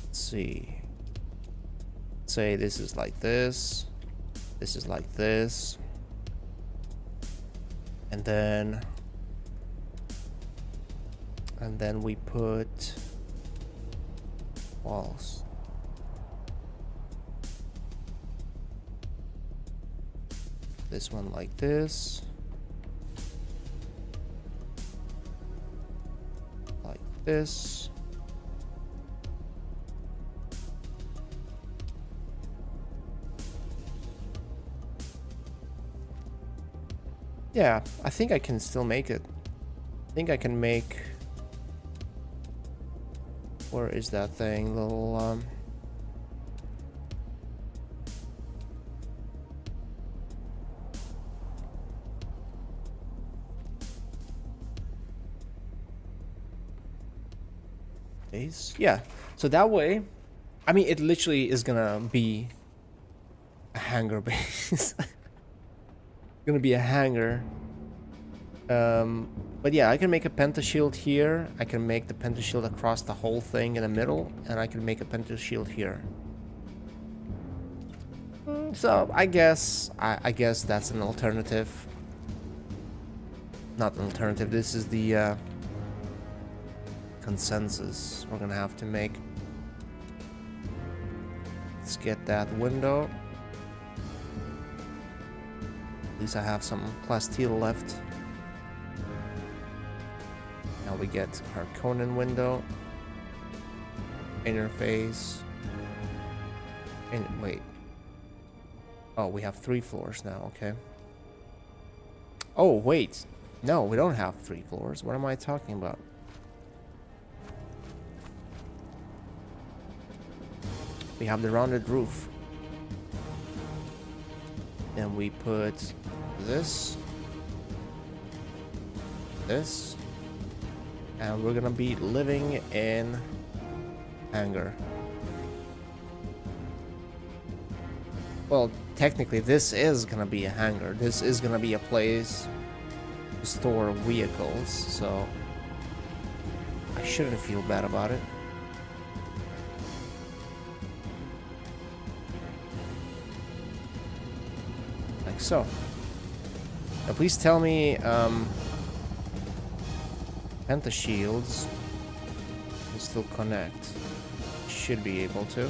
Let's see. Say this is like this. This is like this. And then we put walls. This one like this. Like this. Yeah, I think I can still make it. I think I can make... Where is that thing? Little, base? Yeah, so that way... I mean, it literally is gonna be a hangar base. Gonna be a hangar. But yeah, I can make a pentashield here. I can make the pentashield across the whole thing in the middle, and I can make a pentashield here. So I guess that's an alternative. Not an alternative. This is the consensus we're gonna have to make. Let's get that window. At least I have some plasteel left. Now we get our Conan window. Interface. And wait. Oh, we have 3 floors now, okay. Oh, wait. No, we don't have 3 floors. What am I talking about? We have the rounded roof. Then we put this, and we're gonna be living in hangar. Well, technically this is gonna be a hangar. This is gonna be a place to store vehicles, so I shouldn't feel bad about it. Like so. Now please tell me, pentashields can still connect. Should be able to.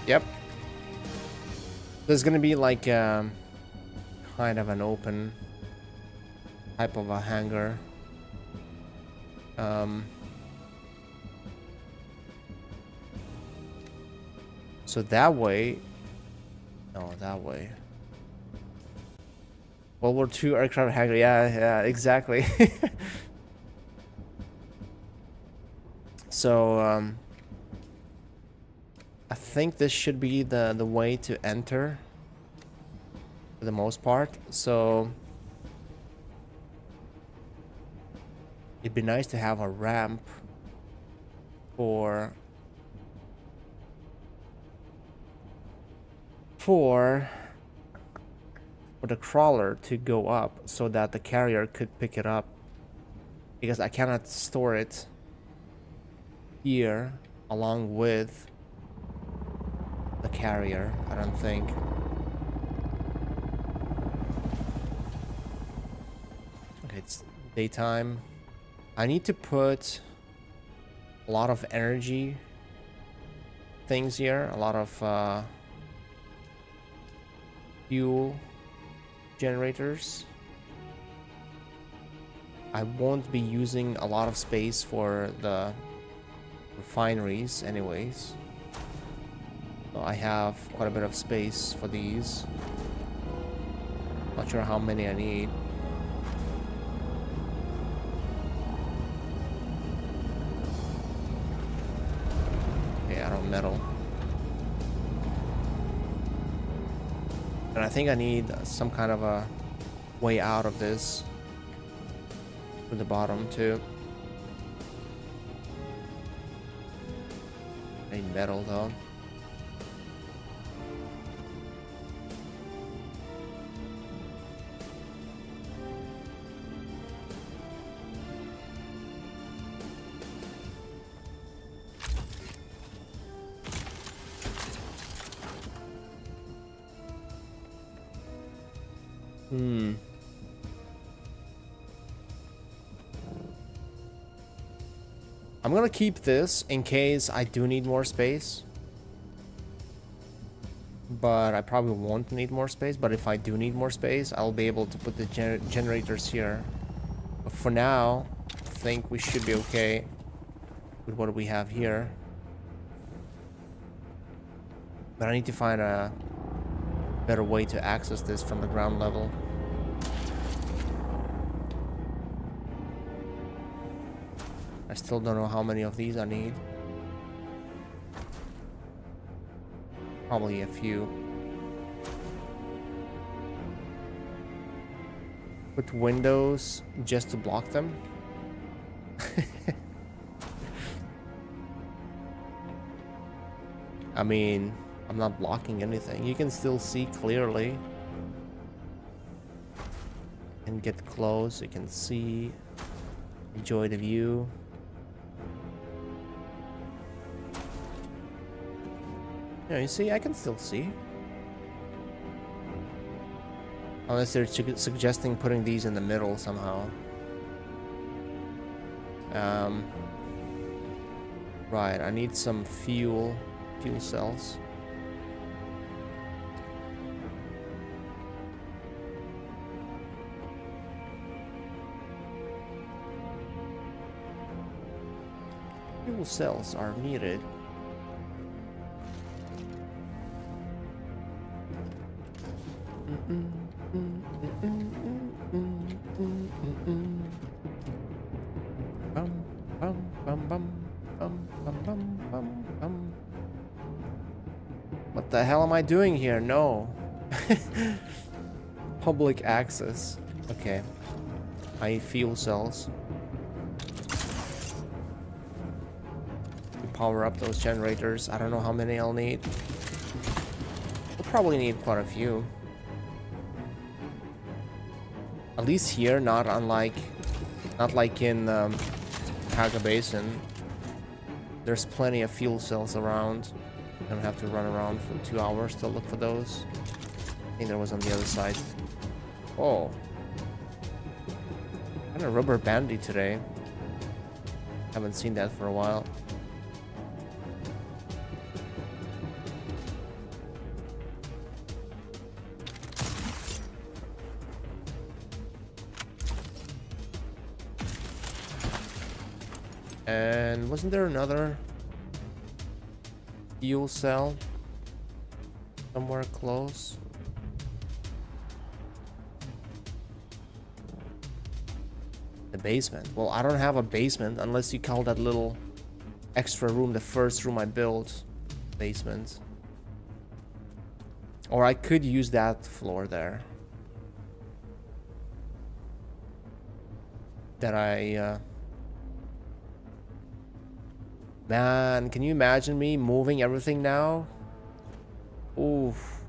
Yep. There's gonna be like kind of an open type of a hangar. So that way, no, that way. World War II aircraft hangar, yeah, exactly. So, I think this should be the way to enter for the most part. So it'd be nice to have a ramp for the crawler to go up so that the carrier could pick it up, because I cannot store it here along with the carrier, I don't think. Okay, it's daytime. I need to put a lot of energy things here, a lot of fuel generators. I won't be using a lot of space for the refineries anyways. So I have quite a bit of space for these. Not sure how many I need. Okay, I don't metal. And I think I need some kind of a way out of this to the bottom too. I need metal though. I'm gonna keep this in case I do need more space. But I probably won't need more space. But if I do need more space, I'll be able to put the generators here. But for now, I think we should be okay with what we have here. But I need to find a better way to access this from the ground level. I still don't know how many of these I need. Probably a few. Put windows just to block them. I mean, I'm not blocking anything. You can still see clearly. And get close, you can see. Enjoy the view. Yeah, you see, I can still see. Unless they're suggesting putting these in the middle somehow. Right, I need some fuel cells. Fuel cells are needed. What the hell am I doing here? No. Public access. Okay. I need fuel cells to power up those generators. I don't know how many I'll need. We'll probably need quite a few. At least here, not like in Kaga Basin. There's plenty of fuel cells around. I don't have to run around for 2 hours to look for those. I think there was on the other side. Oh. Got a rubber bandy today. Haven't seen that for a while. And wasn't there another fuel cell somewhere close? The basement. Well, I don't have a basement unless you call that little extra room, the first room I built, basement. Or I could use that floor there. That I, Man, can you imagine me moving everything now? Oof.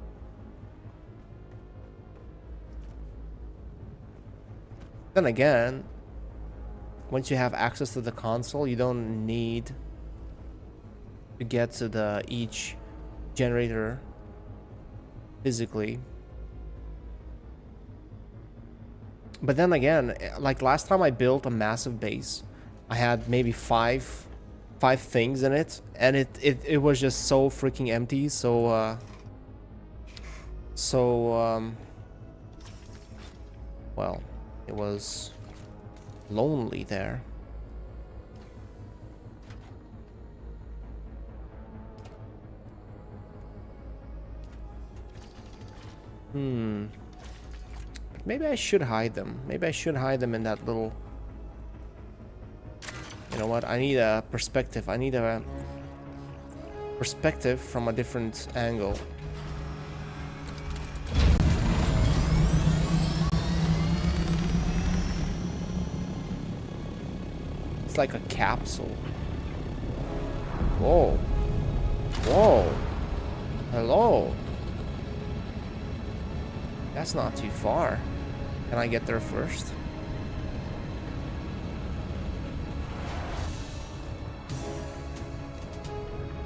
Then again, once you have access to the console, you don't need to get to the each generator physically. But then again, like last time I built a massive base, I had maybe five things in it, and it was just so freaking empty. So well, it was lonely there. Maybe I should hide them. Maybe I should hide them in that little... You know what? I need a perspective. I need a perspective from a different angle. It's like a capsule. Whoa. Whoa. Hello. That's not too far. Can I get there first?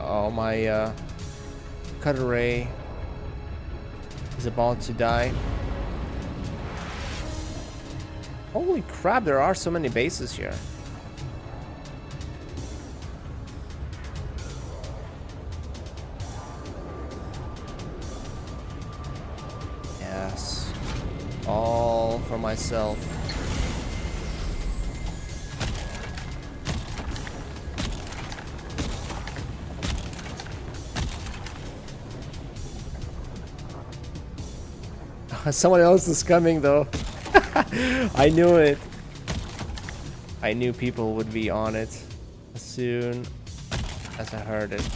Oh, my cutter ray is about to die. Holy crap, there are so many bases here. Yes. All for myself. Someone else is coming though. I knew it. I knew people would be on it as soon as I heard it.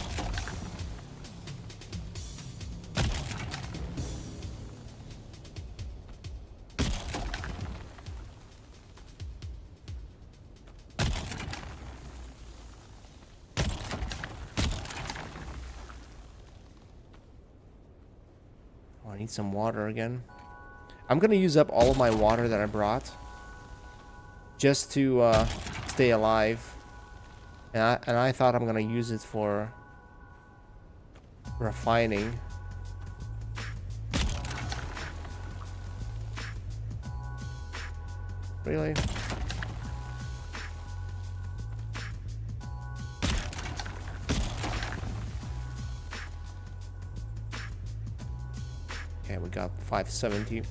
Oh, I need some water again. I'm gonna use up all of my water that I brought just to stay alive, and I thought I'm gonna use it for refining. Really? Okay, we got 570.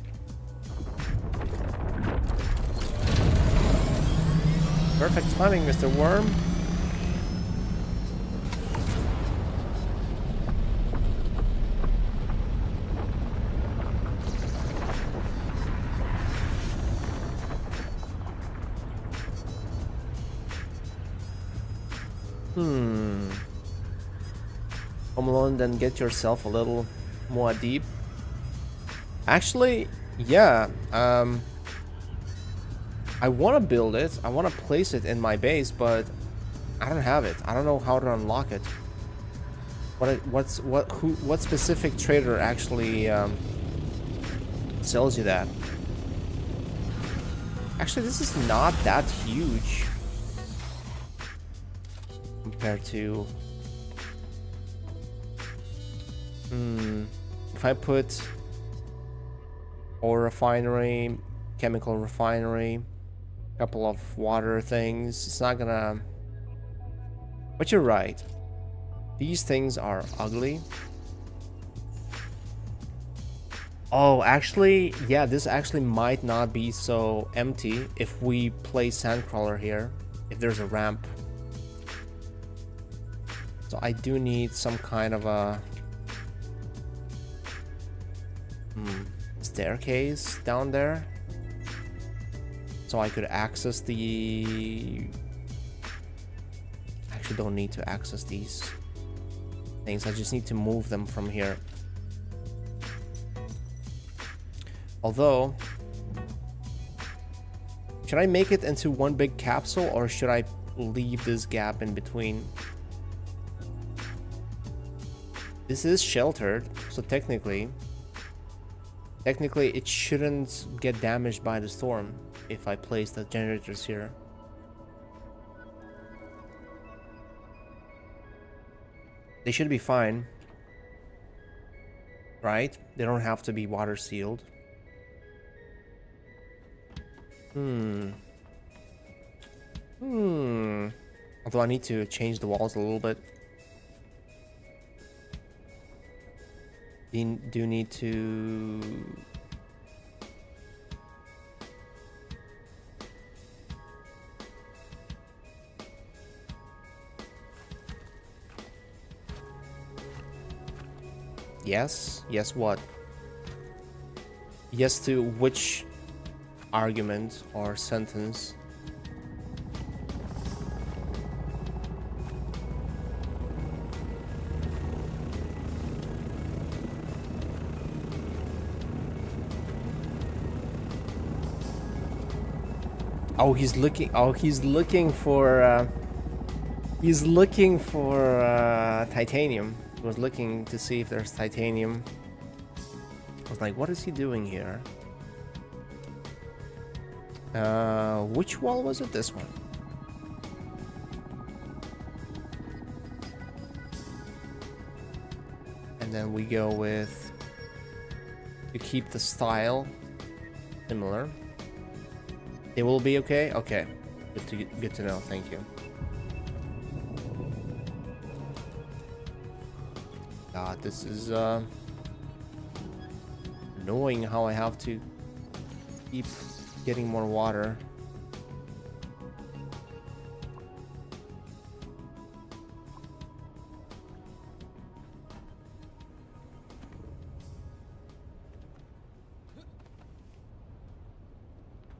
Perfect timing, Mr. Worm. Come along, then get yourself a little more deep. Actually, yeah. I want to build it. I want to place it in my base, but I don't have it. I don't know how to unlock it. What specific trader actually sells you that? Actually, this is not that huge compared to. If I put ore refinery, chemical refinery, couple of water things, it's not gonna... But you're right, these things are ugly. Oh, actually, yeah, this actually might not be so empty if we place Sandcrawler here, if there's a ramp. So I do need some kind of a staircase down there, so I could access the... Actually don't need to access these things, I just need to move them from here. Although, should I make it into one big capsule, or should I leave this gap in between? This is sheltered, so technically it shouldn't get damaged by the storm if I place the generators here. They should be fine, right? They don't have to be water sealed. Although I need to change the walls a little bit. Do need to... Yes? Yes what? Yes to which argument or sentence? Oh, he's looking for titanium. He was looking to see if there's titanium. I was like, what is he doing here? Which wall was it? This one. And then we go with, to keep the style similar. They will be okay? Okay. Good to know, thank you. God, this is annoying how I have to keep getting more water.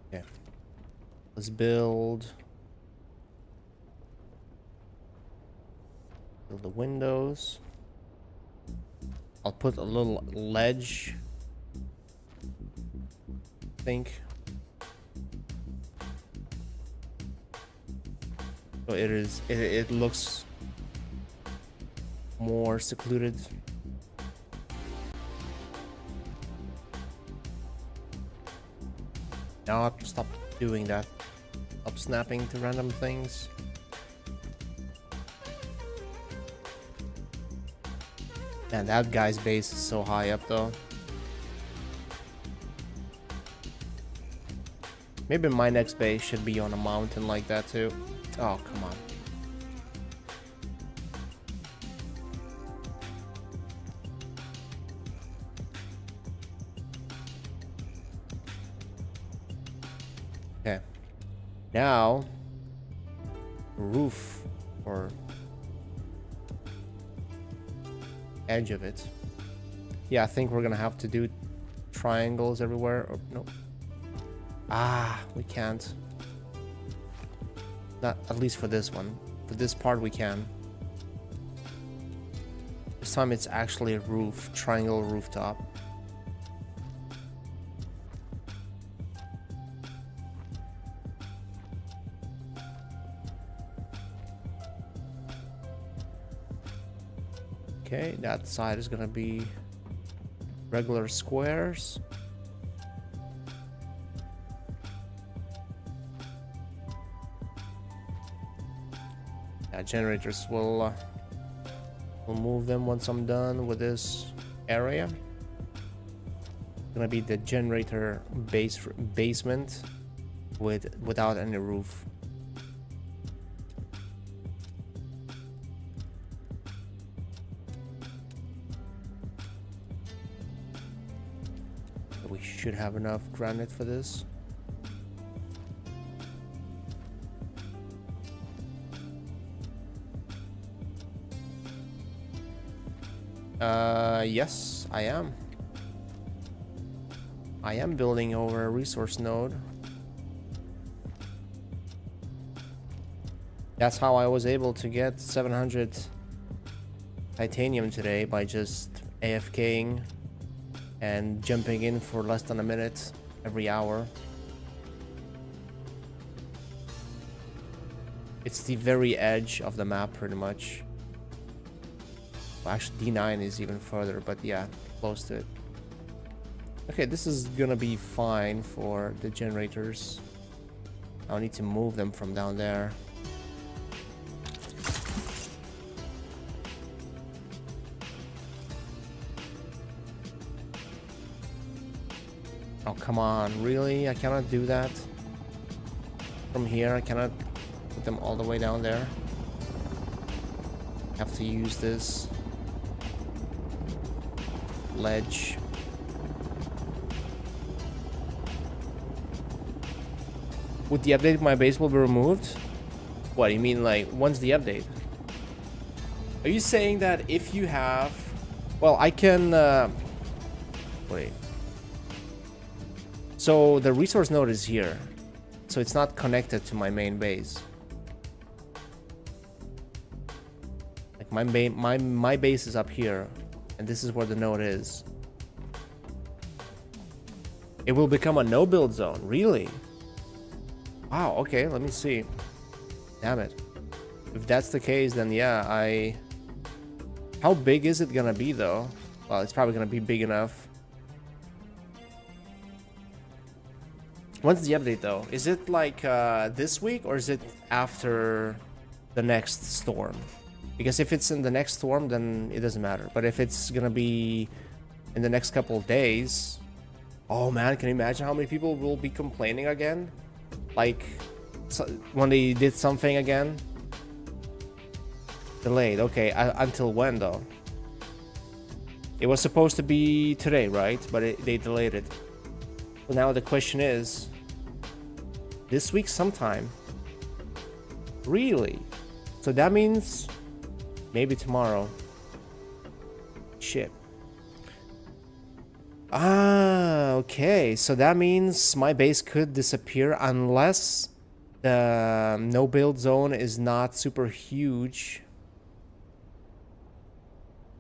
Okay. Let's build the windows. I'll put a little ledge, I think. So it looks more secluded. No, stop doing that. Stop snapping to random things. Man, that guy's base is so high up though. Maybe my next base should be on a mountain like that too. Oh, come on. Okay. Now, roof or edge of it. Yeah, I think we're gonna have to do triangles everywhere. Or no. Ah, we can't. Not at least for this one. For this part we can. This time it's actually a roof, triangle rooftop. Okay, that side is gonna be regular squares. Yeah, generators will move them once I'm done with this area. It's gonna be the generator basement without any roof. We should have enough granite for this. Yes, I am. I am building over a resource node. That's how I was able to get 700 titanium today, by just AFKing and jumping in for less than a minute every hour. It's the very edge of the map, pretty much. Well, actually, D9 is even further, but yeah, close to it. Okay, this is gonna be fine for the generators. I'll need to move them from down there. Oh, come on, really? I cannot do that? From here, I cannot put them all the way down there. I have to use this ledge. Would the update, my base will be removed? What, you mean like, when's the update? Are you saying that if you have... Well, I can... Wait. So the resource node is here. So it's not connected to my main base. Like my base is up here. And this is where the node is. It will become a no-build zone. Really? Wow, okay, let me see. Damn it. If that's the case, then yeah, How big is it gonna be, though? Well, it's probably gonna be big enough. When's the update, though? Is it like this week, or is it after the next storm? Because if it's in the next storm, then it doesn't matter. But if it's gonna be in the next couple of days... Oh man, can you imagine how many people will be complaining again? Like, so when they did something again? Delayed, okay. Until when, though? It was supposed to be today, right? But they delayed it. So now the question is... This week sometime? Really? So that means... Maybe tomorrow. Shit. Ah, okay. So that means my base could disappear unless the no-build zone is not super huge.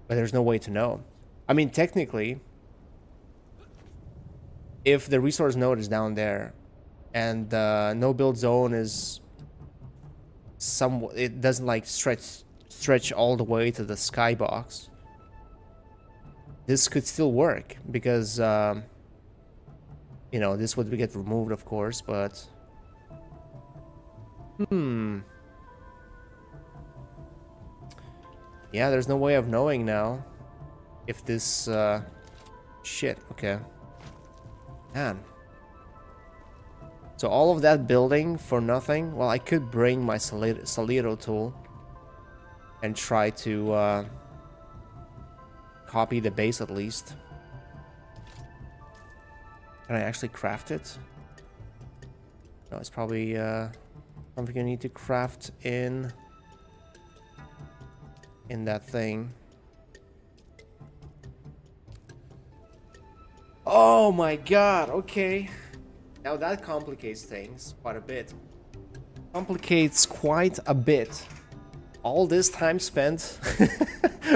But there's no way to know. I mean, technically, if the resource node is down there and the no-build zone is it doesn't like stretch all the way to the skybox, this could still work because you know, this would get removed, of course, but yeah, there's no way of knowing now if this shit. Okay, man. So all of that building for nothing. Well, I could bring my Solito tool and try to copy the base at least. Can I actually craft it? No, it's probably something I need to craft in that thing. Oh my god, okay. Now that complicates things quite a bit. Complicates quite a bit. All this time spent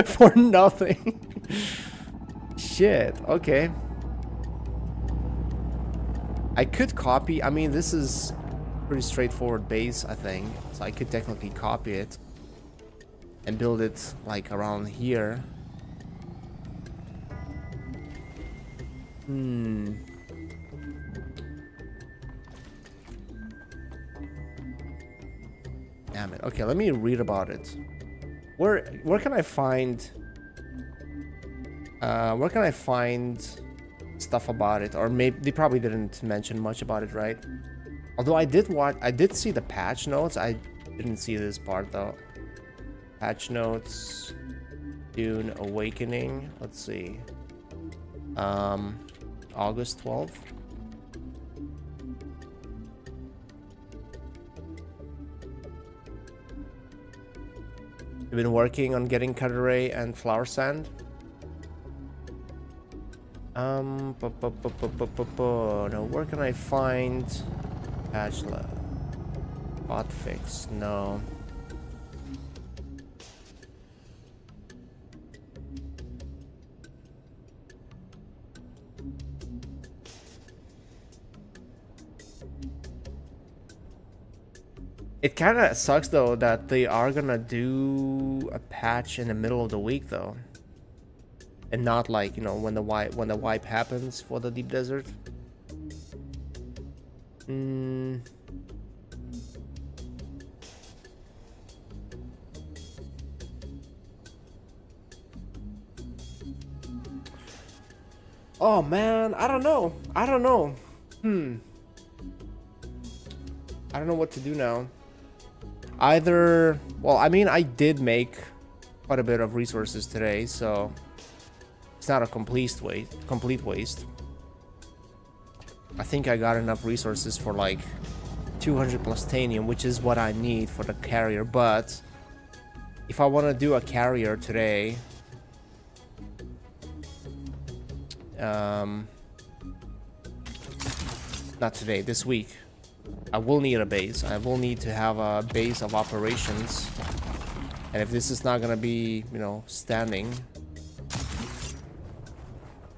for nothing. Shit, okay. I could copy, I mean, this is pretty straightforward base, I think. So I could technically copy it and build it like around here. Damn it. Okay, let me read about it. Where can I find stuff about it? Or maybe they probably didn't mention much about it, right? Although I did see the patch notes. I didn't see this part though. Patch notes, Dune Awakening. Let's see. August 12th. We've been working on getting cut array and flower sand. No, where can I find patch lab? Bot fix, no. It kind of sucks though that they are gonna do a patch in the middle of the week though, and not like, you know, when the wipe happens for the deep desert. Oh man, I don't know. I don't know what to do now. Either, well, I mean, I did make quite a bit of resources today, so it's not a complete waste. I think I got enough resources for like 200 plus titanium, which is what I need for the carrier. But if I want to do a carrier today, not today, this week, I will need a base. I will need to have a base of operations. And if this is not gonna be, you know, standing,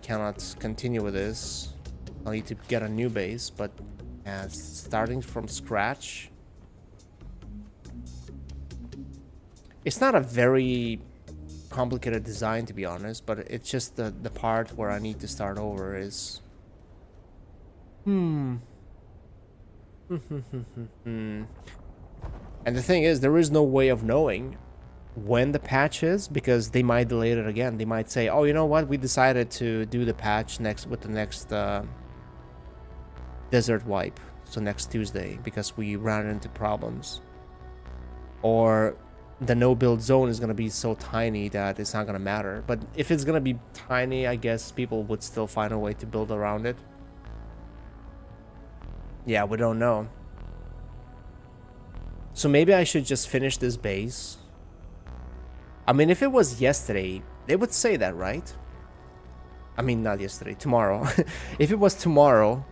cannot continue with this. I'll need to get a new base, but starting from scratch, it's not a very complicated design, to be honest, but it's just the part where I need to start over is And the thing is, there is no way of knowing when the patch is, because they might delay it again. They might say, oh, you know what, we decided to do the patch with the next desert wipe, so next Tuesday, because we ran into problems. Or the no build zone is going to be so tiny that it's not going to matter. But if it's going to be tiny, I guess people would still find a way to build around it. Yeah, we don't know. So maybe I should just finish this base. I mean, if it was yesterday, they would say that, right? I mean, not yesterday, tomorrow. If it was tomorrow,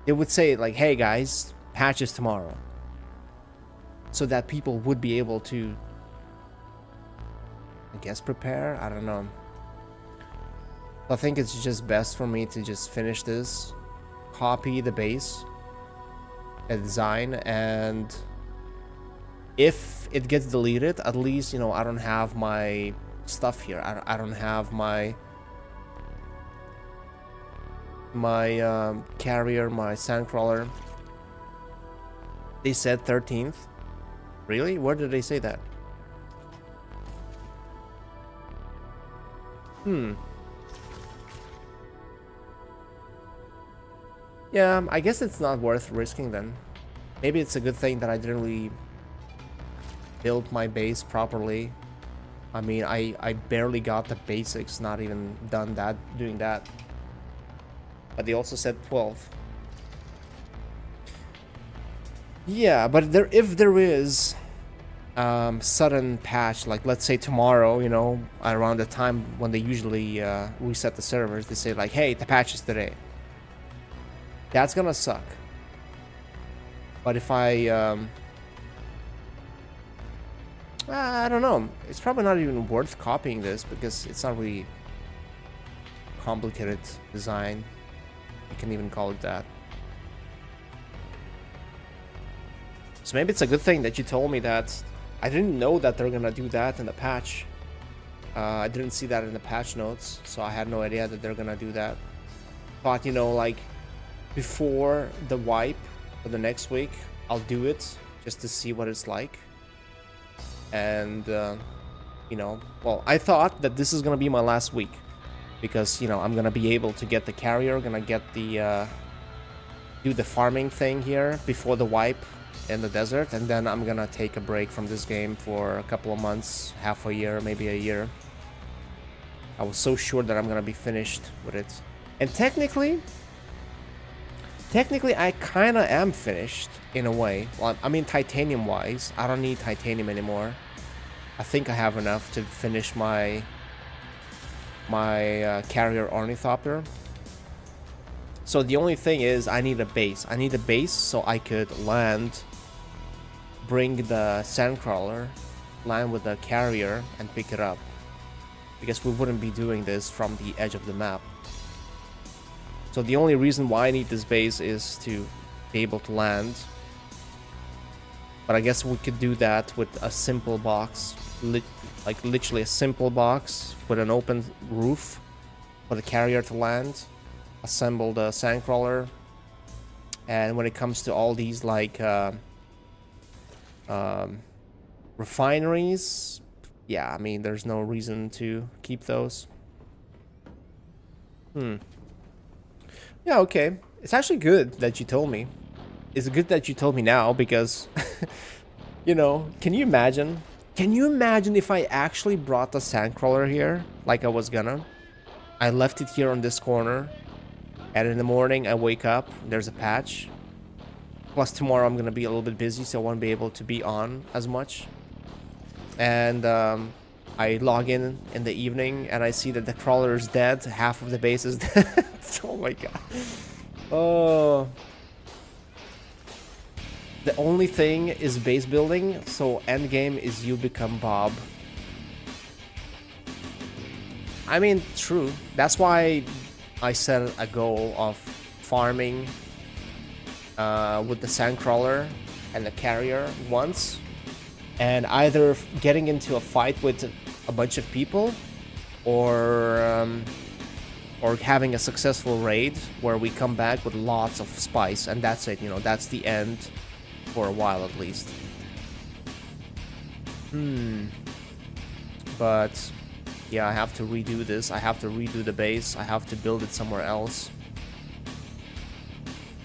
they would say like, hey guys, patch is tomorrow. So that people would be able to, I guess, prepare? I don't know. I think it's just best for me to just finish this, copy the base, a design, and if it gets deleted, at least, you know, I don't have my stuff here. I don't have my carrier, my sandcrawler. They said 13th. Really? Where did they say that? Yeah, I guess it's not worth risking then. Maybe it's a good thing that I didn't really build my base properly. I mean, I barely got the basics, not even doing that. But they also said 12. Yeah, but if there is sudden patch, like let's say tomorrow, you know, around the time when they usually reset the servers, they say like, hey, the patch is today. That's gonna suck. But if I don't know, it's probably not even worth copying this, because it's not really complicated design. You can even call it that. So maybe it's a good thing that you told me that. I didn't know that they're gonna do that in the patch. I didn't see that in the patch notes, so I had no idea that they're gonna do that. But, you know, like, before the wipe for the next week, I'll do it just to see what it's like. And, you know, well, I thought that this is gonna be my last week, because, you know, I'm gonna be able to get the carrier, gonna get the, do the farming thing here before the wipe in the desert, and then I'm gonna take a break from this game for a couple of months, half a year, maybe a year. I was so sure that I'm gonna be finished with it. And technically I kinda am finished in a way. Well, I mean, titanium wise, I don't need titanium anymore. I think I have enough to finish my my carrier ornithopter. So the only thing is I need a base. I need a base so I could land, bring the sandcrawler, land with the carrier, and pick it up. Because we wouldn't be doing this from the edge of the map. So the only reason why I need this base is to be able to land. But I guess we could do that with a simple box. Like literally a simple box with an open roof for the carrier to land. Assemble the sandcrawler. And when it comes to all these like refineries, yeah, I mean, there's no reason to keep those. Yeah, okay. It's actually good that you told me. It's good that you told me now because, you know, can you imagine? Can you imagine if I actually brought the sandcrawler here like I was gonna? I left it here on this corner, and in the morning I wake up, there's a patch. Plus tomorrow I'm gonna be a little bit busy, so I won't be able to be on as much. And I log in the evening and I see that the crawler is dead. Half of the base is dead. Oh my god. Oh. The only thing is base building, so endgame is you become Bob. I mean, true. That's why I set a goal of farming with the sandcrawler and the carrier once. And either getting into a fight with a bunch of people or having a successful raid where we come back with lots of spice, and that's it, you know, that's the end for a while at least. But yeah, I have to redo this. I have to redo the base. I have to build it somewhere else.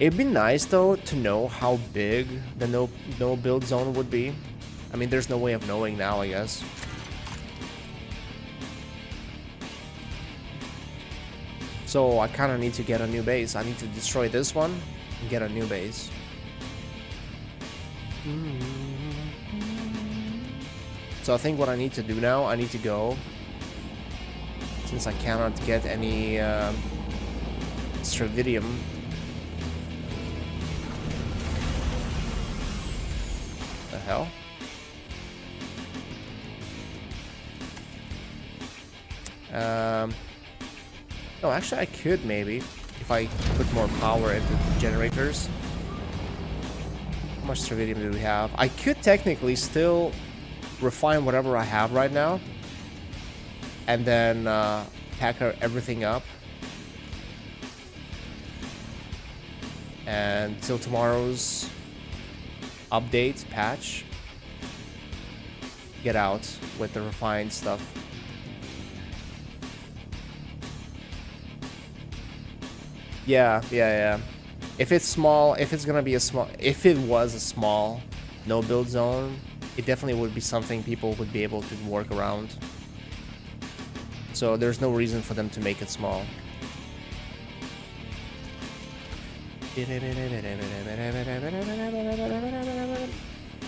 It'd be nice though to know how big the no build zone would be. I mean, there's no way of knowing now, I guess. So I kind of need to get a new base. I need to destroy this one and get a new base. So I think what I need to do now, I need to go. Since I cannot get any Stravidium. The hell? No, actually I could maybe, if I put more power into the generators. How much Stravidium do we have? I could technically still refine whatever I have right now. And then pack everything up. And till tomorrow's update, patch. Get out with the refined stuff. Yeah. If it's small, if it's gonna be a small, if it was a small no build zone, it definitely would be something people would be able to work around. So there's no reason for them to make it small.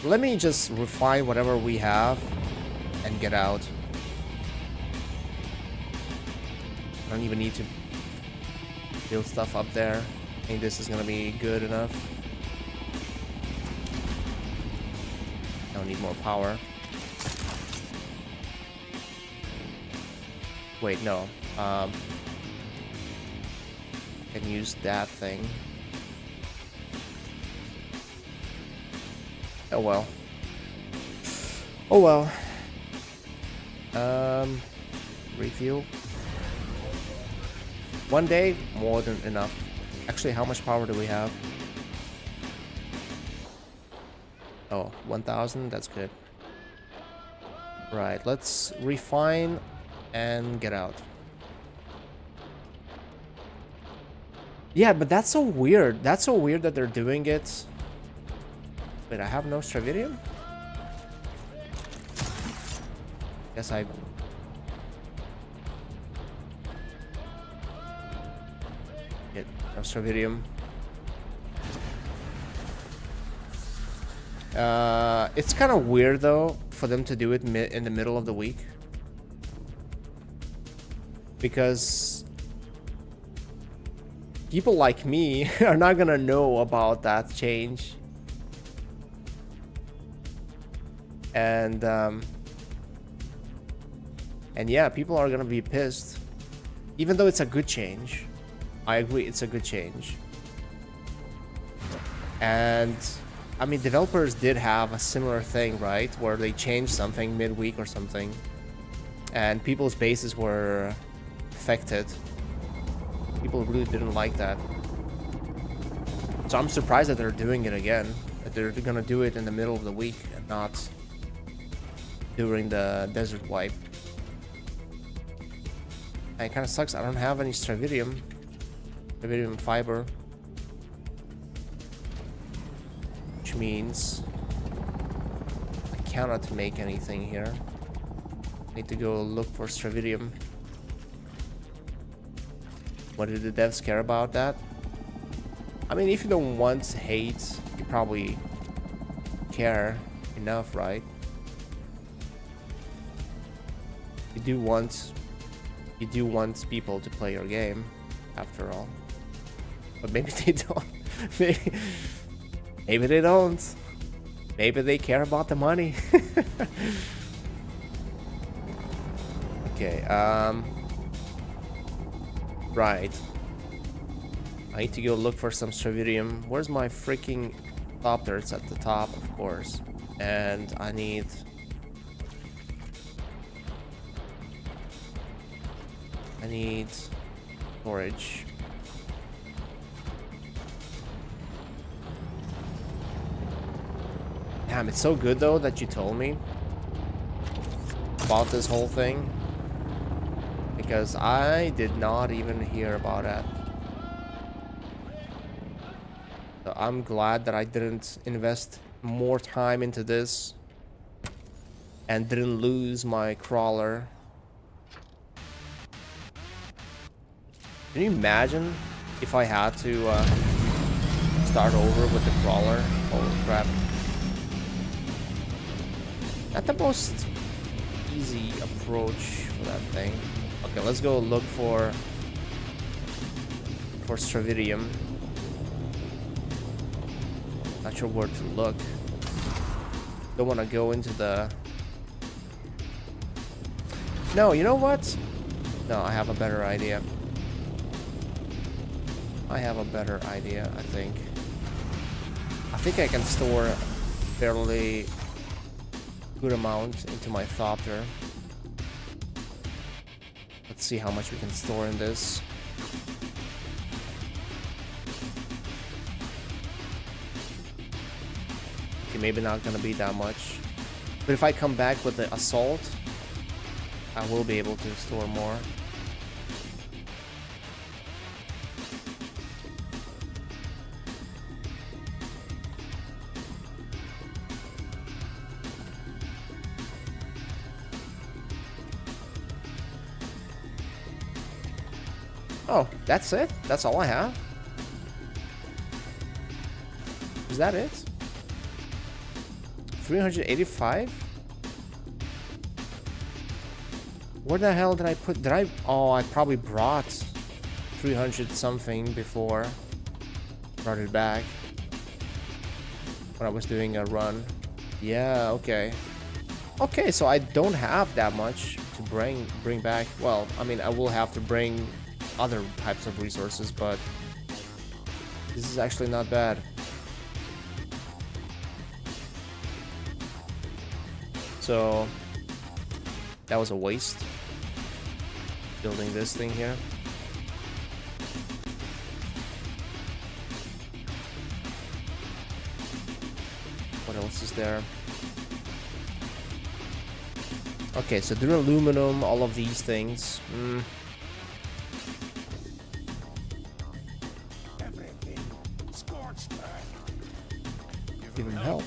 Let me just refine whatever we have and get out. I don't even need to build stuff up there. I think this is gonna be good enough. I don't need more power. Wait, no. I can use that thing. Oh well. Oh well. Refuel. One day, more than enough. Actually, how much power do we have? Oh, 1,000, that's good. Right, let's refine and get out. Yeah, but that's so weird. That's so weird that they're doing it. Wait, I have no Stravidium? Guess I... Get no Stravidium. It's kind of weird though for them to do it in the middle of the week. because people like me are not gonna know about that change. And yeah, people are gonna be pissed. Even though it's a good change. I agree, it's a good change. And I mean, developers did have a similar thing, right? Where they changed something midweek or something, and people's bases were affected. People really didn't like that. So I'm surprised that they're doing it again. That they're gonna do it in the middle of the week and not during the desert wipe. And it kind of sucks. I don't have any stravidium fiber. Which means I cannot make anything here. I need to go look for stravidium. What do the devs care about that? I mean, if you don't want hate, you probably care enough, right? You do want people to play your game, after all. But maybe they don't. Maybe they don't. Maybe they care about the money. Okay, right. I need to go look for some stravidium. Where's my freaking thopter? It's at the top, of course. And I need... storage. Damn, it's so good though that you told me about this whole thing, because I did not even hear about it. So I'm glad that I didn't invest more time into this and didn't lose my crawler. Can you imagine if I had to start over with the crawler? Holy crap. Not the most easy approach for that thing. Okay, let's go look for stravidium. Not sure where to look. Don't want to go into the... No, you know what? No, I have a better idea. I think. I think I can store a fairly good amount into my thopter. Let's see how much we can store in this. Okay, maybe not gonna be that much. But if I come back with the assault, I will be able to store more. Oh, that's it? That's all I have? Is that it? 385? Where the hell did I put... Oh, I probably brought 300 something before. Brought it back. When I was doing a run. Yeah, okay. Okay, so I don't have that much to bring back. Well, I mean, I will have to bring other types of resources, but this is actually not bad. So that was a waste building this thing here. What else is there? Okay, so Dune aluminum, all of these things. Give him help.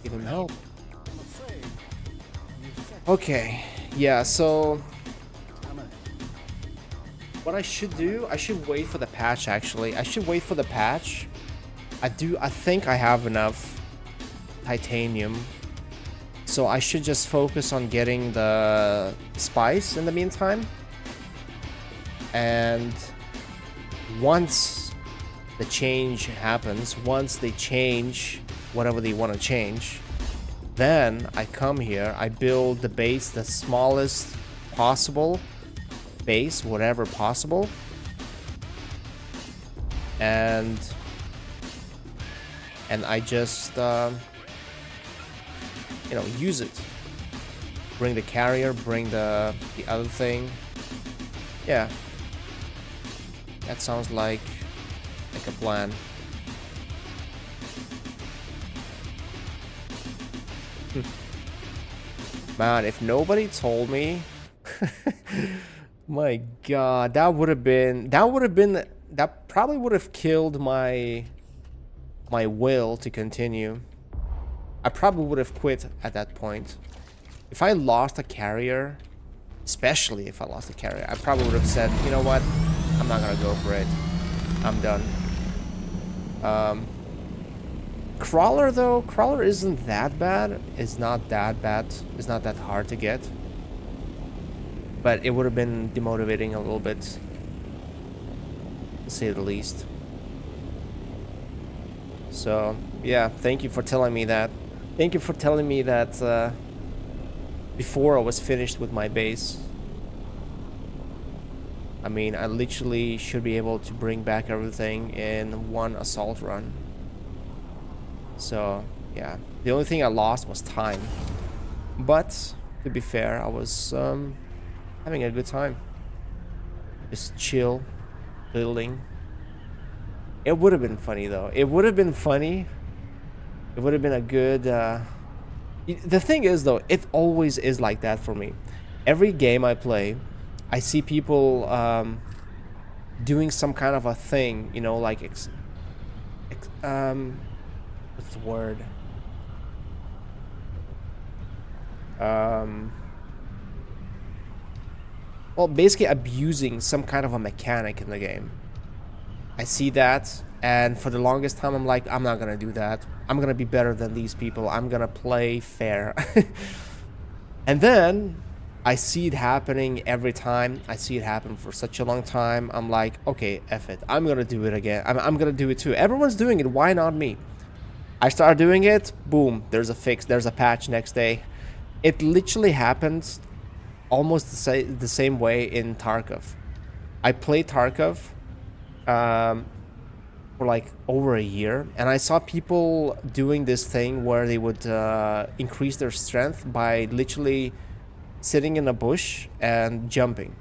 Give him help. Okay, yeah, so what I should do, I should wait for the patch actually. I should wait for the patch. I think I have enough titanium So I should just focus on getting the spice in the meantime. And once the change happens, once they change whatever they want to change, then I come here, I build the base, the smallest possible base, whatever possible. And I just, you know, use it. Bring the carrier, bring the other thing. Yeah. That sounds like a plan. Man, if nobody told me, my God, that probably would have killed my will to continue. I probably would have quit at that point. If I lost a carrier, especially if I lost a carrier, I probably would have said, you know what, I'm not gonna go for it. I'm done. Crawler though, Crawler isn't that bad. It's not that bad. It's not that hard to get. But it would have been demotivating a little bit, to say the least. So, yeah, thank you for telling me that. Thank you for telling me that before I was finished with my base. I mean, I literally should be able to bring back everything in one assault run. So, yeah. The only thing I lost was time. But, to be fair, I was having a good time. Just chill, building. It would have been funny, though. It would have been funny. It would have been a good... The thing is, though, it always is like that for me. Every game I play, I see people doing some kind of a thing, you know, like... what's the word? Well, basically abusing some kind of a mechanic in the game. I see that, and for the longest time I'm like, I'm not gonna do that. I'm gonna be better than these people. I'm gonna play fair. And then I see it happening every time. I see it happen for such a long time. I'm like, okay, F it. I'm gonna do it again. I'm gonna do it too. Everyone's doing it. Why not me? I start doing it. Boom. There's a fix. There's a patch next day. It literally happens almost the same way in Tarkov. I played Tarkov for like over a year, and I saw people doing this thing where they would increase their strength by literally sitting in a bush and jumping.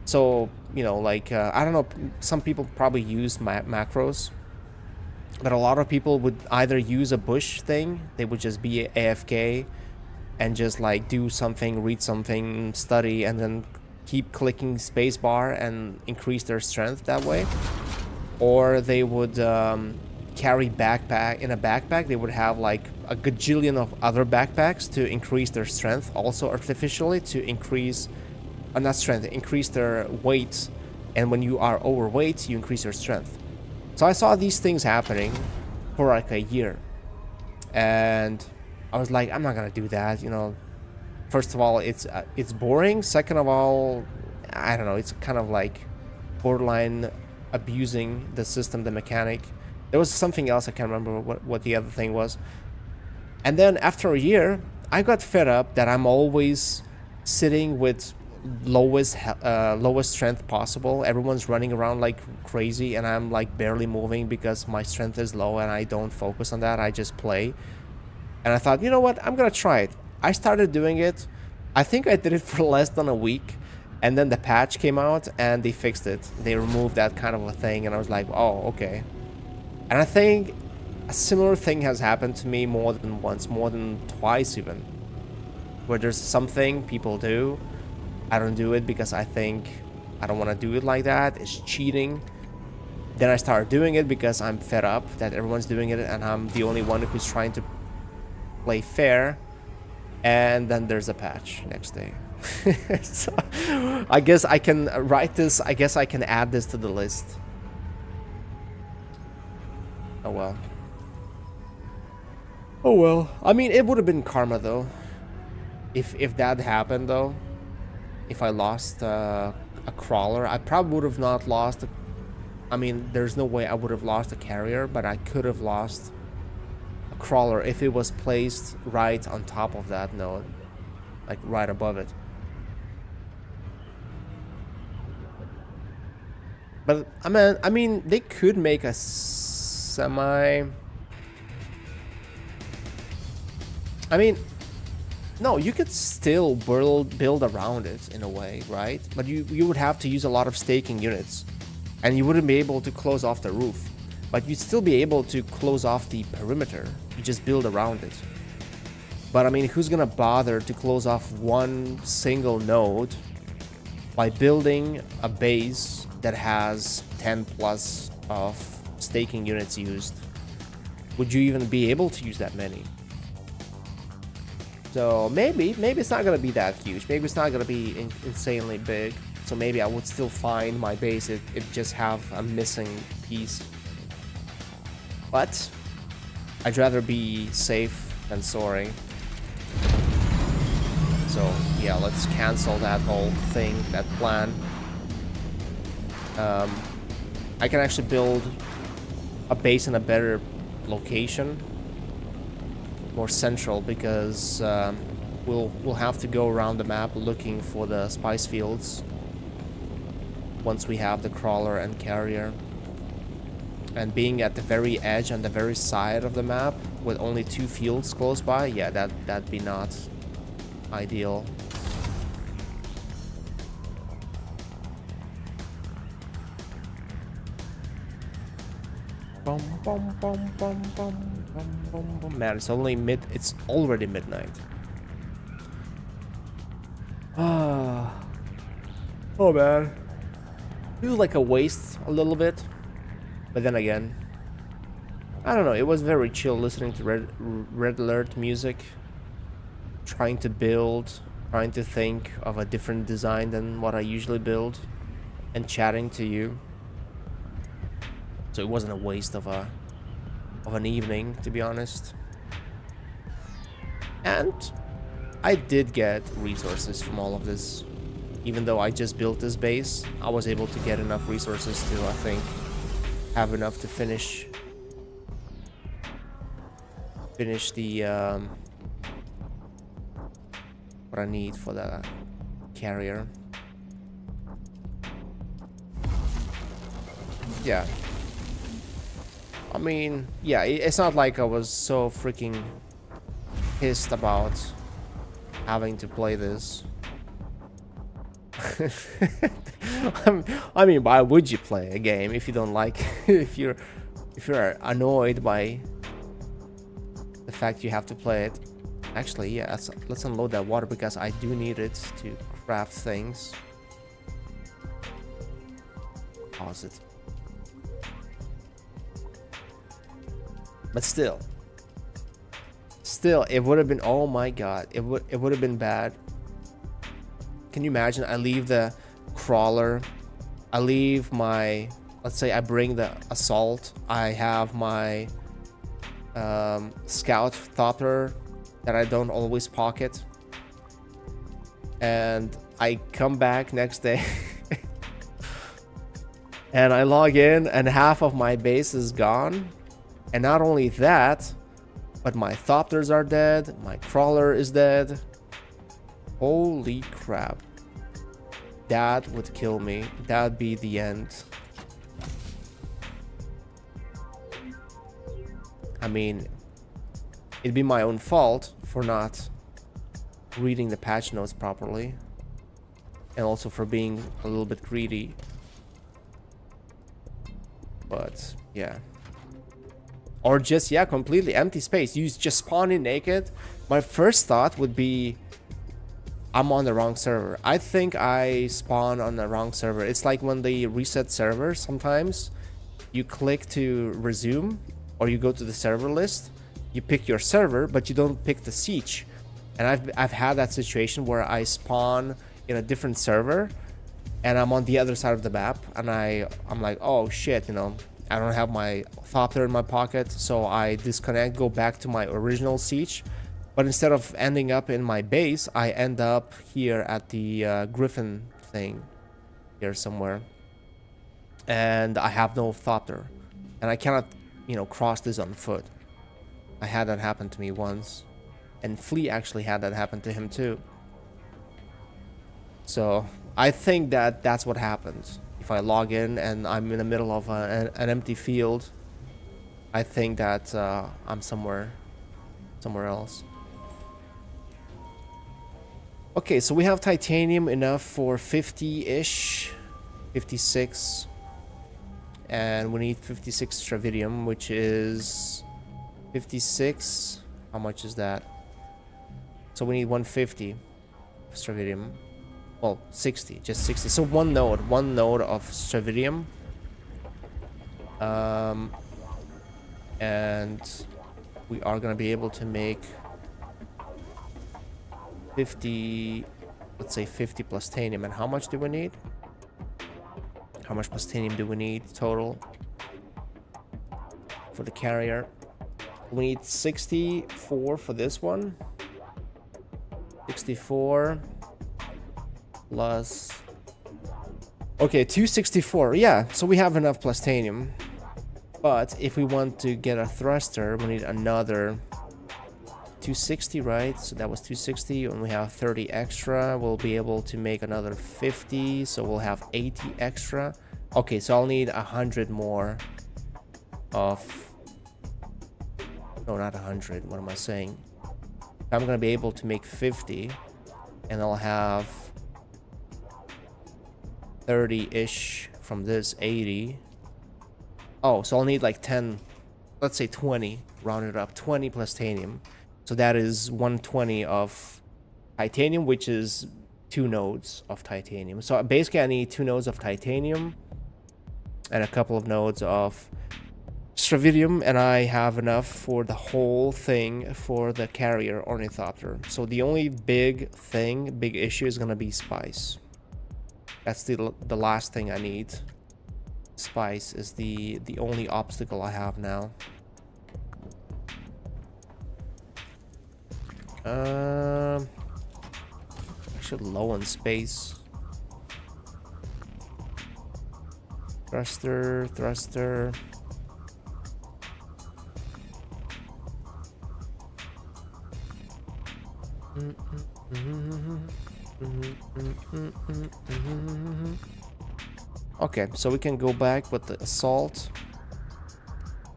So, you know, like, I don't know, some people probably use macros, but a lot of people would either use a bush thing, they would just be AFK and just like do something, read something, study, and then keep clicking spacebar and increase their strength that way. Or they would carry backpack. In a backpack, they would have like a gajillion of other backpacks to increase their strength, also artificially to increase, not strength, increase their weight. And when you are overweight, you increase your strength. So I saw these things happening for like a year, and I was like, I'm not gonna do that, you know. First of all, it's boring. Second of all, I don't know, it's kind of like borderline abusing the system, the mechanic. There was something else, I can't remember what the other thing was. And then after a year, I got fed up that I'm always sitting with lowest strength possible. Everyone's running around like crazy, and I'm like barely moving because my strength is low, and I don't focus on that. I just play. And I thought, you know what, I'm gonna try it. I started doing it. I think I did it for less than a week, and then the patch came out and they fixed it. They removed that kind of a thing, and I was like, oh, okay. And I think a similar thing has happened to me more than once, more than twice even, where there's something people do, I don't do it because I think I don't want to do it like that, it's cheating. Then I start doing it because I'm fed up that everyone's doing it and I'm the only one who's trying to play fair. And then there's a patch next day. So I guess I can write this, I guess I can add this to the list. Oh well. Oh well. I mean, it would have been karma though. If that happened though, if I lost a crawler, I probably would have not lost. I mean, there's no way I would have lost a carrier, but I could have lost a crawler if it was placed right on top of that node, like right above it. But I mean, they could make a semi. I mean, no, you could still build around it in a way, right? But you would have to use a lot of staking units, and you wouldn't be able to close off the roof. But you'd still be able to close off the perimeter. You just build around it. But I mean, who's gonna bother to close off one single node by building a base that has 10 plus of staking units used? Would you even be able to use that many? So maybe it's not gonna be that huge. Maybe it's not gonna be insanely big. So maybe I would still find my base if it just have a missing piece. But I'd rather be safe than sorry. So yeah, let's cancel that whole thing, that plan. I can actually build a base in a better location, more central, because we'll have to go around the map looking for the spice fields once we have the crawler and carrier. And being at the very edge on the very side of the map with only 2 fields close by, yeah, that'd be not ideal. Man, it's already midnight. Oh man, feels like a waste a little bit, but then again, I don't know. It was very chill listening to Red Alert music, trying to think of a different design than what I usually build, and chatting to you. So it wasn't a waste of an evening, to be honest. And I did get resources from all of this. Even though I just built this base, I was able to get enough resources to, I think, have enough to finish the what I need for the carrier. Yeah. I mean, yeah, it's not like I was so freaking pissed about having to play this. I mean, why would you play a game if you don't like if you're annoyed by the fact you have to play it? Actually, yeah, let's unload that water because I do need it to craft things. Pause it. But still, it would have been, oh my god, it would have been bad. Can you imagine? I leave the crawler, I leave my, let's say I bring the assault, I have my scout thopter that I don't always pocket, and I come back next day and I log in and half of my base is gone. And not only that, but my thopters are dead, my crawler is dead. Holy crap. That would kill me. That'd be the end. I mean, it'd be my own fault for not reading the patch notes properly. And also for being a little bit greedy. But, yeah. Or just, yeah, completely empty space. You just spawn in naked. My first thought would be, I'm on the wrong server. I think I spawn on the wrong server. It's like when they reset servers sometimes. You click to resume, or you go to the server list. You pick your server, but you don't pick the siege. And I've had that situation where I spawn in a different server, and I'm on the other side of the map, and I'm like, oh shit, you know, I don't have my thopter in my pocket, so I disconnect, go back to my original siege. But instead of ending up in my base, I end up here at the griffin thing here somewhere. And I have no thopter. And I cannot, you know, cross this on foot. I had that happen to me once. And Flea actually had that happen to him too. So I think that that's what happens. If I log in and I'm in the middle of an empty field, I think that I'm somewhere else. Okay, so we have titanium enough for 50-ish, 56. And we need 56 stravidium, which is 56. How much is that? So we need 150 stravidium. Well, 60, just 60. So one node of stravidium. And we are gonna be able to make 50, let's say 50 plastanium. And how much do we need? How much plastanium do we need total for the carrier? We need 64 for this one. 64 plus... Okay, 264. Yeah, so we have enough plastanium. But if we want to get a thruster, we need another 260, right? So that was 260, and we have 30 extra. We'll be able to make another 50, so we'll have 80 extra. Okay, so I'll need 100 more of... No, not 100. What am I saying? I'm gonna be able to make 50, and I'll have 30-ish from this 80. Oh, so I'll need like 10, let's say 20, rounded up, 20 plastanium. So that is 120 of titanium, which is 2 nodes of titanium. So basically I need 2 nodes of titanium and a couple of nodes of stravidium, and I have enough for the whole thing for the carrier ornithopter. So the only big issue is gonna be spice. That's the last thing I need. Spice is the only obstacle I have now. Actually low on space. Thruster. Okay, so we can go back with the assault.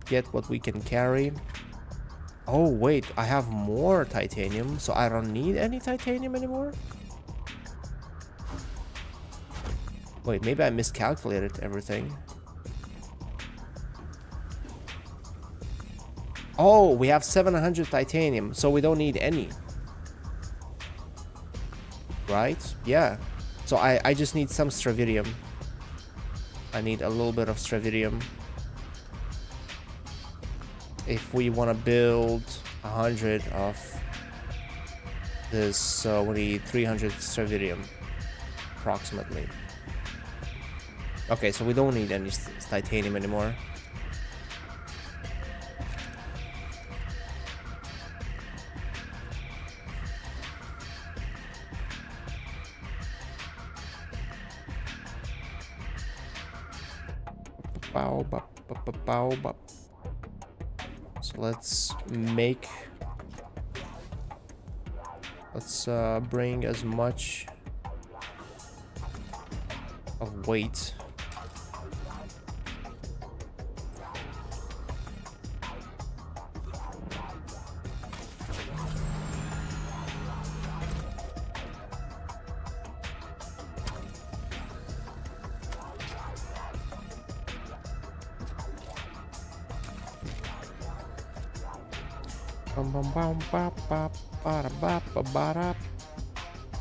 Get what we can carry. Oh wait, I have more titanium, so I don't need any titanium anymore? Wait, maybe I miscalculated everything. Oh, we have 700 titanium, so we don't need any. Right? Yeah. So I just need some stravidium. I need a little bit of stravidium. If we want to build 100 of this, so we need 300 stravidium, approximately. Okay, so we don't need any titanium anymore. So let's bring as much of weight.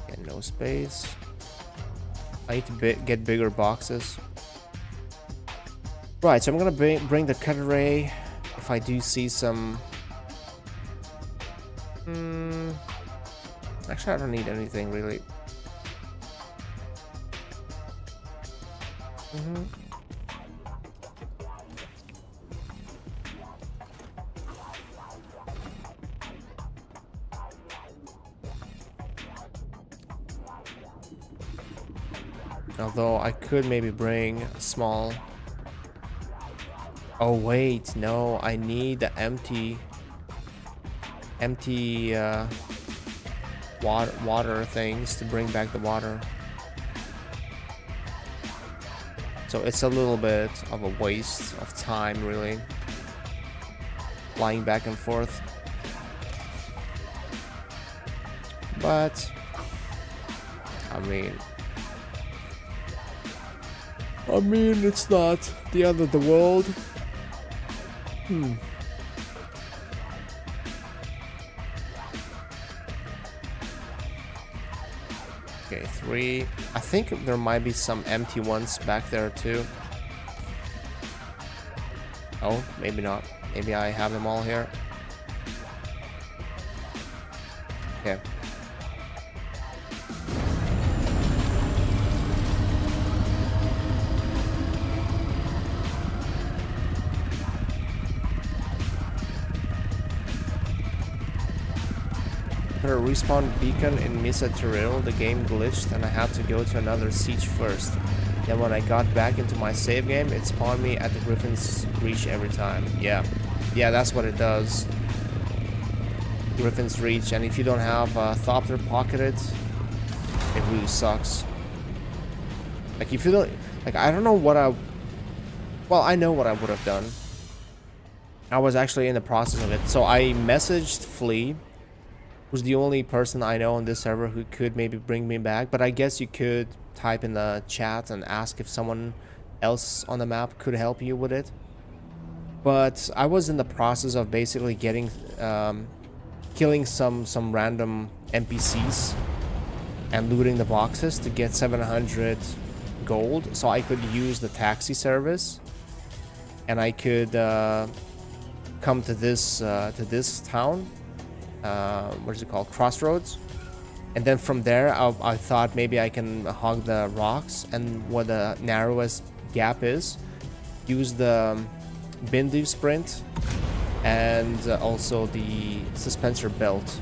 And no space. I need to get bigger boxes. Right, so I'm gonna bring the cut array if I do see some. Actually, I don't need anything really. Although I could maybe bring a small... Oh wait, no, I need the empty water things to bring back the water. So it's a little bit of a waste of time, really, flying back and forth. But I mean, it's not the end of the world. Okay, 3. I think there might be some empty ones back there too. Oh, maybe not. Maybe I have them all here. Okay. Put a respawn beacon in Misa Tiril, the game glitched and I had to go to another siege first. Then when I got back into my save game, it spawned me at the Griffin's Reach every time. Yeah, that's what it does. Griffin's Reach, and if you don't have Thopter pocketed, it really sucks. Like if you don't, like I don't know what well, I know what I would have done. I was actually in the process of it. So I messaged Flea, who's the only person I know on this server who could maybe bring me back, but I guess you could type in the chat and ask if someone else on the map could help you with it. But I was in the process of basically getting killing some random NPCs and looting the boxes to get 700 gold so I could use the taxi service and I could come to this town. What is it called? Crossroads. And then from there, I thought maybe I can hog the rocks and where the narrowest gap is, use the Bindu sprint and also the suspensor belt.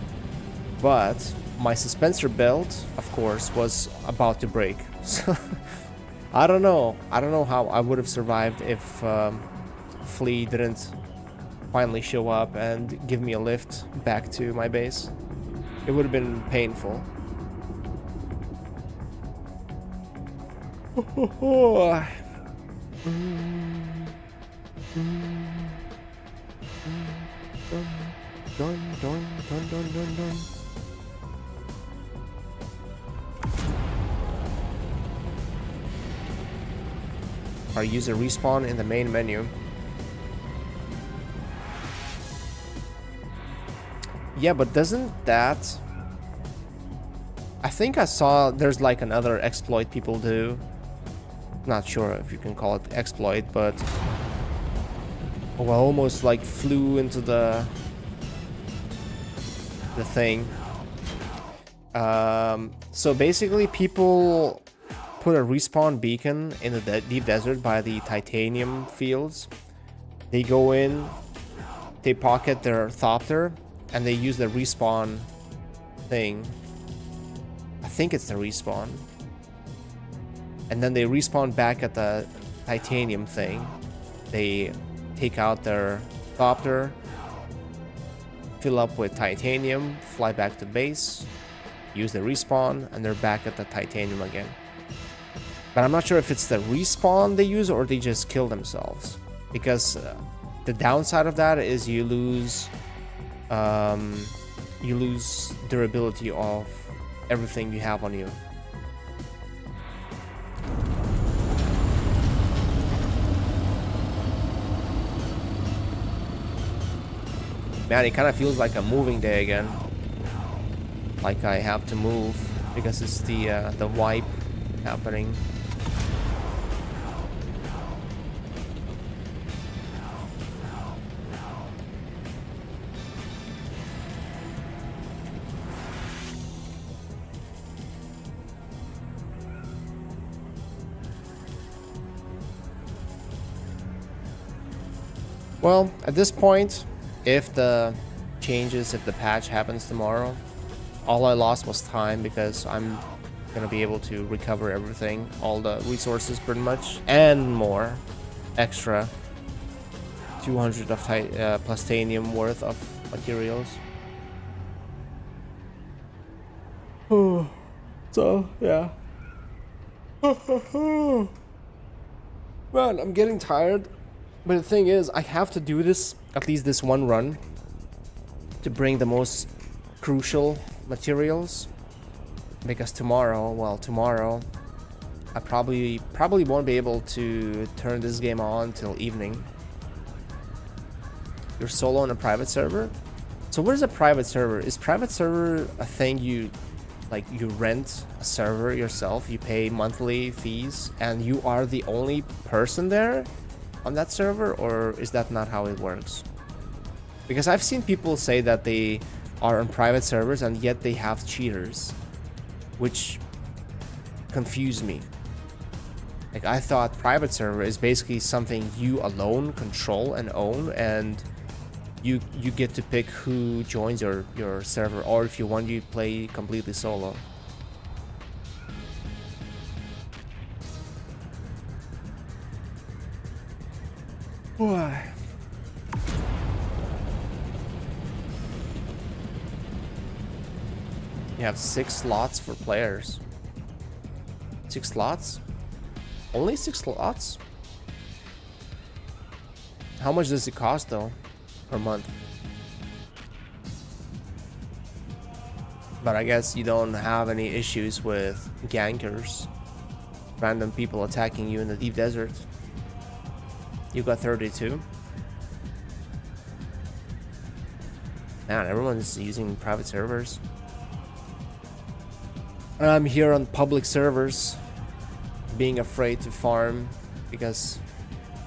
But my suspensor belt, of course, was about to break. So I don't know how I would have survived if Flea didn't finally show up and give me a lift back to my base. It would have been painful. Our user respawn in the main menu. Yeah, but doesn't that... I think I saw there's like another exploit people do. Not sure if you can call it exploit, but... Oh, I almost like flew into the thing. So basically people put a respawn beacon in the deep desert by the titanium fields. They go in, they pocket their Thopter, and they use the respawn thing. I think it's the respawn. And then they respawn back at the titanium thing. They take out their Thopter, fill up with titanium, fly back to base, use the respawn, and they're back at the titanium again. But I'm not sure if it's the respawn they use or they just kill themselves. Because the downside of that is you lose durability of everything you have on you. Man, it kind of feels like a moving day again. Like I have to move because it's the wipe happening. Well, at this point, if the patch happens tomorrow, all I lost was time because I'm Gonna be able to recover everything, all the resources pretty much, and more. Extra 200 of plastanium worth of materials. So, yeah. Man, I'm getting tired. But the thing is, I have to do this, at least this one run, to bring the most crucial materials. Because tomorrow, I probably won't be able to turn this game on till evening. You're solo on a private server? So what is a private server? Is private server a thing you rent a server yourself, you pay monthly fees, and you are the only person there on that server, or is that not how it works? Because I've seen people say that they are on private servers and yet they have cheaters, which confused me. Like, I thought private server is basically something you alone control and own, and you get to pick who joins your server, or if you want, you play completely solo. Why? You have 6 slots for players. 6 slots? Only 6 slots? How much does it cost though per month? But I guess you don't have any issues with gankers, random people attacking you in the deep desert. You got 32. Man, everyone's using private servers. And I'm here on public servers, being afraid to farm because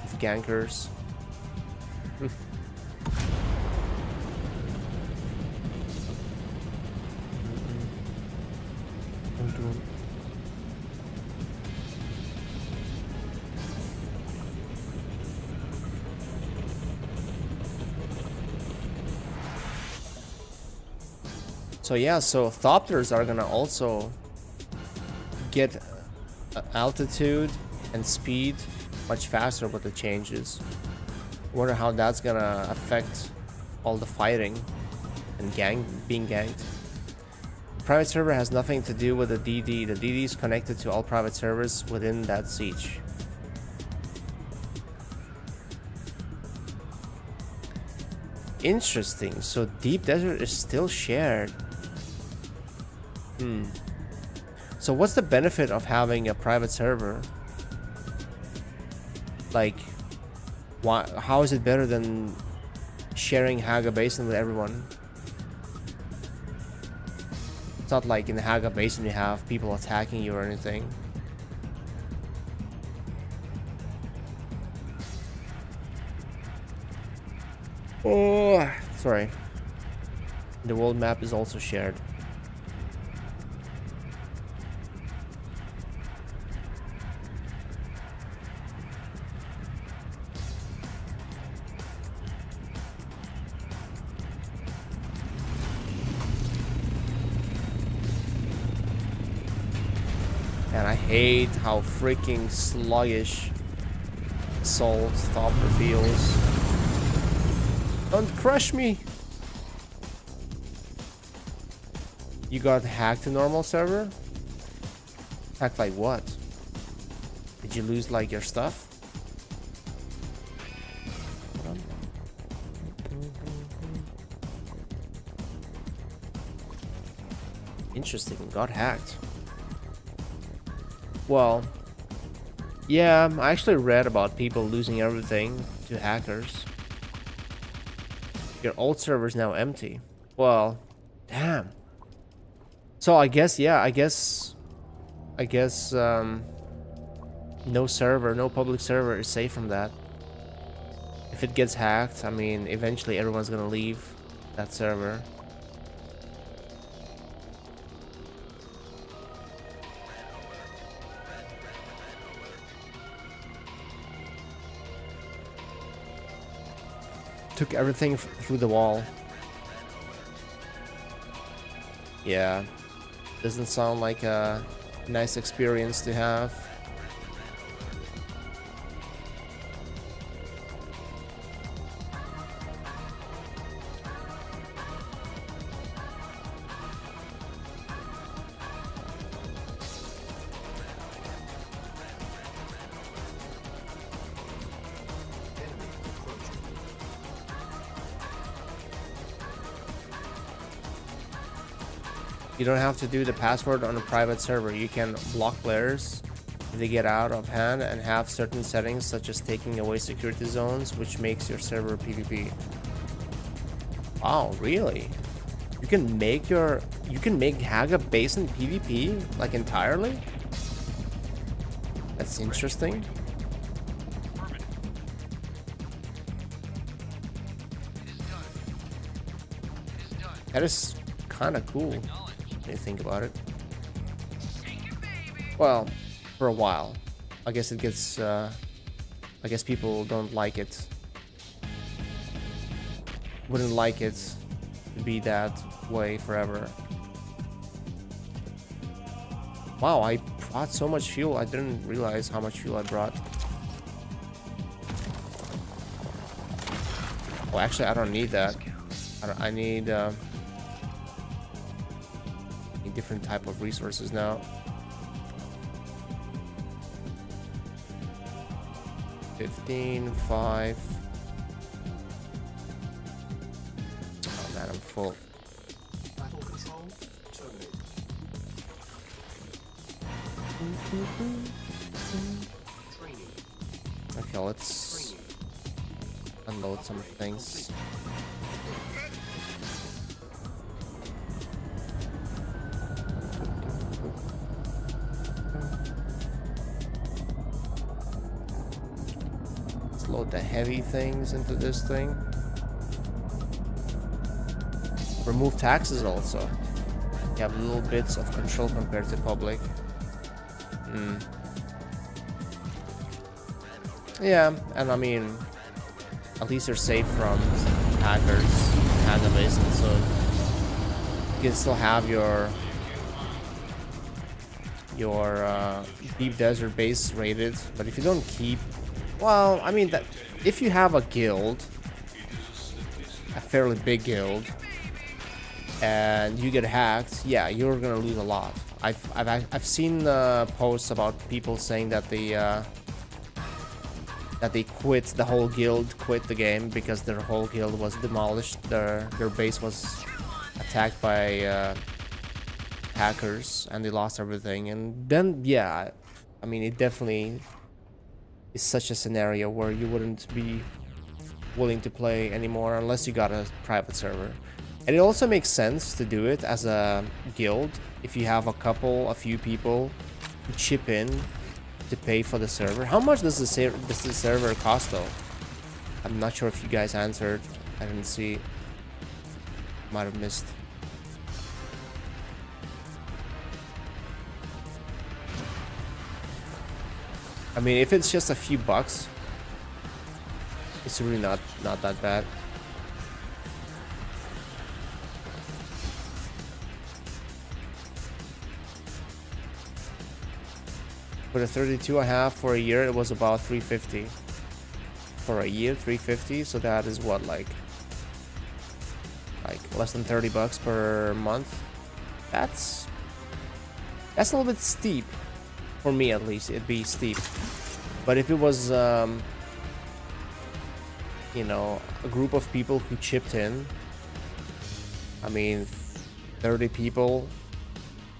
of gankers. So yeah, so Thopters are gonna also get altitude and speed much faster with the changes. Wonder how that's gonna affect all the fighting and being ganked. Private server has nothing to do with the DD. The DD is connected to all private servers within that siege. Interesting. So Deep Desert is still shared. So what's the benefit of having a private server? Like, why? How is it better than sharing Haga Basin with everyone? It's not like in the Haga Basin you have people attacking you or anything. Oh, sorry. The world map is also shared. And I hate how freaking sluggish Assault Stopper feels. Don't crush me! You got hacked to normal server? Hacked like what? Did you lose like your stuff? Interesting, got hacked. Well, yeah, I actually read about people losing everything to hackers. Your old server's now empty. Well, damn. So I guess, yeah, I guess no server, no public server is safe from that. If it gets hacked, I mean, eventually everyone's gonna leave that server. Took everything through the wall. Yeah, doesn't sound like a Nice experience to have. You don't have to do the password on a private server. You can block players if they get out of hand and have certain settings such as taking away security zones, which makes your server PvP. Wow, really? You can make Haga based in PvP like entirely? That's interesting. That is kind of cool. When you think about it. Well, for a while. I guess it gets I guess people don't like it. Wouldn't like it to be that way forever. Wow, I brought so much fuel. I didn't realize how much fuel I brought. Well, actually, I don't need that. I need different type of resources now. 15, 5. Oh man, I'm full. Battle control terminated. Training. Okay, let's unload some things. Load the heavy things into this thing. Remove taxes also. You have little bits of control compared to public. Yeah, and I mean, at least you're safe from hackers, hackers, and so you can still have your deep desert base rated. But if you don't keep, well, I mean, that if you have a guild, a fairly big guild, and you get hacked, yeah, you're gonna lose a lot. I've seen posts about people saying that they quit, the whole guild quit the game because their whole guild was demolished. Their base was attacked by hackers and they lost everything. And then, yeah, I mean, it definitely is such a scenario where you wouldn't be willing to play anymore unless you got a private server. And it also makes sense to do it as a guild if you have a few people who chip in to pay for the server. How much does the server cost though? I'm not sure if you guys answered. I didn't see. Might have missed. I mean, if it's just a few bucks, it's really not that bad. For the 32 I have for a year, it was about 350. For a year, 350. So that is what, like less than 30 bucks per month. That's a little bit steep. For me, at least, it'd be steep. But if it was, you know, a group of people who chipped in, I mean, 30 people,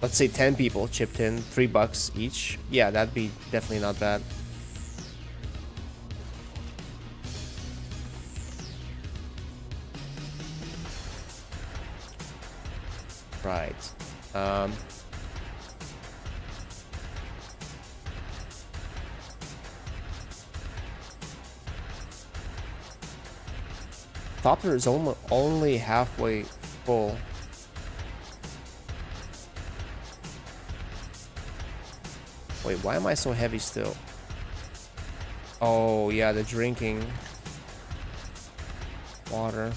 let's say 10 people chipped in, $3 each. Yeah, that'd be definitely not bad. Right. Topper is only halfway full. Wait, why am I so heavy still? Oh, yeah, the drinking water.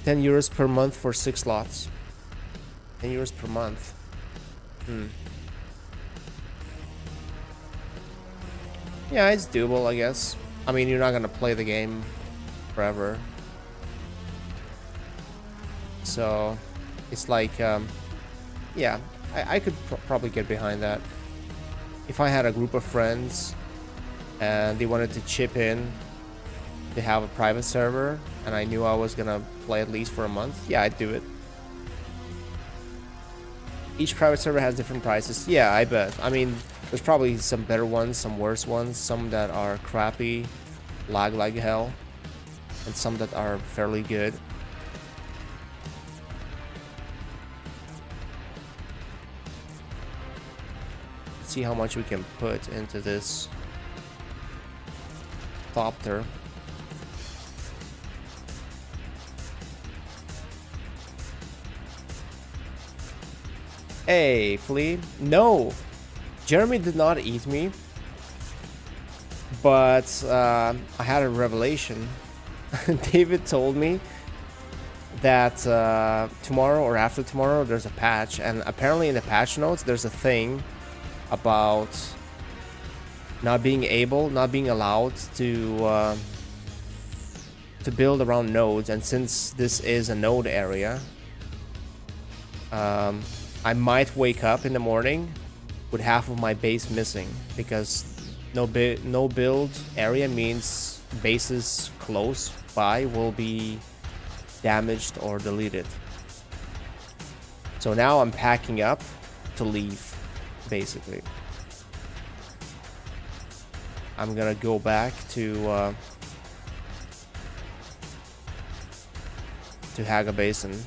€10 per month for 6 slots. €10 per month. Yeah, it's doable, I guess. I mean, you're not gonna play the game forever. So, it's like, yeah, I could probably get behind that. If I had a group of friends and they wanted to chip in to have a private server and I knew I was gonna play at least for a month, yeah, I'd do it. Each private server has different prices. Yeah, I bet. I mean, there's probably some better ones, some worse ones, some that are crappy, lag like hell, and some that are fairly good. Let's see how much we can put into this thopter. Hey, Flea. No, Jeremy did not eat me, but I had a revelation. David told me that tomorrow or after tomorrow there's a patch, and apparently in the patch notes there's a thing about not being allowed to build around nodes, and since this is a node area, I might wake up in the morning with half of my base missing, because no build area means bases close by will be damaged or deleted. So now I'm packing up to leave, basically. I'm gonna go back to Haga Basin.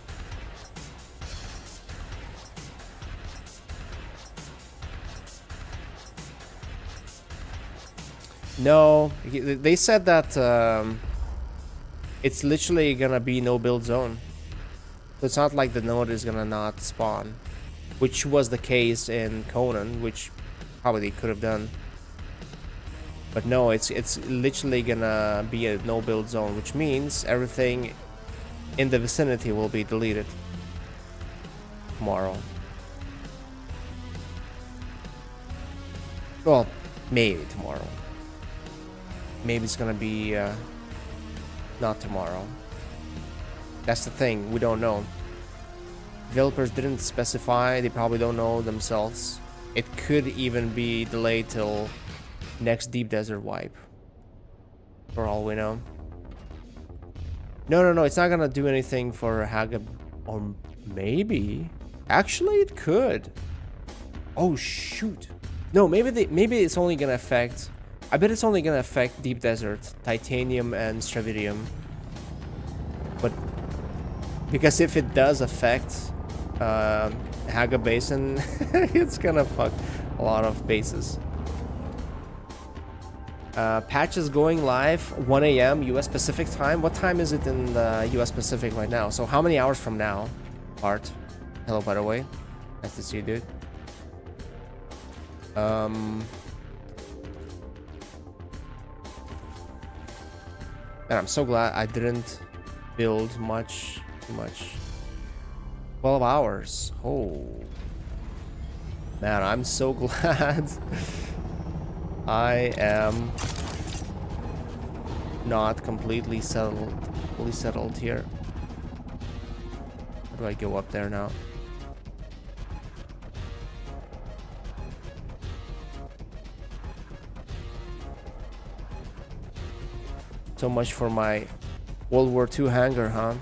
No, they said that it's literally gonna be no build zone. So it's not like the node is gonna not spawn, which was the case in Conan, which probably they could have done. But no, it's literally gonna be a no build zone, which means everything in the vicinity will be deleted tomorrow. Well, maybe tomorrow. Maybe it's gonna be not tomorrow. That's the thing, we don't know. Developers didn't specify, they probably don't know themselves. It could even be delayed till next Deep Desert wipe, for all we know. No, it's not gonna do anything for Haga, or maybe. Actually, it could. Oh shoot. No, maybe it's only gonna affect. I bet it's only gonna affect Deep Desert, Titanium, and Stravidium. But because if it does affect Haga Basin, it's gonna fuck a lot of bases. Patch is going live 1 a.m. US Pacific time. What time is it in the US Pacific right now? So how many hours from now? Bart. Hello, by the way. Nice to see you, dude. And I'm so glad I didn't build too much. 12 hours. Oh. Man, I'm so glad I am not completely fully settled here. How do I go up there now? So much for my World War II hangar, huh?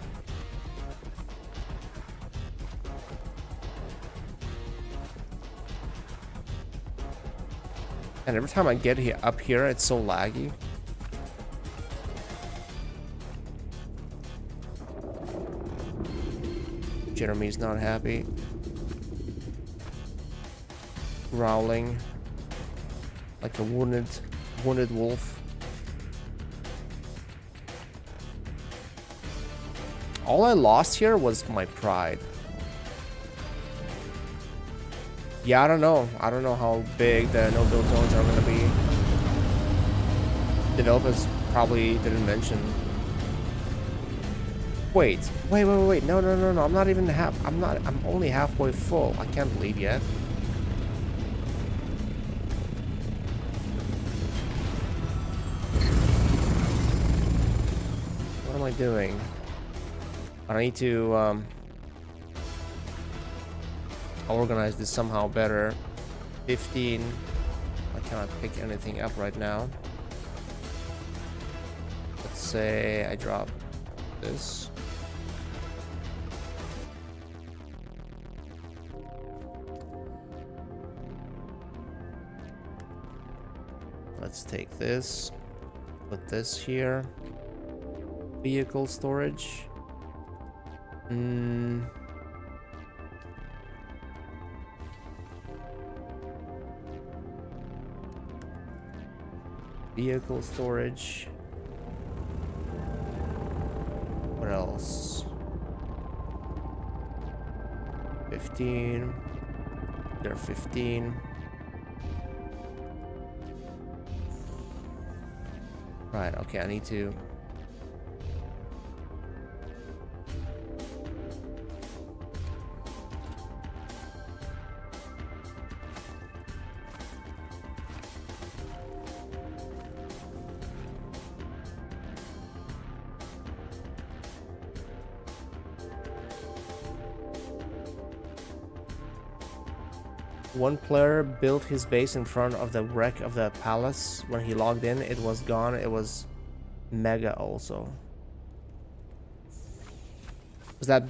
And every time I get up here, it's so laggy. Jeremy's not happy. Growling like a wounded wolf. All I lost here was my pride. Yeah, I don't know. I don't know how big the no-build zones are gonna be. Developers probably didn't mention. Wait. No. I'm not even half. I'm only halfway full. I can't leave yet. What am I doing? I need to organize this somehow better. 15. I cannot pick anything up right now. Let's say I drop this. Let's take this, put this here. Vehicle storage. Vehicle storage. What else? 15. There are 15. Right, okay, I need to... One player built his base in front of the wreck of the palace. When he logged in, it was gone. It was mega also. Was that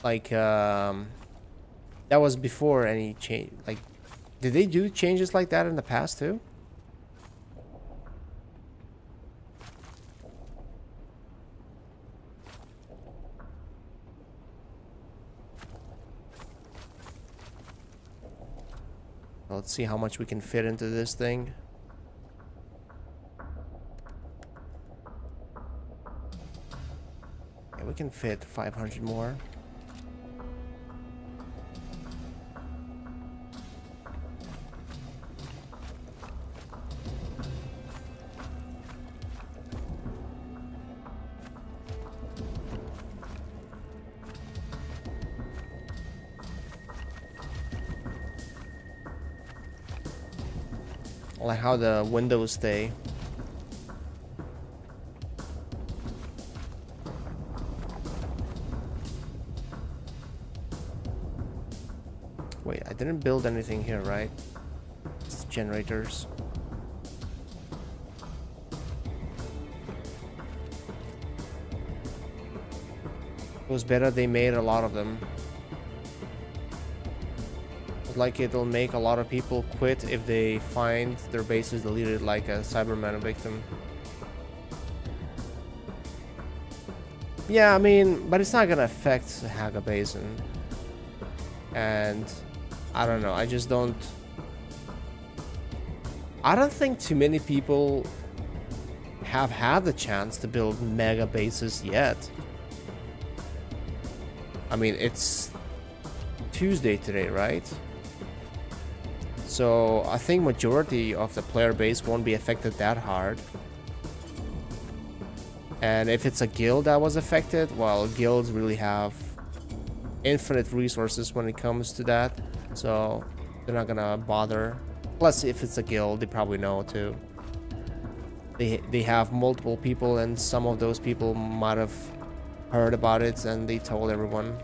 like that was before any change? Like, did they do changes like that in the past too? Let's see how much we can fit into this thing. Yeah, we can fit 500 more. Like how the windows stay. Wait, I didn't build anything here, right? It's generators. It was better they made a lot of them. Like it'll make a lot of people quit if they find their bases deleted, like a Cyberman victim. Yeah, I mean, but it's not gonna affect Haga Basin. And I don't know, I don't think too many people have had the chance to build mega bases yet. I mean, it's Tuesday today, right? So I think majority of the player base won't be affected that hard. And if it's a guild that was affected, well, guilds really have infinite resources when it comes to that. So they're not gonna bother. Plus, if it's a guild, they probably know too. They have multiple people, and some of those people might have heard about it and they told everyone.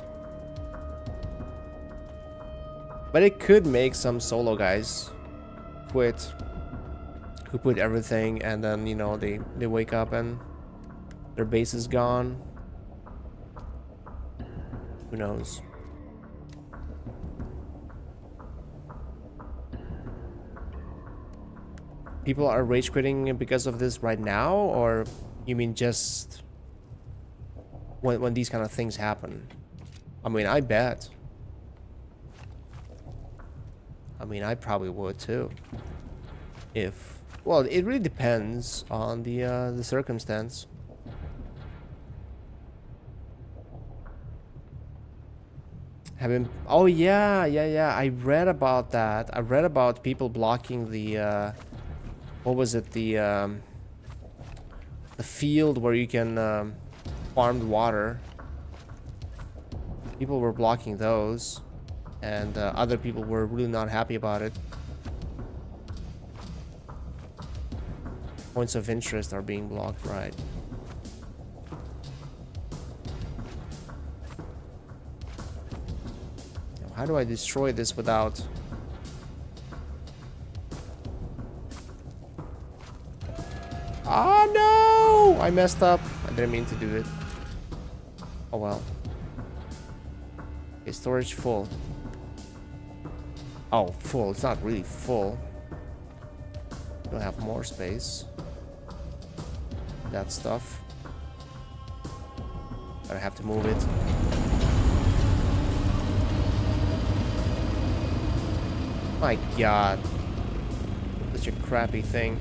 But it could make some solo guys quit who put everything, and then, you know, they wake up and their base is gone. Who knows? People are rage quitting because of this right now, or you mean just when these kind of things happen? I mean, I bet. I mean, I probably would too. If, well, it really depends on the circumstance. Oh yeah. I read about that. I read about people blocking the what was it? The field where you can farm the water. People were blocking those, and other people were really not happy about it. Points of interest are being blocked, right? Now, how do I destroy this without... Oh no! I messed up. I didn't mean to do it. Oh well. Okay, storage full. Oh, full. It's not really full. We'll have more space. That stuff. But I have to move it. My god. Such a crappy thing.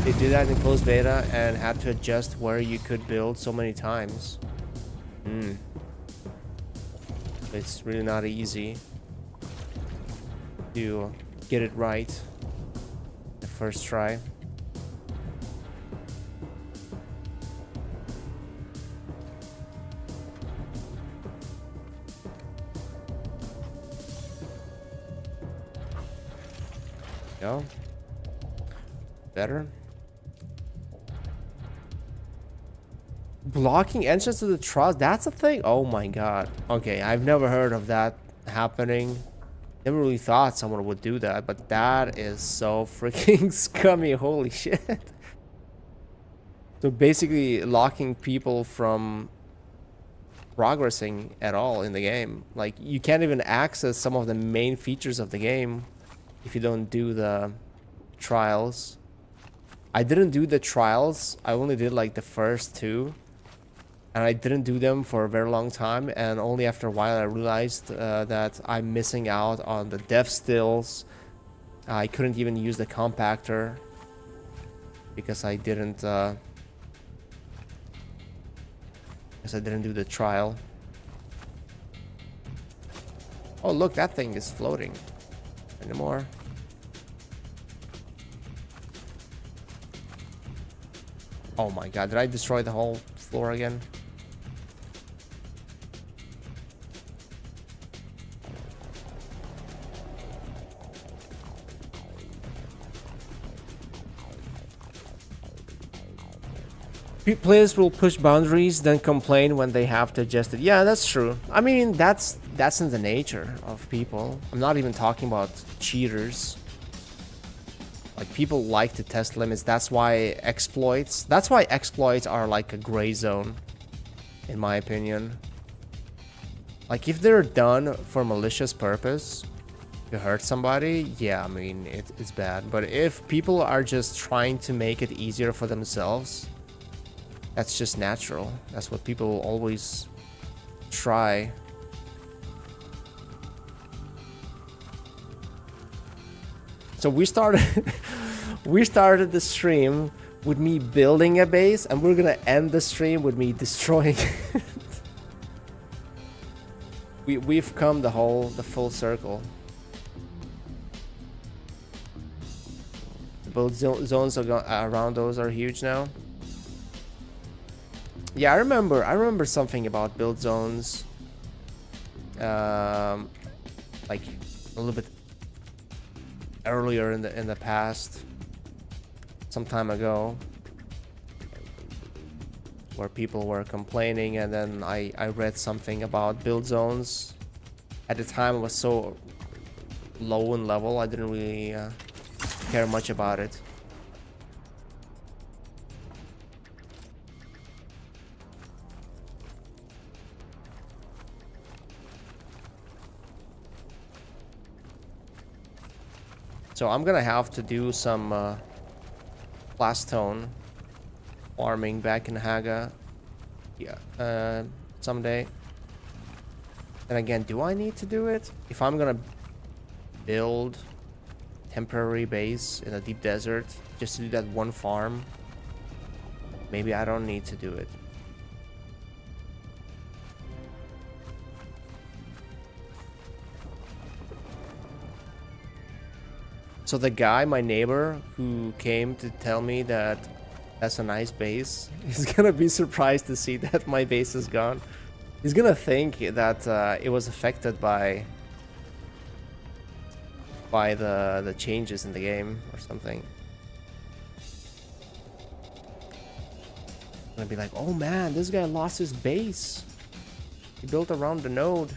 They did that in closed beta and had to adjust where you could build so many times. It's really not easy to get it right the first try. Go. Better. Blocking entrance to the trials, that's a thing? Oh my god. Okay, I've never heard of that happening. Never really thought someone would do that, but that is so freaking scummy. Holy shit. So basically locking people from progressing at all in the game. Like, you can't even access some of the main features of the game if you don't do the trials. I didn't do the trials. I only did like the first two. And I didn't do them for a very long time, and only after a while I realized that I'm missing out on the dev stills. I couldn't even use the compactor because I didn't do the trial. Oh look, that thing is floating anymore. Oh my god, did I destroy the whole floor again? Players will push boundaries, then complain when they have to adjust it. Yeah, that's true. I mean, that's in the nature of people. I'm not even talking about cheaters. Like, people like to test limits. That's why exploits are like a gray zone, in my opinion. Like, if they're done for malicious purpose to hurt somebody, yeah, I mean, it's bad. But if people are just trying to make it easier for themselves, that's just natural. That's what people always try. So we started the stream with me building a base, and we're gonna end the stream with me destroying it. We've come the full circle. The build zones around those are huge now. Yeah, I remember something about build zones. Like a little bit earlier in the past, some time ago, where people were complaining, and then I read something about build zones. At the time, it was so low in level, I didn't really care much about it. So I'm gonna have to do some blastone farming back in Haga, yeah, someday. And again, do I need to do it? If I'm gonna build temporary base in a deep desert just to do that one farm, maybe I don't need to do it. So the guy, my neighbor, who came to tell me that That's a nice base. He's gonna be surprised to see that my base is gone. He's gonna think that it was affected by the changes in the game or something. Gonna be like, oh man, this guy lost his base. He built around the node.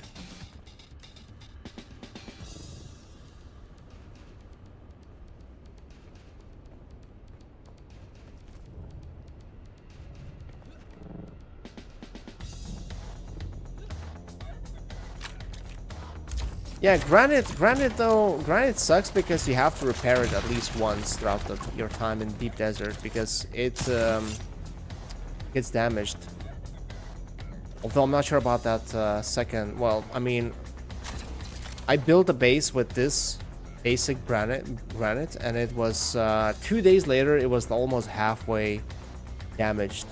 Yeah, granite sucks because you have to repair it at least once throughout your time in deep desert because it gets damaged. Although I'm not sure about that second. Well, I mean, I built a base with this basic granite, and it was 2 days later. It was almost halfway damaged.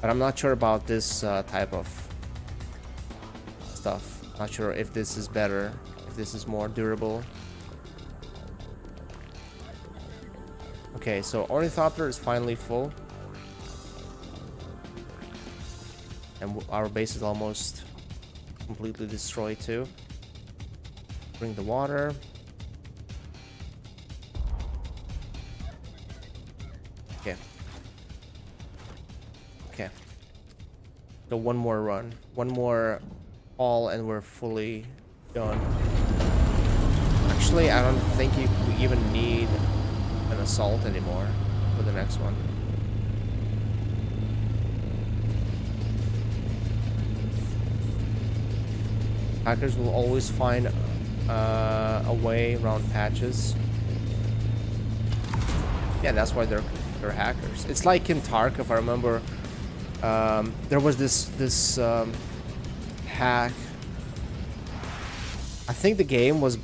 But I'm not sure about this type of stuff. Not sure if this is better. This is more durable. Okay, so Ornithopter is finally full. And our base is almost completely destroyed too. Bring the water. Okay. Okay. So one more run. One more haul and we're fully done. Actually, I don't think we even need an assault anymore for the next one. Hackers will always find a way around patches. Yeah, that's why they're hackers. It's like in Tarkov, I remember there was this hack. I think the game was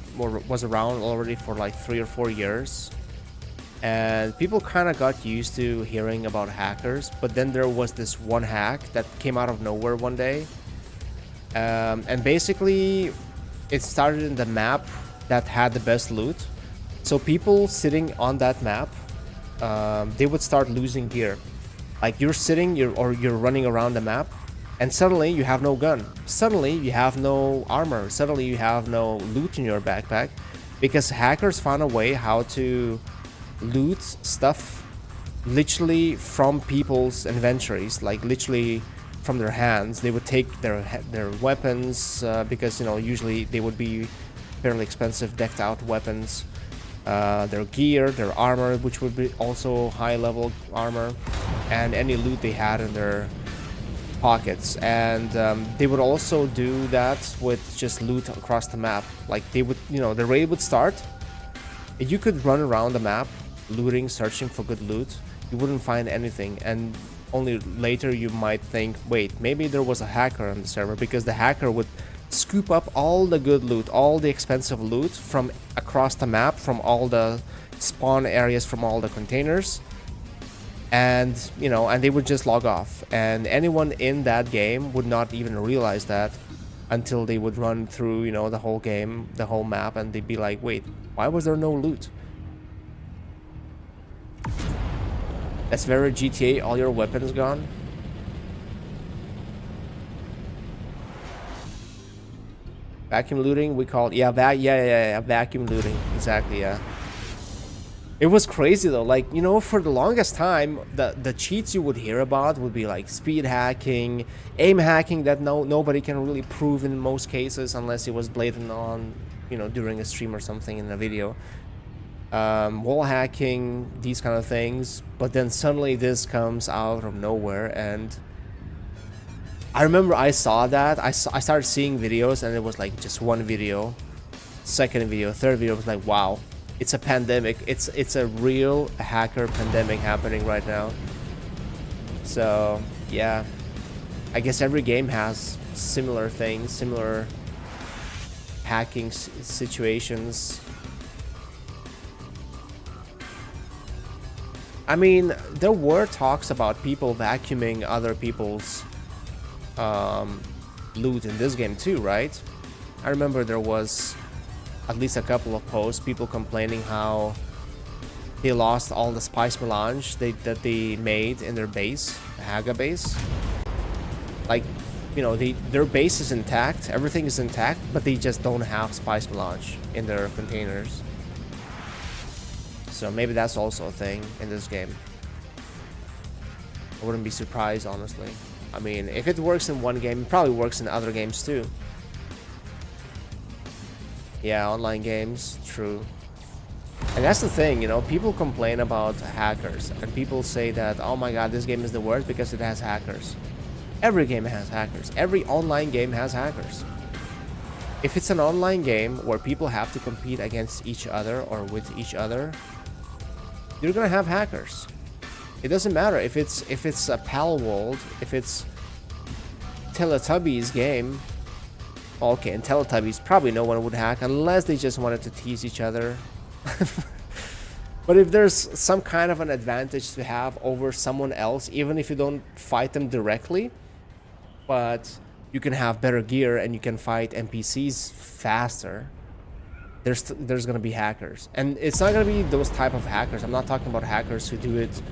around already for like 3 or 4 years, and people kind of got used to hearing about hackers. But then there was this one hack that came out of nowhere one day, and basically it started in the map that had the best loot. So people sitting on that map, they would start losing gear. Like you're running around the map, and suddenly you have no gun. Suddenly you have no armor. Suddenly you have no loot in your backpack, because hackers found a way how to loot stuff literally from people's inventories, like literally from their hands. They would take their weapons, because usually they would be fairly expensive decked out weapons, their gear, their armor, which would be also high level armor, and any loot they had in their pockets. And they would also do that with just loot across the map. Like they would, the raid would start, and you could run around the map looting, searching for good loot. You wouldn't find anything, and only later you might think, wait, maybe there was a hacker on the server, because the hacker would scoop up all the good loot, all the expensive loot from across the map, from all the spawn areas, from all the containers, and and they would just log off, and anyone in that game would not even realize that until they would run through the whole game, the whole map, and they'd be like, wait, why was there no loot? That's very GTA, all your weapons gone. Vacuum looting, we call it, yeah, vacuum looting, exactly, yeah. It was crazy though, like, for the longest time, the cheats you would hear about would be like speed hacking, aim hacking that nobody can really prove in most cases unless it was blatant on, during a stream or something in a video. Wall hacking, these kind of things. But then suddenly this comes out of nowhere, and I remember I saw that. I started seeing videos, and it was like just one video, second video, third video. Was like, wow, it's a pandemic. It's a real hacker pandemic happening right now. So yeah, I guess every game has similar things, similar hacking situations. I mean, there were talks about people vacuuming other people's loot in this game too, right? I remember there was at least a couple of posts, people complaining how they lost all the spice melange that they made in their base, the Haga base. Like, you know, their base is intact, everything is intact, but they just don't have spice melange in their containers. So maybe that's also a thing in this game. I wouldn't be surprised, honestly. I mean, if it works in one game, it probably works in other games too. Yeah, online games, true. And that's the thing, you know, people complain about hackers, and people say that, oh my god, this game is the worst because it has hackers. Every game has hackers. Every online game has hackers. If it's an online game where people have to compete against each other or with each other, you're gonna have hackers. It doesn't matter if it's a Pal World, if it's Teletubbies game. Okay, in Teletubbies, probably no one would hack unless they just wanted to tease each other. But if there's some kind of an advantage to have over someone else, even if you don't fight them directly, but you can have better gear and you can fight NPCs faster, there's gonna be hackers. And it's not gonna be those type of hackers. I'm not talking about hackers who do it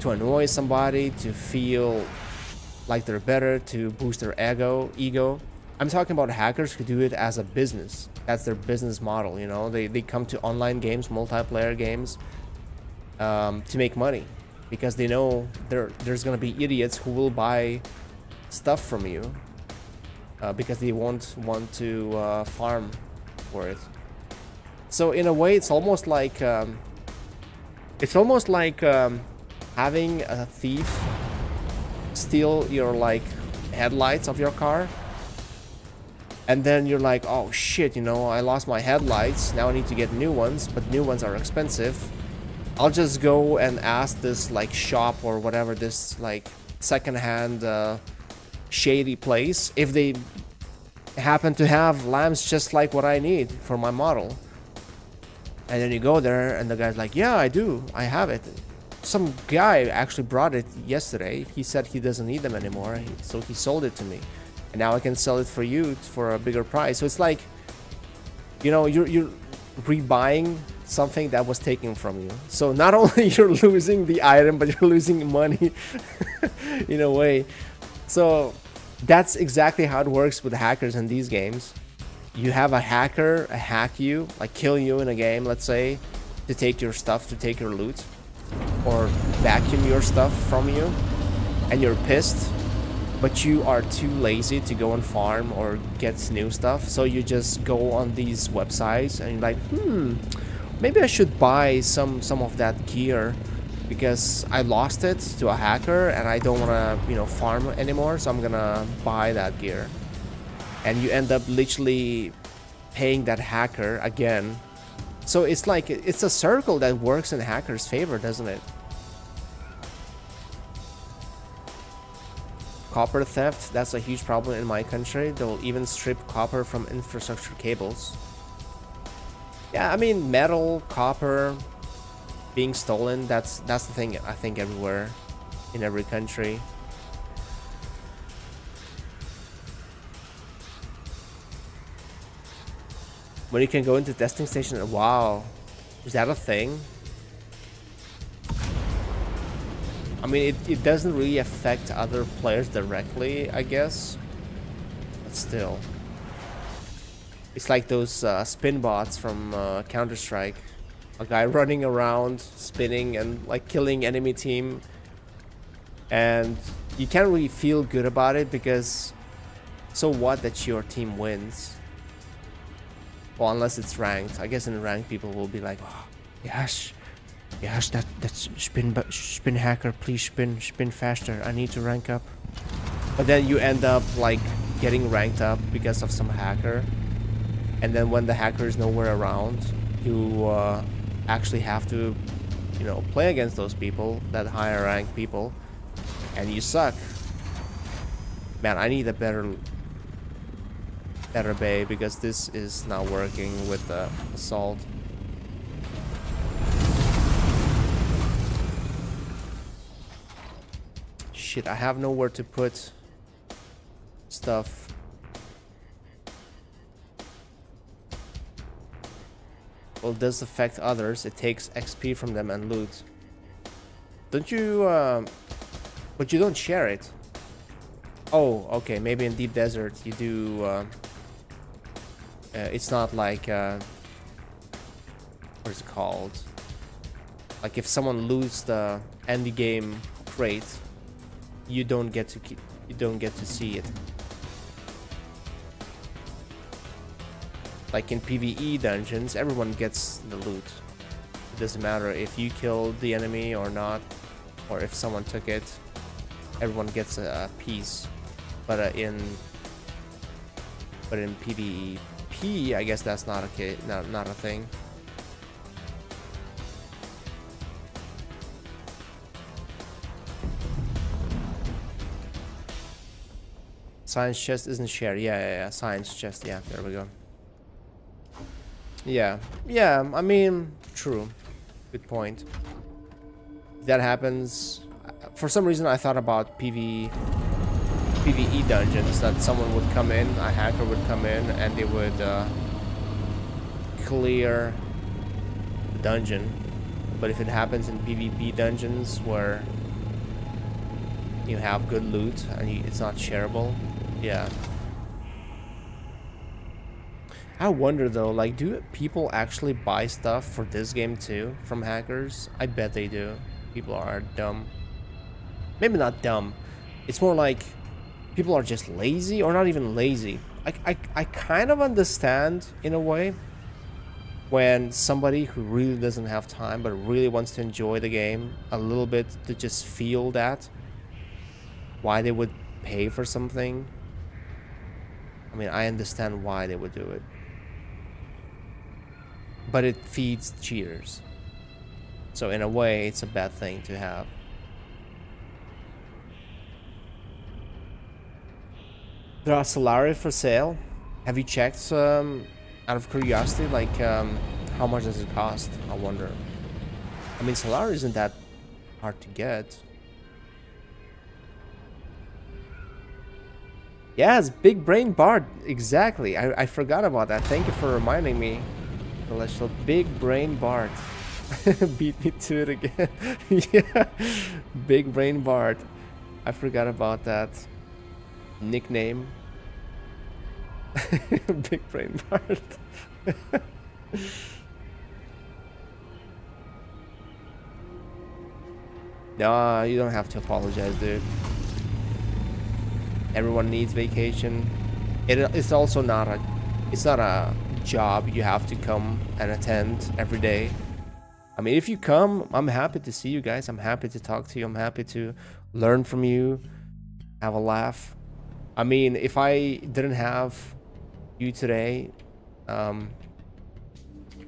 to annoy somebody, to feel like they're better, to boost their ego. I'm talking about hackers who do it as a business. That's their business model, you know. They come to online games, multiplayer games, to make money, because they know there's gonna be idiots who will buy stuff from you because they won't want to farm for it. So in a way, it's almost like having a thief steal your like headlights of your car, and then you're like, oh shit, you know, I lost my headlights, now I need to get new ones, but new ones are expensive. I'll just go and ask this like shop or whatever, this like secondhand shady place, if they happen to have lamps just like what I need for my model. And then you go there and the guy's like, yeah, I have it. Some guy actually brought it yesterday. He said he doesn't need them anymore, so he sold it to me, and now I can sell it for you for a bigger price. So it's like, you know, you're rebuying something that was taken from you. So not only you're losing the item, but you're losing money in a way. So that's exactly how it works with hackers in these games. You have a hacker hack you, like kill you in a game, let's say, to take your stuff, to take your loot, or vacuum your stuff from you, and you're pissed, but you are too lazy to go and farm or get new stuff, so you just go on these websites and you're like, maybe I should buy some of that gear because I lost it to a hacker and I don't want to, you know, farm anymore, so I'm gonna buy that gear. And you end up literally paying that hacker again. So it's like, it's a circle that works in hackers' favor, doesn't it? Copper theft, that's a huge problem in my country. They'll even strip copper from infrastructure cables. Yeah, I mean, metal, copper being stolen, that's the thing, I think, everywhere, in every country. When you can go into testing station, wow, is that a thing? I mean, it doesn't really affect other players directly, I guess, but still. It's like those spin bots from Counter-Strike. A guy running around, spinning and like killing enemy team. And you can't really feel good about it because so what that your team wins? Well, unless it's ranked. I guess in ranked people will be like, oh, yes, that's spin hacker, please spin faster. I need to rank up. But then you end up like getting ranked up because of some hacker. And then when the hacker is nowhere around, you actually have to, you know, play against those people, that higher ranked people, and you suck. Man, I need a better bay because this is not working with the assault. Shit, I have nowhere to put stuff. well, does affect others. It takes XP from them and loot. Don't you, but you don't share it. Oh, okay, maybe in Deep Desert you do, it's not like, what is it called? Like if someone loses the end game crate, you don't get to see it. Like in PvE dungeons, everyone gets the loot. It doesn't matter if you killed the enemy or not, or if someone took it. Everyone gets a piece. But in PvP, I guess that's not not a thing. Science chest isn't shared. Yeah. Science chest. Yeah, there we go. Yeah. I mean, true. Good point. If that happens, for some reason I thought about PvE dungeons, that someone would come in, a hacker would come in, and they would clear the dungeon. But if it happens in PvP dungeons where you have good loot and it's not shareable, yeah. I wonder though, like, do people actually buy stuff for this game too from hackers? I bet they do. People are dumb. Maybe not dumb. It's more like people are just lazy, or not even lazy. I kind of understand in a way when somebody who really doesn't have time but really wants to enjoy the game a little bit, to just feel that, why they would pay for something. I mean, I understand why they would do it. But it feeds cheaters. So in a way, it's a bad thing to have. There are Solari for sale. Have you checked, out of curiosity, like, how much does it cost? I wonder. I mean, Solari isn't that hard to get. Yes, Big Brain Bard. Exactly. I forgot about that. Thank you for reminding me. Celestial Big Brain Bard. Beat me to it again. Yeah. Big Brain Bard. I forgot about that nickname. Big Brain Bard. No, you don't have to apologize, dude. Everyone needs vacation. It's also not a job you have to come and attend every day. I mean, if you come, I'm happy to see you guys. I'm happy to talk to you. I'm happy to learn from you, have a laugh. I mean, if I didn't have you today,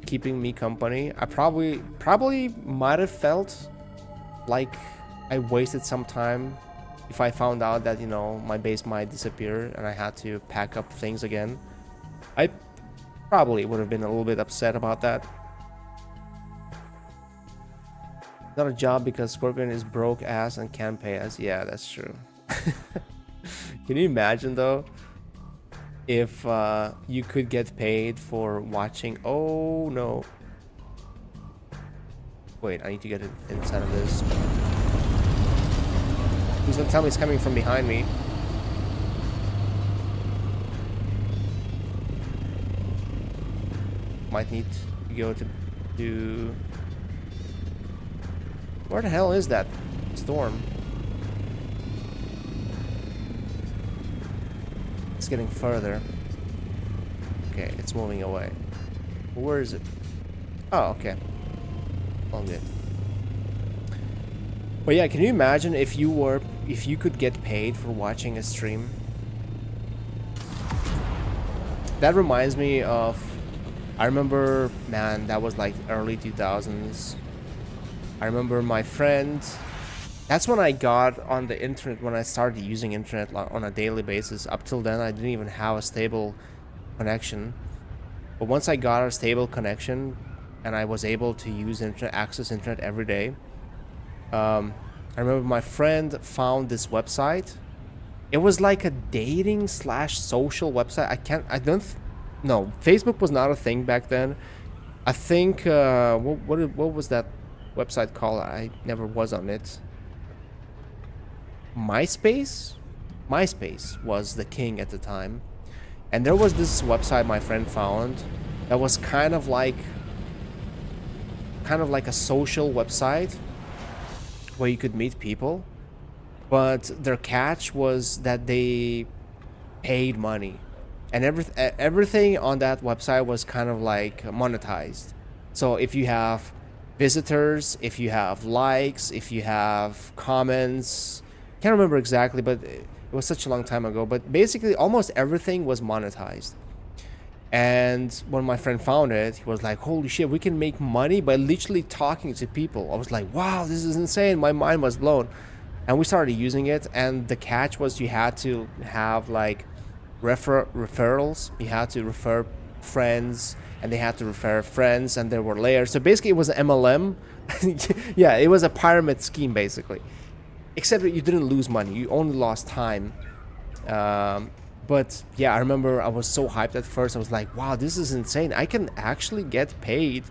keeping me company, I probably might have felt like I wasted some time if I found out that, you know, my base might disappear and I had to pack up things again. I probably would have been a little bit upset about that. Not a job because Scorpion is broke ass and can't pay us. Yeah, that's true. Can you imagine though, if you could get paid for watching? Oh no. Wait, I need to get it inside of this. Please don't tell me it's coming from behind me. Might need to go to where the hell is that storm? It's getting further. Okay, it's moving away. Where is it? Oh, okay. All good. But yeah, can you imagine if you could get paid for watching a stream? That reminds me of, I remember, man, that was like early 2000s. I remember my friend, that's when I got on the internet, when I started using internet on a daily basis. Up till then, I didn't even have a stable connection. But once I got a stable connection and I was able to use internet, access internet every day, I remember my friend found this website. It was like a dating / social website. No, Facebook was not a thing back then. I think what was that website called? I never was on it. MySpace? MySpace was the king at the time. And there was this website my friend found that was kind of like a social website where you could meet people, but their catch was that they paid money, and everything on that website was kind of like monetized. So if you have visitors, if you have likes, if you have comments, can't remember exactly, but it was such a long time ago, but basically almost everything was monetized. And when my friend found it, he was like, holy shit, we can make money by literally talking to people. I was like, wow, this is insane. My mind was blown. And we started using it, and the catch was you had to have like referrals. You had to refer friends, and they had to refer friends, and there were layers. So basically it was an MLM. Yeah, it was a pyramid scheme basically. Except that you didn't lose money, you only lost time. But yeah, I remember I was so hyped at first. I was like, wow, this is insane. I can actually get paid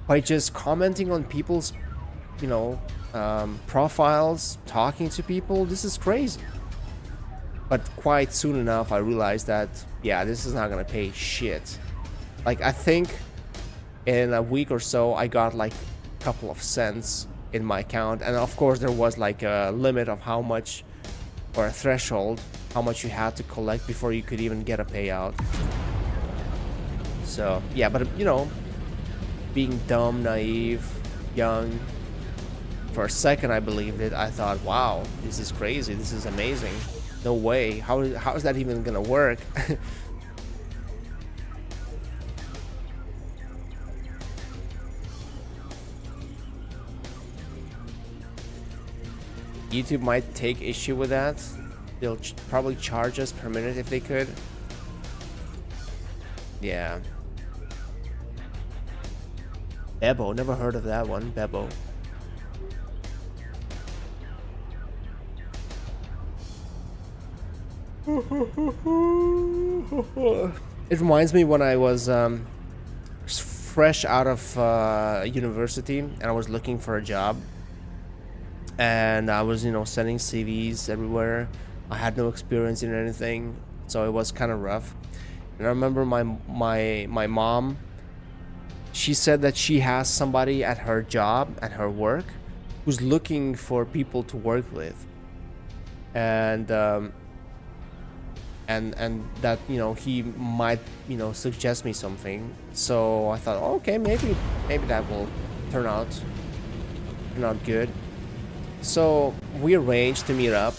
by just commenting on people's, profiles, talking to people. This is crazy. But quite soon enough, I realized that, yeah, this is not gonna pay shit. Like, I think in a week or so, I got like a couple of cents in my account. And of course, there was like a limit of how much, or a threshold, how much you had to collect before you could even get a payout. So yeah, but being dumb, naive, young, for a second I believed it. I thought, wow, this is crazy, this is amazing, no way, how is that even gonna work? YouTube might take issue with that. They'll probably charge us per minute if they could. Yeah. Bebo, never heard of that one. Bebo. It reminds me when I was fresh out of university and I was looking for a job. And I was, sending CVs everywhere. I had no experience in anything, so it was kind of rough. And I remember my mom, she said that she has somebody at her job, at her work, who's looking for people to work with. And that, he might, suggest me something. So I thought, oh, okay, maybe that will turn out good. So we arranged to meet up.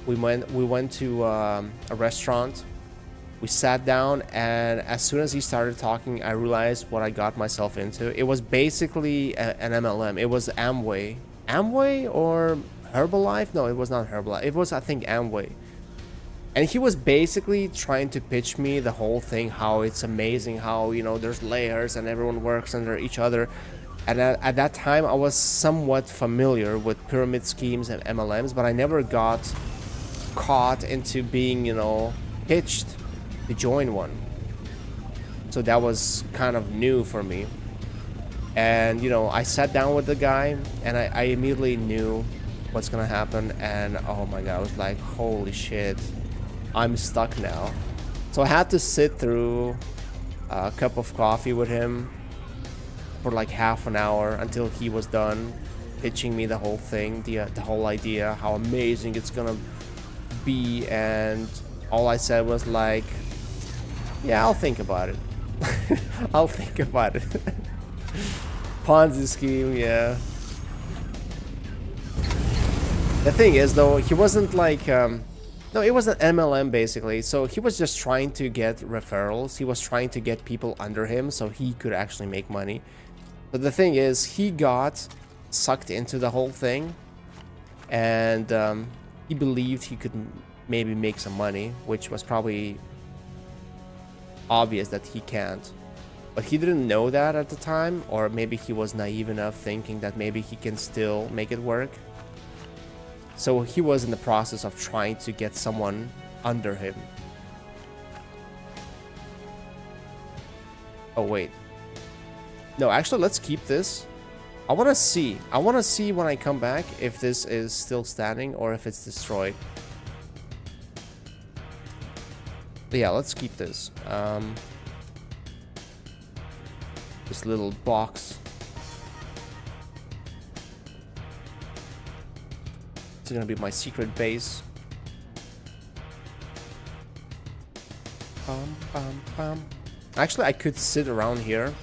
We went to a restaurant. We sat down, and as soon as he started talking, I realized what I got myself into. It was basically an MLM. It was Amway or Herbalife. No, it was not Herbalife. It was, I think, Amway. And he was basically trying to pitch me the whole thing, how it's amazing, how there's layers and everyone works under each other. And at that time, I was somewhat familiar with pyramid schemes and MLMs, but I never got caught into being, pitched to join one. So that was kind of new for me. And, I sat down with the guy, and I immediately knew what's gonna happen. And oh my God, I was like, holy shit, I'm stuck now. So I had to sit through a cup of coffee with him for like half an hour until he was done pitching me the whole thing, the whole idea, how amazing it's gonna be. And all I said was like, yeah, I'll think about it. I'll think about it. Ponzi scheme, yeah. The thing is, though, he wasn't like no, it was an MLM basically. So he was just trying to get referrals. He was trying to get people under him so he could actually make money. But the thing is, he got sucked into the whole thing, and he believed he could maybe make some money, which was probably obvious that he can't. But he didn't know that at the time, or maybe he was naive enough thinking that maybe he can still make it work. So he was in the process of trying to get someone under him. Oh wait. No, actually, let's keep this. I want to see. I want to see when I come back if this is still standing or if it's destroyed. But yeah, let's keep this. This little box. It's gonna be my secret base. Bum, bum, bum. Actually, I could sit around here.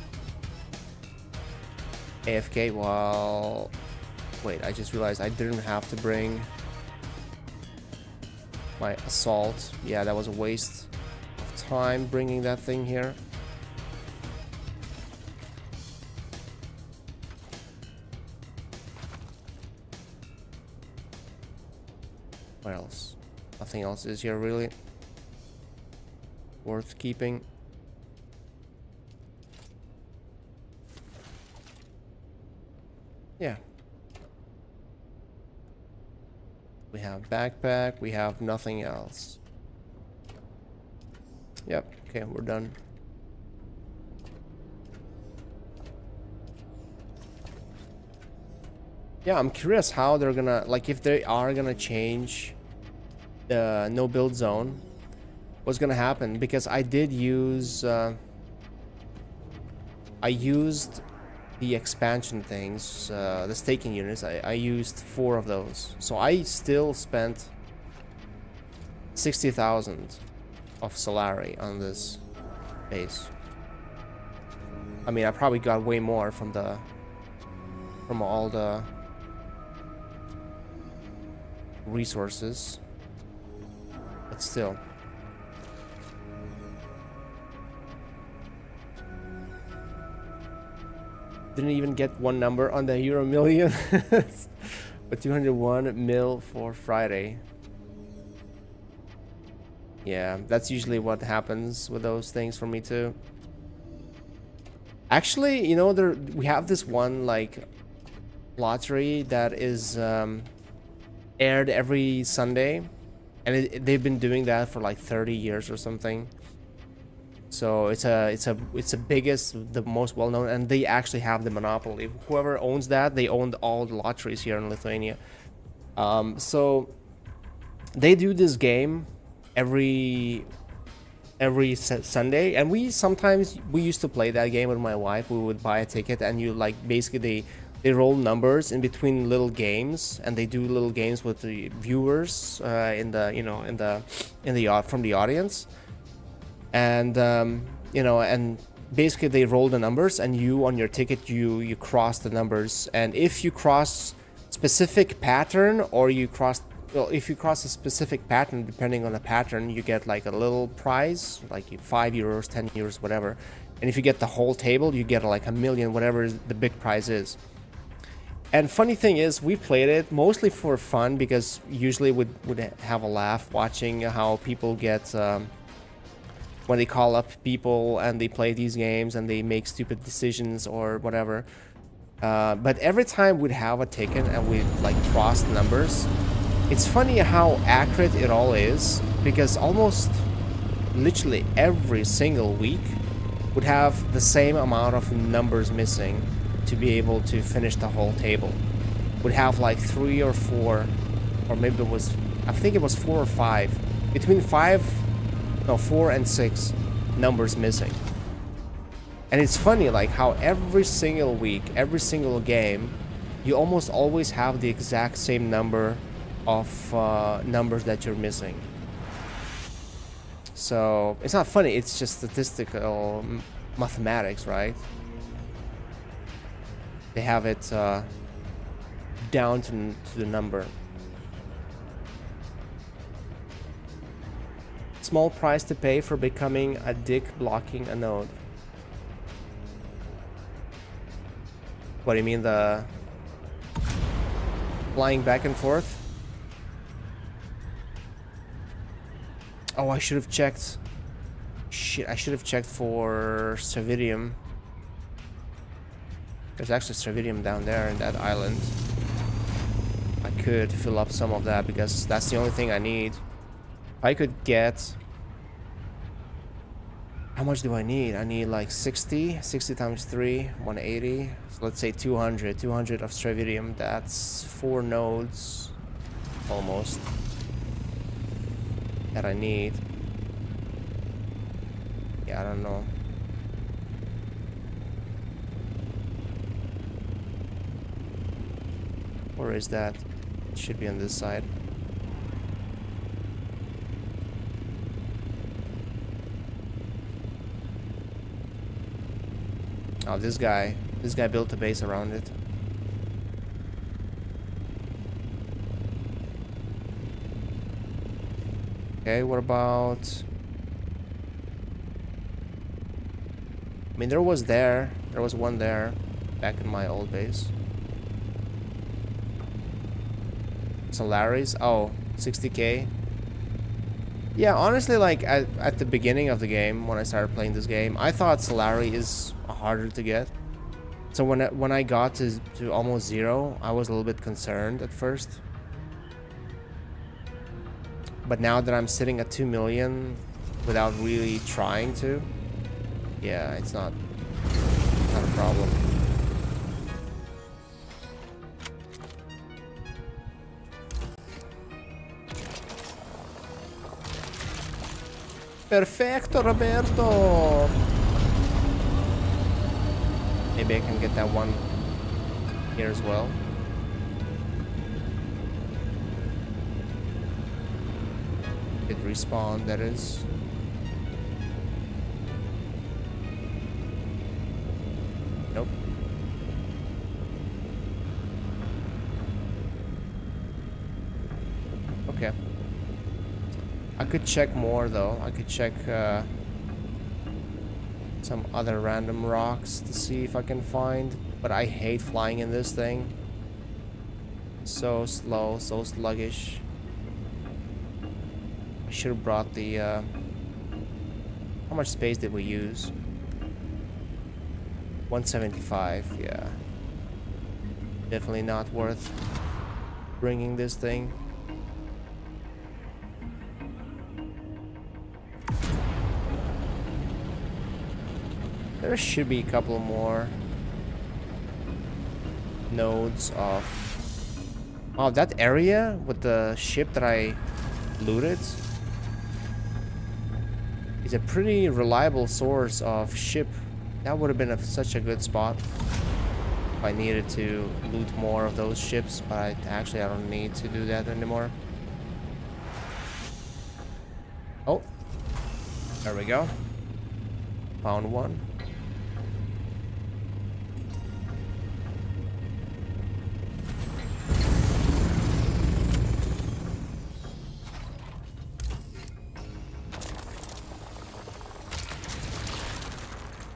AFK while... Wait, I just realized I didn't have to bring my assault. Yeah, that was a waste of time bringing that thing here. What else? Nothing else is here really worth keeping. Yeah. We have backpack, we have nothing else. Yep, okay, we're done. Yeah, I'm curious how they're gonna, like, if they are gonna change the no build zone, what's gonna happen? Because I did use, I used the expansion things, the staking units. I used 4 of those, so I still spent 60,000 of salary on this base. I mean, I probably got way more from all the resources, but still. Didn't even get one number on the Euro Million. But 201 mil for Friday. Yeah, that's usually what happens with those things for me too. Actually, you know, we have this one like lottery that is aired every Sunday, and they've been doing that for like 30 years or something. So it's the biggest, the most well-known, and they actually have the monopoly. Whoever owns that, they own all the lotteries here in Lithuania. So they do this game every Sunday, and we used to play that game with my wife. We would buy a ticket, and you like basically they roll numbers in between little games, and they do little games with the viewers from the audience. And and basically they roll the numbers, and you on your ticket you cross the numbers, and if you cross specific pattern, or if you cross a specific pattern, depending on the pattern, you get like a little prize, like 5 euros, 10 euros, whatever. And if you get the whole table, you get like 1 million, whatever the big prize is. And funny thing is, we played it mostly for fun, because usually would have a laugh watching how people get when they call up people and they play these games and they make stupid decisions or whatever. But every time we'd have a ticket and we'd like cross numbers, it's funny how accurate it all is, because almost literally every single week would have the same amount of numbers missing to be able to finish the whole table. Would have like 3 or 4, or maybe I think it was 4 or 5, between 4 and 6 numbers missing. And it's funny like how every single week, every single game, you almost always have the exact same number of numbers that you're missing. So it's not funny, it's just statistical mathematics, right? They have it down to the number. Small price to pay for becoming a dick blocking a node. What do you mean, the flying back and forth? Oh, I should have checked. Shit, I should have checked for Stravidium. There's actually Stravidium down there in that island. I could fill up some of that, because that's the only thing I need. I could get How much do I need? I need like 60 times 3, 180. So let's say 200 of Stravidium. That's 4 nodes almost that I need. Yeah, I don't know. Or is that? It should be on this side. Oh, this guy built a base around it. Okay, what about... I mean, there was one there, back in my old base. Solaris, oh, 60k. Yeah, honestly, like, at the beginning of the game, when I started playing this game, I thought Solari is harder to get. So when I got to almost 0, I was a little bit concerned at first. But now that I'm sitting at 2 million without really trying to, yeah, it's not a problem. Perfecto, Roberto! Maybe I can get that one here as well. It respawn, that is. Nope. Okay. I could check more though. I could check some other random rocks to see if I can find. But I hate flying in this thing. So slow, so sluggish. I should have brought the... how much space did we use? 175, yeah. Definitely not worth bringing this thing. There should be a couple more nodes of... Oh, that area with the ship that I looted is a pretty reliable source of ship. That would have been such a good spot if I needed to loot more of those ships, but I don't need to do that anymore. Oh, there we go. Found one.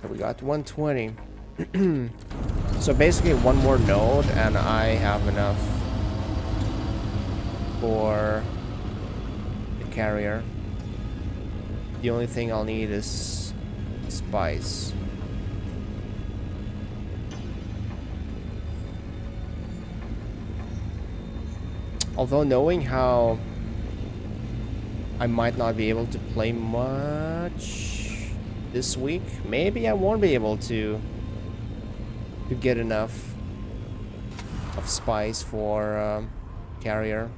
We got 120. So basically one more node and I have enough for the carrier. The only thing I'll need is spice. Although knowing how I might not be able to play much this week, maybe I won't be able to get enough of spice for carrier,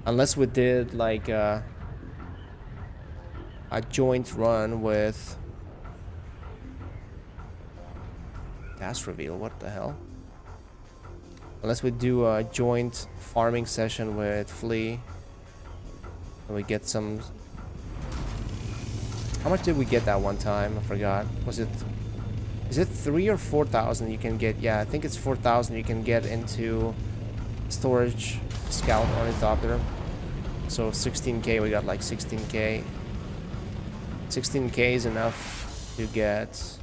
unless we did like a joint run with gas reveal. What the hell? Unless we do a joint farming session with Flea and we get some... How much did we get that one time? I forgot. Is it 3 or 4,000 you can get? Yeah, I think it's 4,000 you can get into storage scout ornithopter. So 16k, we got like 16k. 16k is enough to get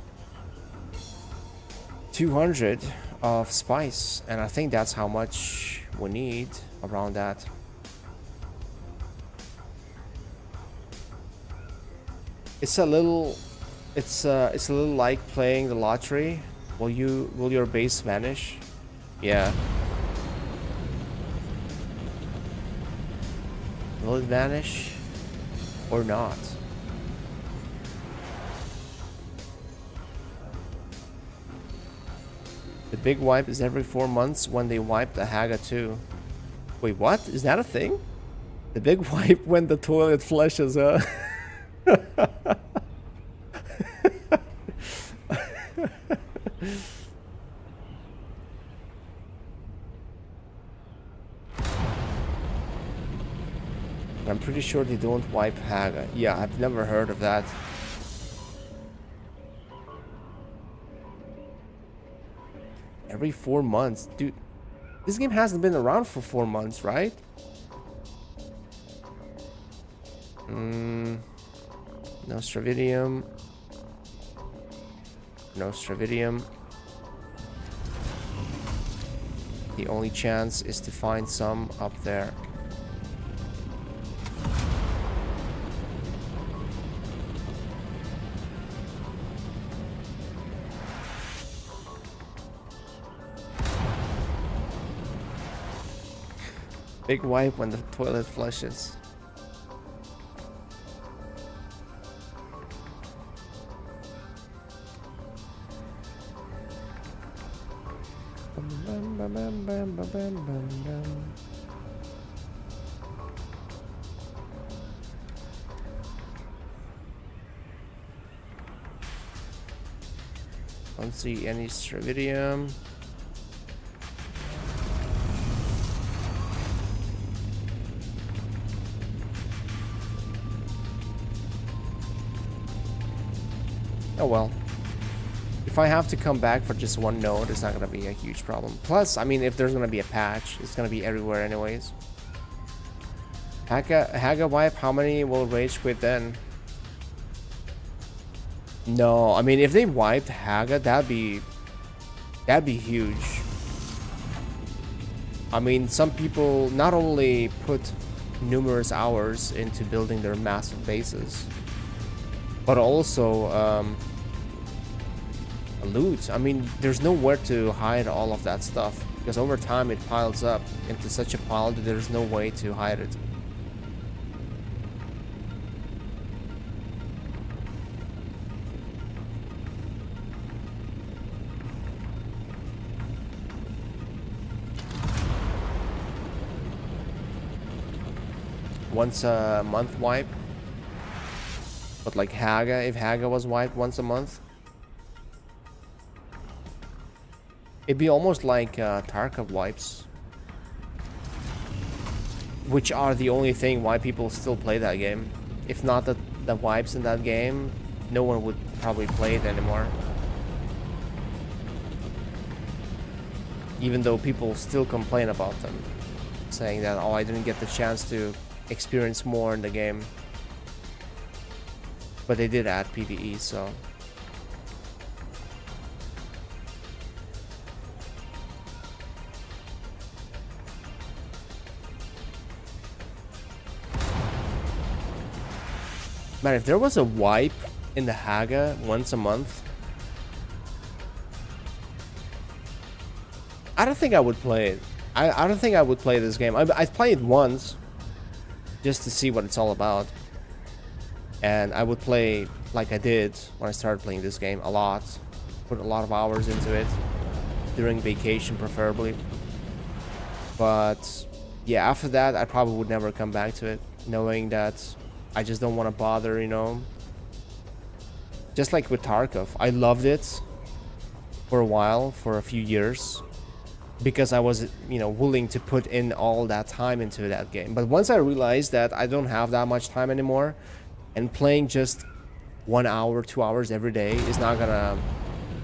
200 of spice, and I think that's how much we need, around that. It's a little like playing the lottery. Will your base vanish? Yeah. Will it vanish or not? big wipe is every 4 months when they wipe the Haga too. Wait, what? Is that a thing? The big wipe when the toilet flushes, huh? I'm pretty sure they don't wipe Haga. Yeah, I've never heard of that. Every 4 months. Dude, this game hasn't been around for 4 months, right? No Stravidium. No Stravidium. The only chance is to find some up there. Big wipe when the toilet flushes. Don't see any Stravidium. Oh well. If I have to come back for just one node, it's not gonna be a huge problem. Plus, I mean, if there's gonna be a patch, it's gonna be everywhere anyways. Haga wipe, how many will rage quit then? No, I mean, if they wiped Haga, that'd be huge. I mean, some people not only put numerous hours into building their massive bases, but also loot. I mean, there's nowhere to hide all of that stuff because over time it piles up into such a pile that there's no way to hide it. Once a month wipe, but like Haga, if Haga was wiped once a month, it'd be almost like Tarkov wipes, which are the only thing why people still play that game. If not the wipes in that game, no one would probably play it anymore. Even though people still complain about them, saying that, oh, I didn't get the chance to experience more in the game. But they did add PvE, so. Man, if there was a wipe in the Haga once a month, I don't think I would play it. I don't think I would play this game. I've played it once just to see what it's all about. And I would play like I did when I started playing this game a lot. Put a lot of hours into it. During vacation, preferably. But yeah, after that, I probably would never come back to it. Knowing that I just don't want to bother, you know. Just like with Tarkov. I loved it for a while, for a few years. Because I was, you know, willing to put in all that time into that game. But once I realized that I don't have that much time anymore, and playing just 1 hour, 2 hours every day is not gonna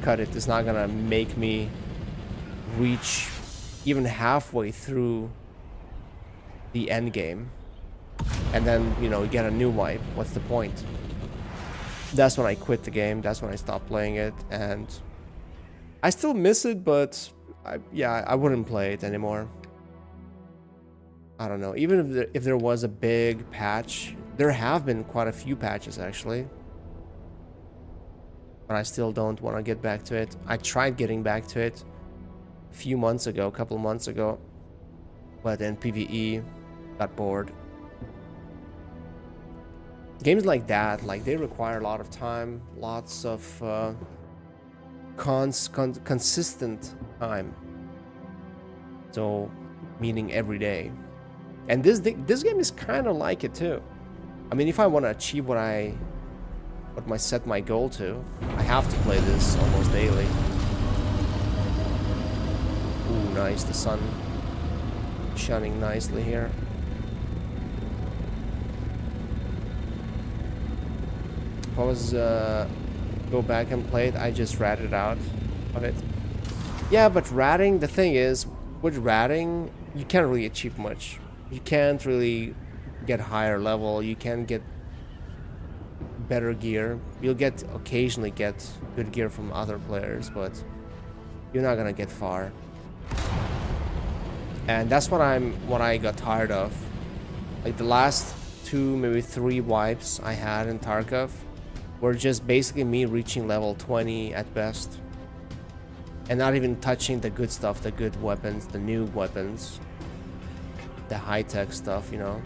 cut it. It's not gonna make me reach even halfway through the end game. And then, you know, get a new wipe. What's the point? That's when I quit the game. That's when I stopped playing it. And I still miss it, but I wouldn't play it anymore. I don't know. Even if there was a big patch, there have been quite a few patches actually. But I still don't want to get back to it. I tried getting back to it a few months ago, a couple of months ago. But then PvE got bored. Games like that, like they require a lot of time, lots of consistent time. So, meaning every day. And this game is kind of like it too. I mean, if I want to achieve what my set my goal to, I have to play this almost daily. Ooh, nice, the sun shining nicely here. If I was go back and play it, I just ratted out of it. Yeah, but ratting, the thing is, with ratting, you can't really achieve much. You can't really get higher level, you can get better gear. You'll occasionally get good gear from other players, but you're not gonna get far. And that's what I got tired of. Like the last 2, maybe 3 wipes I had in Tarkov were just basically me reaching level 20 at best. And not even touching the good stuff, the good weapons, the new weapons, the high-tech stuff, you know.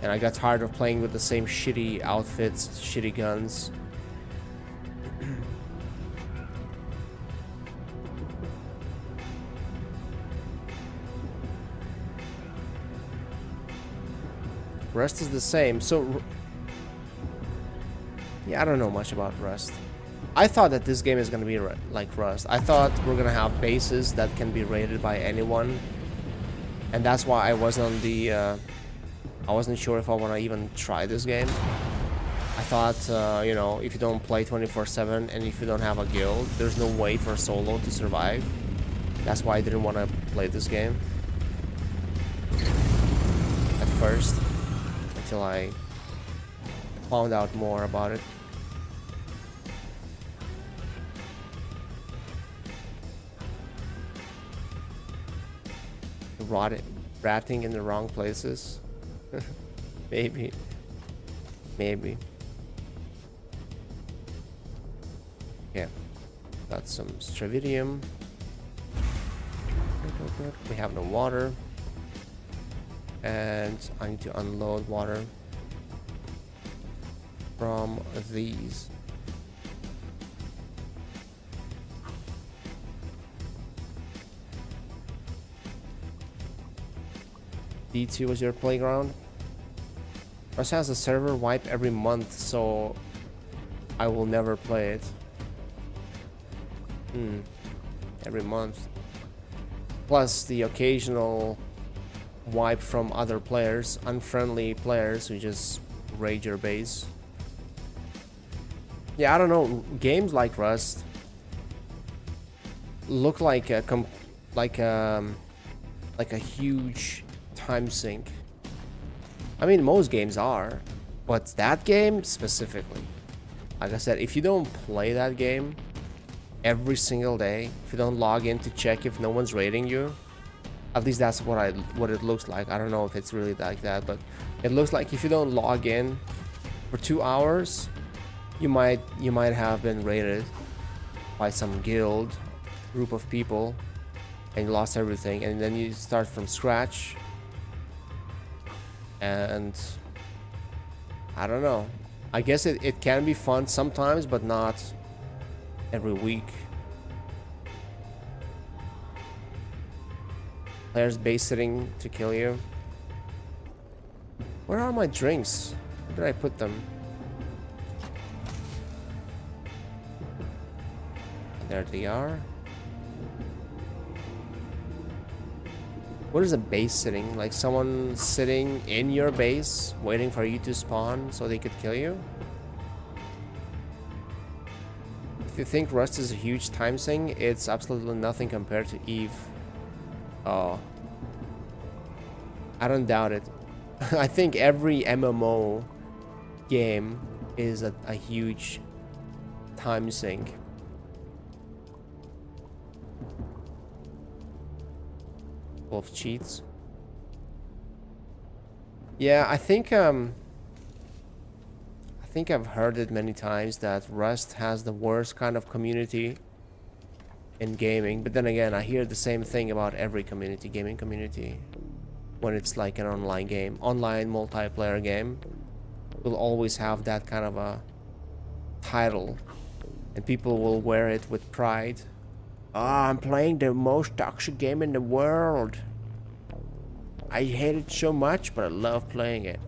And I got tired of playing with the same shitty outfits, shitty guns. Rust is the same, so... Yeah, I don't know much about Rust. I thought that this game is gonna be like Rust. I thought we're gonna have bases that can be raided by anyone. And that's why I was on the... I wasn't sure if I want to even try this game. I thought, you know, if you don't play 24/7 and if you don't have a guild, there's no way for solo to survive. That's why I didn't want to play this game at first, until I found out more about it. Ratting in the wrong places. Maybe. Yeah. Got some stravidium. We have no water. And I need to unload water from these. D2 was your playground? Rust has a server wipe every month, so I will never play it. Every month. Plus the occasional wipe from other players, unfriendly players who just raid your base. Yeah, I don't know. Games like Rust look like a huge time sink. I mean, most games are, but that game specifically, like I said, if you don't play that game every single day, if you don't log in to check if no one's raiding you, at least that's what it looks like. I don't know if it's really like that, but it looks like if you don't log in for 2 hours, you might have been raided by some guild group of people and you lost everything, and then you start from scratch. And I don't know. I guess it can be fun sometimes, but not every week. Players base sitting to kill you. Where are my drinks? Where did I put them? There they are. What is a base sitting? Like someone sitting in your base, waiting for you to spawn so they could kill you? If you think Rust is a huge time sink, it's absolutely nothing compared to Eve. Oh. I don't doubt it. I think every MMO game is a huge time sink. Full of cheats. Yeah, I think I've heard it many times that Rust has the worst kind of community in gaming, but then again, I hear the same thing about every community, gaming community. When it's like an online game, online multiplayer game, will always have that kind of a title And people will wear it with pride. Ah, I'm playing the most toxic game in the world. I hate it so much, but I love playing it.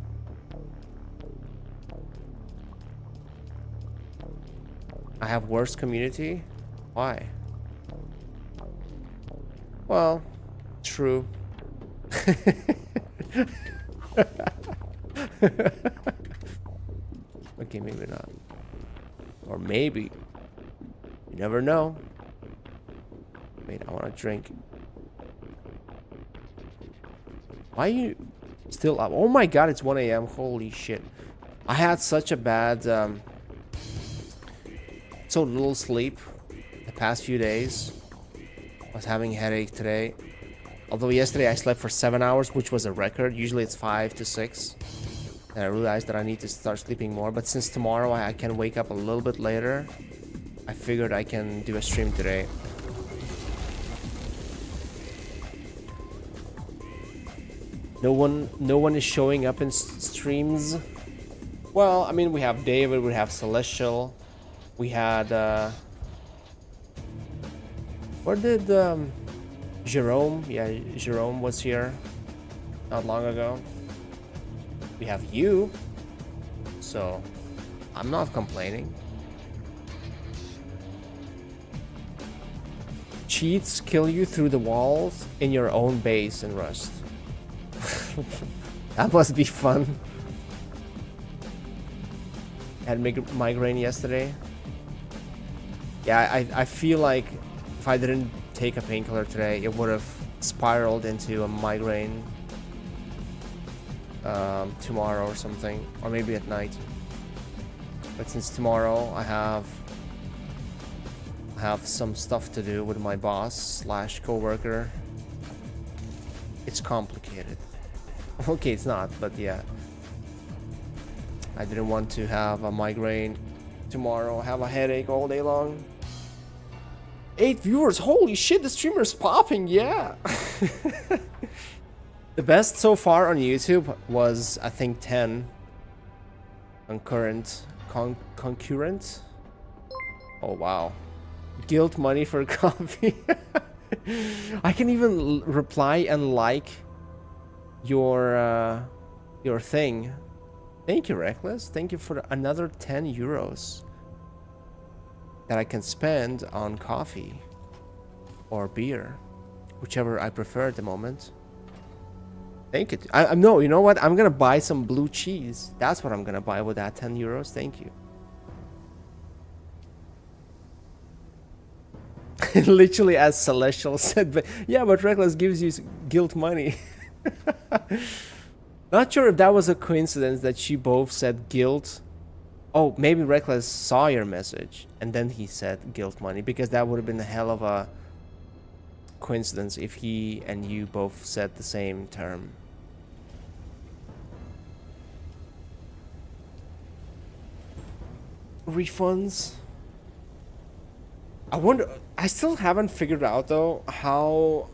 I have worst community? Why? Well, true. Okay, maybe not. Or maybe. You never know. Wait, I want to drink. Why are you still up? Oh my god, it's 1 a.m. Holy shit. I had such a bad, so little sleep the past few days. I was having a headache today. Although yesterday I slept for 7 hours, which was a record. Usually it's 5 to 6. And I realized that I need to start sleeping more. But since tomorrow I can wake up a little bit later, I figured I can do a stream today. No one is showing up in streams. Well, I mean, we have David, we have Celestial, we had where did Jerome? Yeah, Jerome was here not long ago. We have you, so I'm not complaining. Cheats kill you through the walls in your own base in Rust. That must be fun. Had migraine yesterday. Yeah, I feel like if I didn't take a painkiller today, it would have spiraled into a migraine tomorrow or something, or maybe at night. But since tomorrow I have some stuff to do with my boss / co-worker, it's complicated. Okay, it's not, but yeah. I didn't want to have a migraine tomorrow, have a headache all day long. 8 viewers, holy shit, the streamer's popping, yeah. The best so far on YouTube was, I think, 10 concurrent. Oh wow. Guilt money for coffee. I can even reply and like your thing. Thank you, Reckless. Thank you for another 10 euros that I can spend on coffee or beer, whichever I prefer at the moment. Thank you. No, you know what? I'm gonna buy some blue cheese. That's what I'm gonna buy with that 10 euros. Thank you. Literally, as Celestial said, but yeah, but Reckless gives you guilt money. Not sure if that was a coincidence that she both said guilt. Oh, maybe Reckless saw your message and then he said guilt money, because that would have been a hell of a coincidence if he and you both said the same term. Refunds. I wonder. I still haven't figured out though how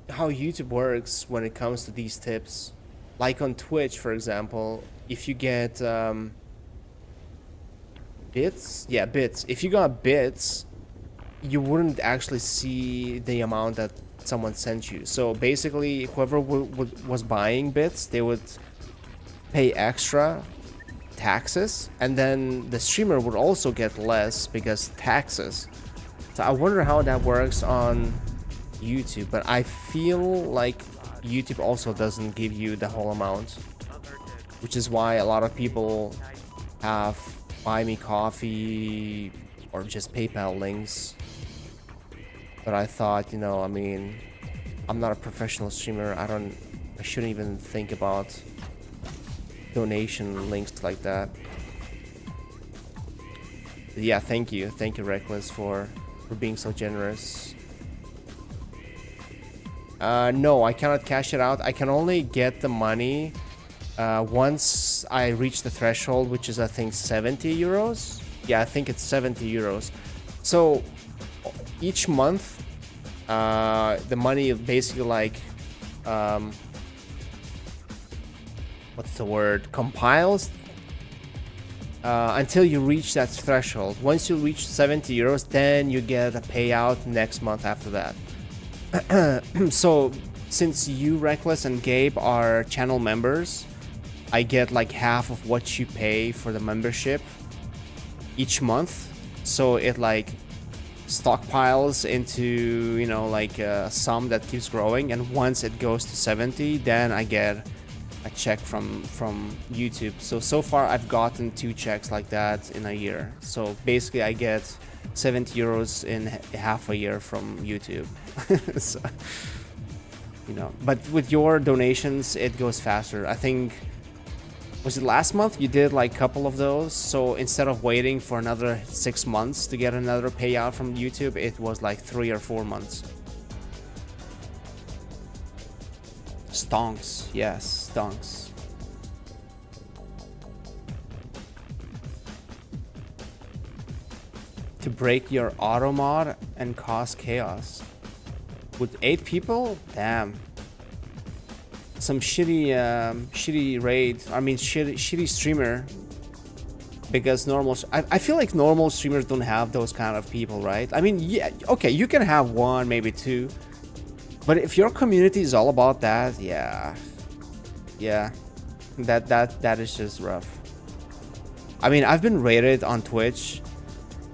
YouTube works when it comes to these tips. Like on Twitch, for example, if you get bits, yeah, bits. If you got bits, you wouldn't actually see the amount that someone sent you. So basically, whoever was buying bits, they would pay extra taxes, and then the streamer would also get less because taxes. So I wonder how that works on YouTube, but I feel like YouTube also doesn't give you the whole amount, which is why a lot of people have buy me coffee or just PayPal links. But I thought, you know, I mean, I'm not a professional streamer. I shouldn't even think about donation links like that. But yeah, thank you, Reckless, for being so generous. No, I cannot cash it out. I can only get the money once I reach the threshold, which is I think 70 euros. Yeah, I think it's 70 euros. So each month, the money basically like what's the word? Compiles. until you reach that threshold. Once you reach 70 euros, then you get a payout next month after that. So since you, Reckless, and Gabe are channel members, I get like half of what you pay for the membership each month. So it like stockpiles into, you know, like a sum that keeps growing, and once it goes to 70, then I get a check from YouTube. So far I've gotten 2 checks like that in a year. So basically I get 70 euros in half a year from YouTube. So, you know, but with your donations it goes faster. I think, was it last month you did like a couple of those? So instead of waiting for another 6 months to get another payout from YouTube, it was like 3 or 4 months. Stonks, yes, stonks. To break your auto mod and cause chaos. With 8 people? Damn. Some shitty raid, I mean shitty streamer, because normal, I feel like normal streamers don't have those kind of people, right? I mean, yeah, okay, you can have 1, maybe 2, but if your community is all about that, yeah, that is just rough. I mean, I've been raided on Twitch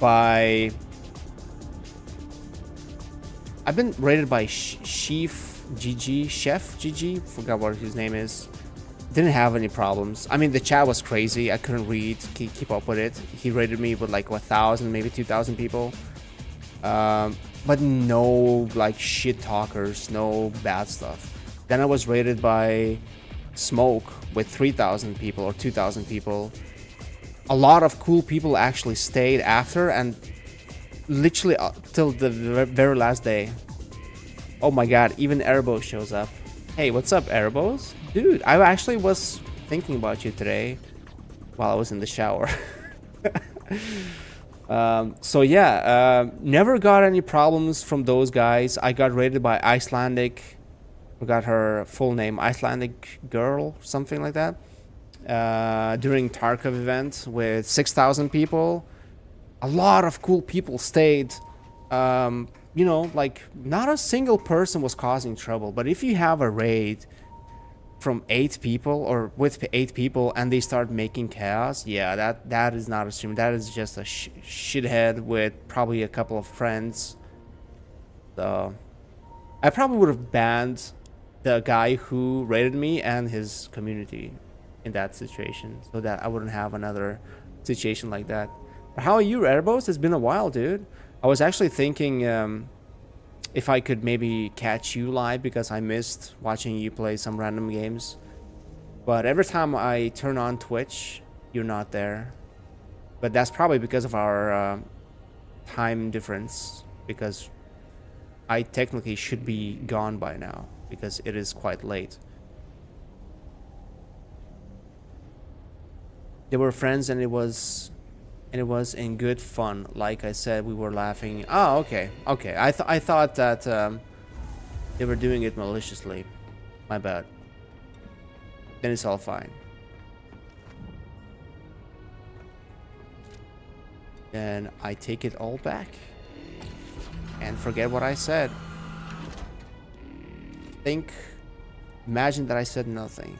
by Chef GG, forgot what his name is. Didn't have any problems. I mean, the chat was crazy. I couldn't read, keep up with it. He rated me with like 1,000, maybe 2,000 people. But no like shit talkers, no bad stuff. Then I was rated by Smoke with 3,000 people or 2,000 people. A lot of cool people actually stayed after, and literally till the very last day. Oh my god, even Erebos shows up. Hey, what's up, Erebos? Dude, I actually was thinking about you today while I was in the shower. So yeah, never got any problems from those guys. I got rated by Icelandic, forgot her full name, Icelandic girl, something like that, during Tarkov event with 6,000 people. A lot of cool people stayed. You know, like not a single person was causing trouble. But if you have a raid from 8 people or with 8 people and they start making chaos, yeah, that is not a stream. That is just a shithead with probably a couple of friends. So I probably would have banned the guy who raided me and his community in that situation, so that I wouldn't have another situation like that. But how are you, Erebos? It's been a while, dude. I was actually thinking if I could maybe catch you live, because I missed watching you play some random games. But every time I turn on Twitch, you're not there. But that's probably because of our time difference, because I technically should be gone by now, because it is quite late. They were friends, and it was in good fun. Like I said, we were laughing. Oh, okay. I thought that they were doing it maliciously. My bad. Then it's all fine. Then I take it all back and forget what I said. Imagine that I said nothing.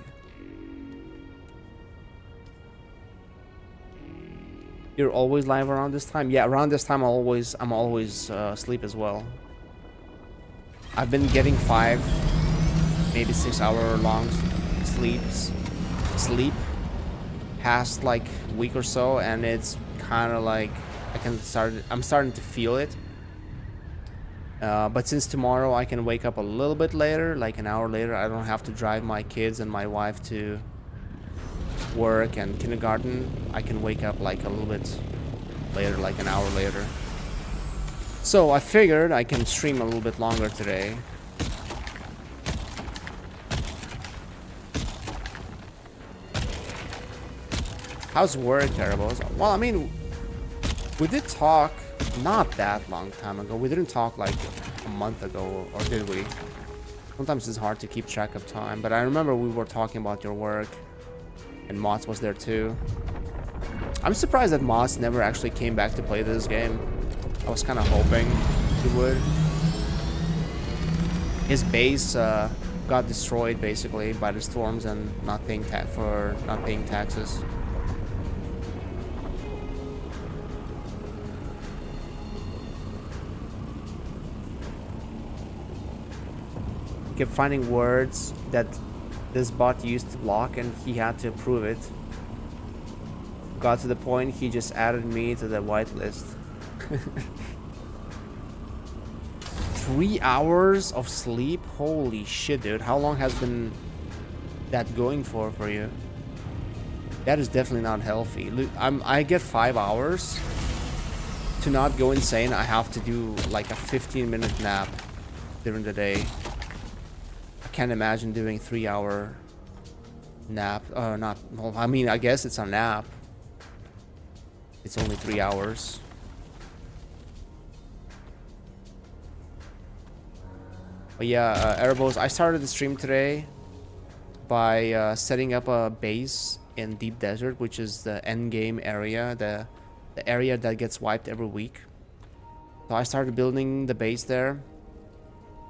You're always live around this time? Yeah, around this time I'm always asleep as well. I've been getting 5, maybe 6 hour long sleep past like week or so, and it's kind of like I'm starting to feel it. But since tomorrow I can wake up a little bit later, like an hour later, I don't have to drive my kids and my wife to work and kindergarten. I can wake up like a little bit later, like an hour later. So I figured I can stream a little bit longer today. How's work, Terribles? Well, I mean, we did talk not that long time ago. We didn't talk like a month ago, or did we? Sometimes it's hard to keep track of time, but I remember we were talking about your work. And Mott's was there too. I'm surprised that Moss never actually came back to play this game. I was kind of hoping he would. His base got destroyed basically by the storms and not paying taxes. He kept finding words that this bot used to block and he had to approve it. Got to the point he just added me to the whitelist. 3 hours of sleep? Holy shit, dude. How long has been that going for you? That is definitely not healthy. I get 5 hours. To not go insane, I have to do like a 15-minute nap during the day. I can't imagine doing 3-hour nap. Not. Well, I mean, I guess it's a nap. It's only 3 hours. But yeah, Erebos, I started the stream today by setting up a base in Deep Desert, which is the end game area, the area that gets wiped every week. So I started building the base there,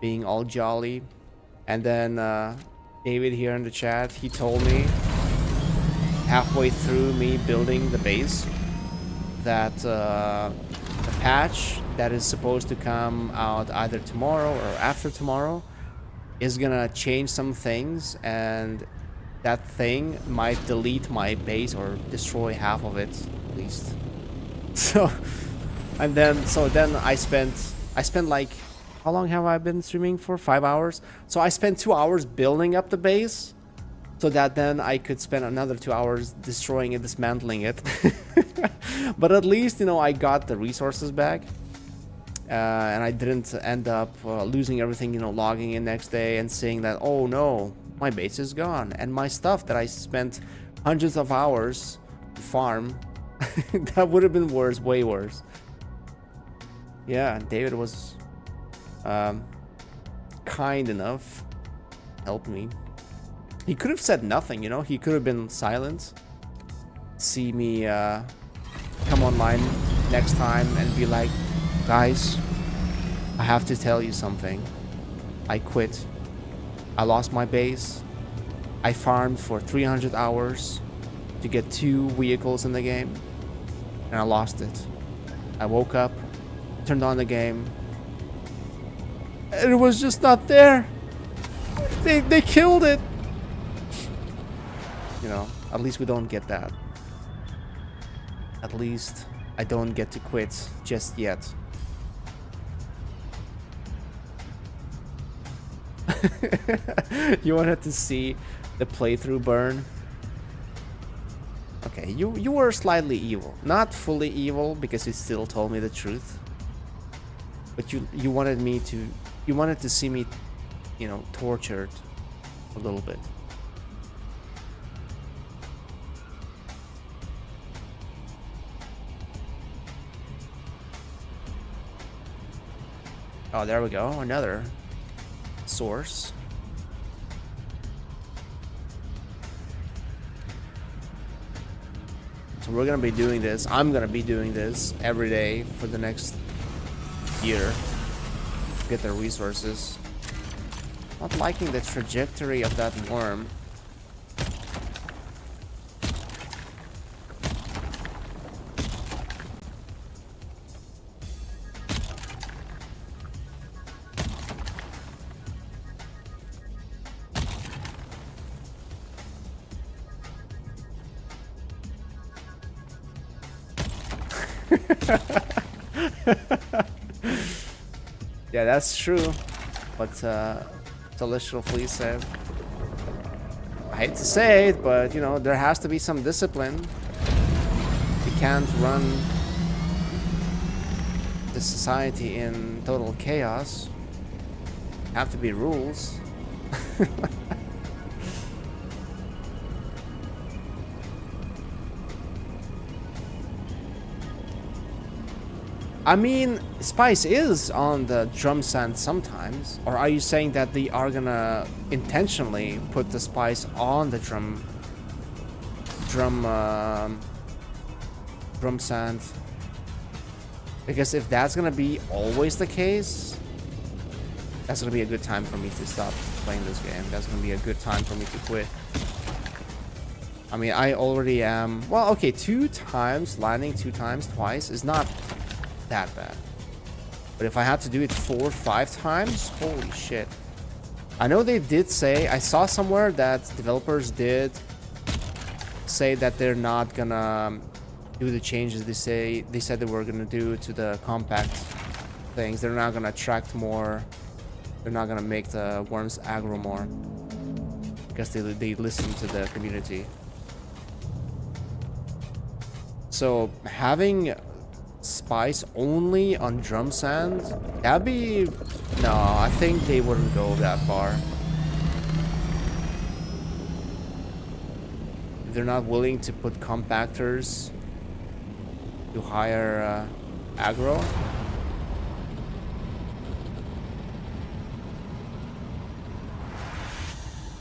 being all jolly. And then David here in the chat, he told me halfway through me building the base that the patch that is supposed to come out either tomorrow or after tomorrow is gonna change some things, and that thing might delete my base or destroy half of it at least. So then I spent like, how long have I been streaming for? 5 hours. So I spent 2 hours building up the base so that then I could spend another 2 hours destroying it, dismantling it. But at least, you know, I got the resources back. And I didn't end up losing everything, you know, logging in next day and seeing that, oh no, my base is gone. And my stuff that I spent hundreds of hours to farm, that would have been worse, way worse. Yeah, David was kind enough, helped me. He could have said nothing, you know, he could have been silent. See me come online next time and be like, guys, I have to tell you something. I quit. I lost my base. I farmed for 300 hours to get 2 vehicles in the game, and I lost it. I woke up, turned on the game, and it was just not there. They killed it. You know, at least we don't get that. At least I don't get to quit just yet. You wanted to see the playthrough burn? Okay, you were slightly evil. Not fully evil, because you still told me the truth. But you wanted to see me, you know, tortured a little bit. Oh, there we go. Another source. So we're gonna be doing this. I'm gonna be doing this every day for the next year. Get the resources. Not liking the trajectory of that worm. Yeah, that's true. But Celestial Fleet said, I hate to say it, but you know, there has to be some discipline. You can't run the society in total chaos. Have to be rules. I mean, spice is on the drum sand sometimes. Or are you saying that they are gonna intentionally put the spice on the drum drum sand. Because if that's gonna be always the case, that's gonna be a good time for me to stop playing this game. That's gonna be a good time for me to quit. I mean, I already am... Well, okay, 2 times, landing 2 times, twice is not that bad. But if I had to do it 4 or 5 times, holy shit. I know they did say, I saw somewhere that developers did say that they're not gonna do the changes they said they were gonna do to the compact things. They're not gonna attract more. They're not gonna make the worms aggro more because they listen to the community. So having spice only on drum sand, that'd be... No, I think they wouldn't go that far. If they're not willing to put compactors to higher aggro.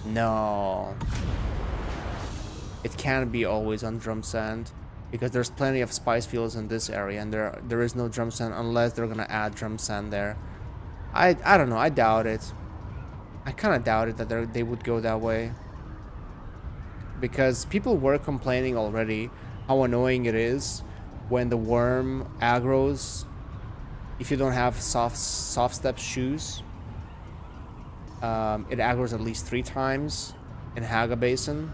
No. It can't be always on drum sand. Because there's plenty of spice fields in this area, and there is no drum sand unless they're gonna add drum sand there. I don't know. I doubt it. I kind of doubt it that they would go that way. Because people were complaining already how annoying it is when the worm aggroes if you don't have soft step shoes. It aggroes at least 3 times in Haga Basin,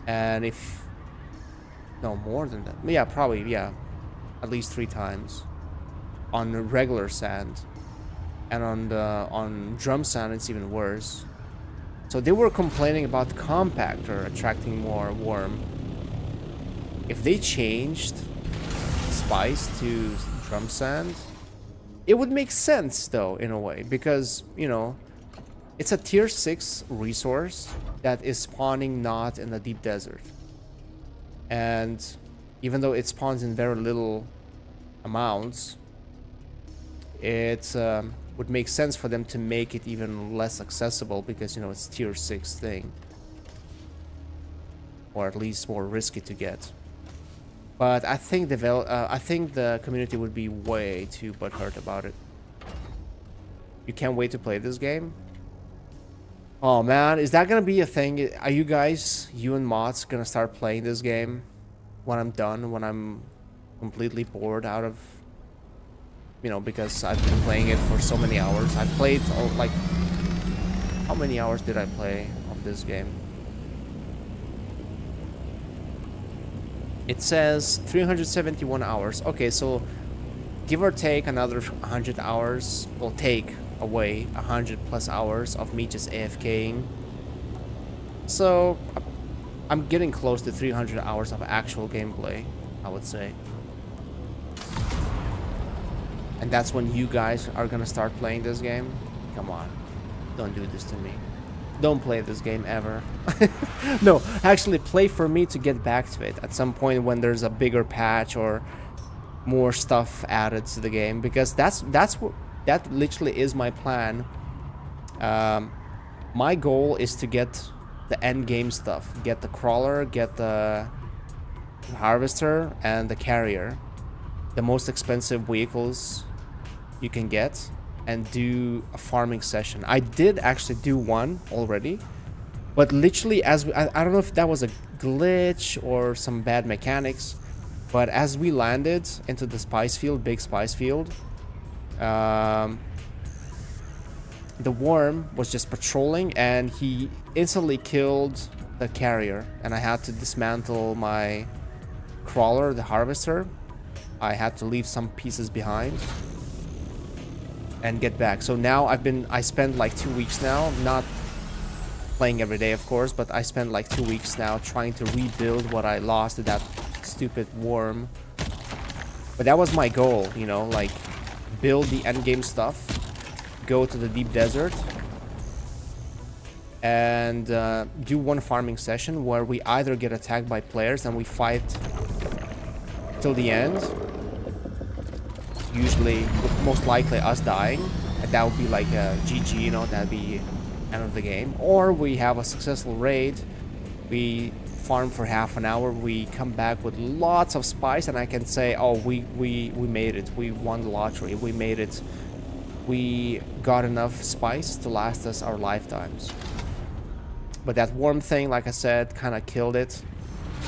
and if no, more than that. Yeah, probably, yeah. At least 3 times. On regular sand. And on drum sand, it's even worse. So they were complaining about the compactor attracting more worm. If they changed spice to drum sand, it would make sense, though, in a way. Because, you know, it's a tier 6 resource that is spawning not in the deep desert. And even though it spawns in very little amounts, it would make sense for them to make it even less accessible because, you know, it's tier 6 thing. Or at least more risky to get. But I think the community would be way too butthurt about it. You can't wait to play this game? Oh man, is that gonna be a thing? Are you guys, you and mods, gonna start playing this game when I'm done, when I'm completely bored out of, you know, because I've been playing it for so many hours. I played, like, how many hours did I play of this game? It says 371 hours. Okay, so give or take another 100 hours will take away 100 plus hours of me just AFKing. So I'm getting close to 300 hours of actual gameplay, I would say. And that's when you guys are gonna start playing this game? Come on, don't do this to me. Don't play this game ever. No, actually play for me to get back to it at some point when there's a bigger patch or more stuff added to the game, because that literally is my plan. My goal is to get the end game stuff, get the crawler, get the harvester and the carrier, the most expensive vehicles you can get, and do a farming session. I did actually do one already, but literally I don't know if that was a glitch or some bad mechanics, but as we landed into the spice field, big spice field, the worm was just patrolling and he instantly killed the carrier, and I had to dismantle my crawler, the harvester. I had to leave some pieces behind and get back. So now I spent like 2 weeks now, not playing every day of course, but I spent like 2 weeks now trying to rebuild what I lost to that stupid worm. But that was my goal, you know, like build the end game stuff, go to the deep desert, and do one farming session where we either get attacked by players and we fight till the end, usually most likely us dying, and that would be like a GG, you know, that'd be end of the game, or we have a successful raid, we farm for half an hour, we come back with lots of spice, and I can say, oh, we made it. We won the lottery. We made it. We got enough spice to last us our lifetimes. But that worm thing, like I said, kind of killed it.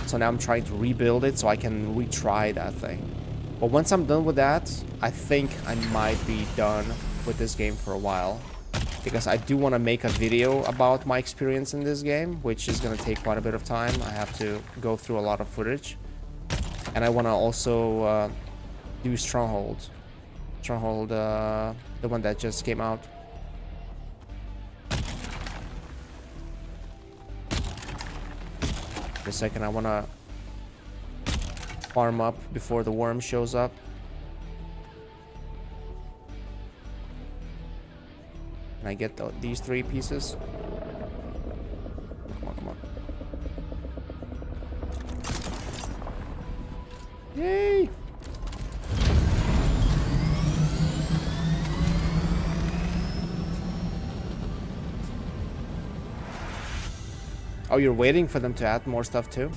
So now I'm trying to rebuild it so I can retry that thing. But once I'm done with that, I think I might be done with this game for a while. Because I do want to make a video about my experience in this game, which is going to take quite a bit of time. I have to go through a lot of footage. And I want to also do Stronghold. Stronghold, the one that just came out. For a second, I want to farm up before the worm shows up. Can I get these 3 pieces? Come on, come on. Yay! Oh, you're waiting for them to add more stuff too?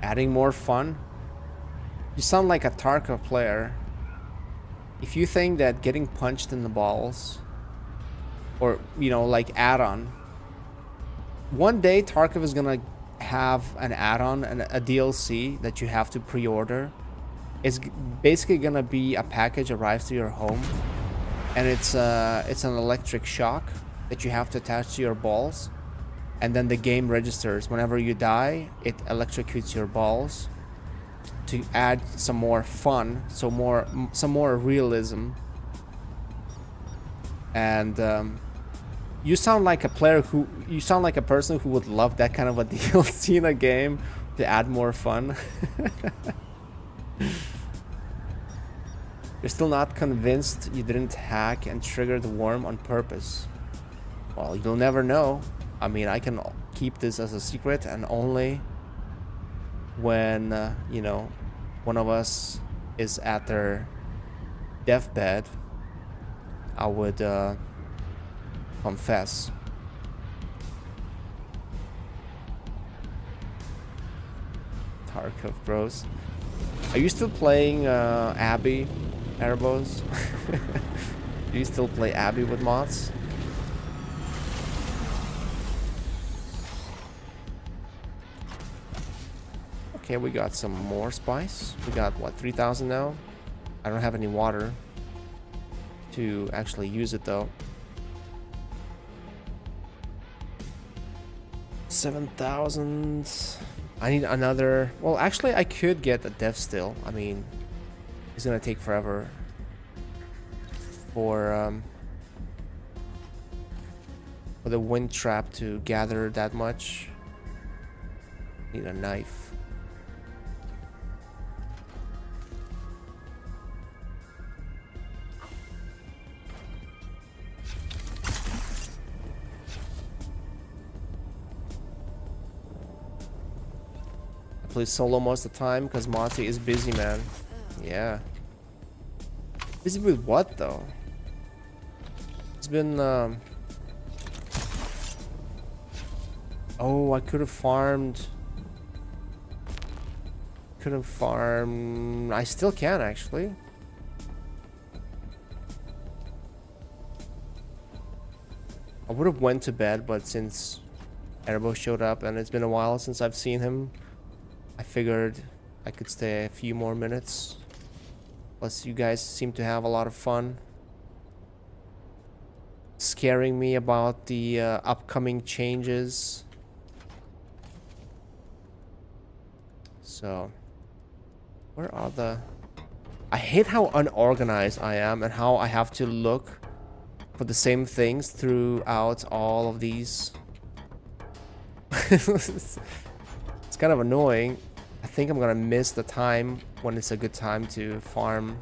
Adding more fun? You sound like a Tarkov player. If you think that getting punched in the balls, or, you know, like add-on, one day Tarkov is gonna have an add-on and a DLC that you have to pre-order. It's basically gonna be a package arrives to your home, and it's an electric shock that you have to attach to your balls, and then the game registers. Whenever you die, it electrocutes your balls to add some more fun, some more realism. And you sound like a person who would love that kind of a DLC in a game to add more fun. You're still not convinced you didn't hack and trigger the worm on purpose. Well, you'll never know. I mean, I can keep this as a secret, and only when, you know, one of us is at their deathbed, I would confess. Tarkov bros. Are you still playing Abby, Erebos? Do you still play Abby with mods? Okay, we got some more spice. We got, what, 3,000 now? I don't have any water to actually use it, though. 7,000. I need another. Well, actually, I could get a death still. I mean, it's gonna take forever for the wind trap to gather that much. Need a knife. Play solo most of the time because Monty is busy, man. Yeah. Busy with what, though? It's been oh, I could have farmed. I still can, actually. I would have went to bed, but since Erbo showed up and it's been a while since I've seen him, I figured I could stay a few more minutes. Plus, you guys seem to have a lot of fun scaring me about the upcoming changes. So, where are the... I hate how unorganized I am and how I have to look for the same things throughout all of these. It's kind of annoying. I think I'm gonna miss the time when it's a good time to farm.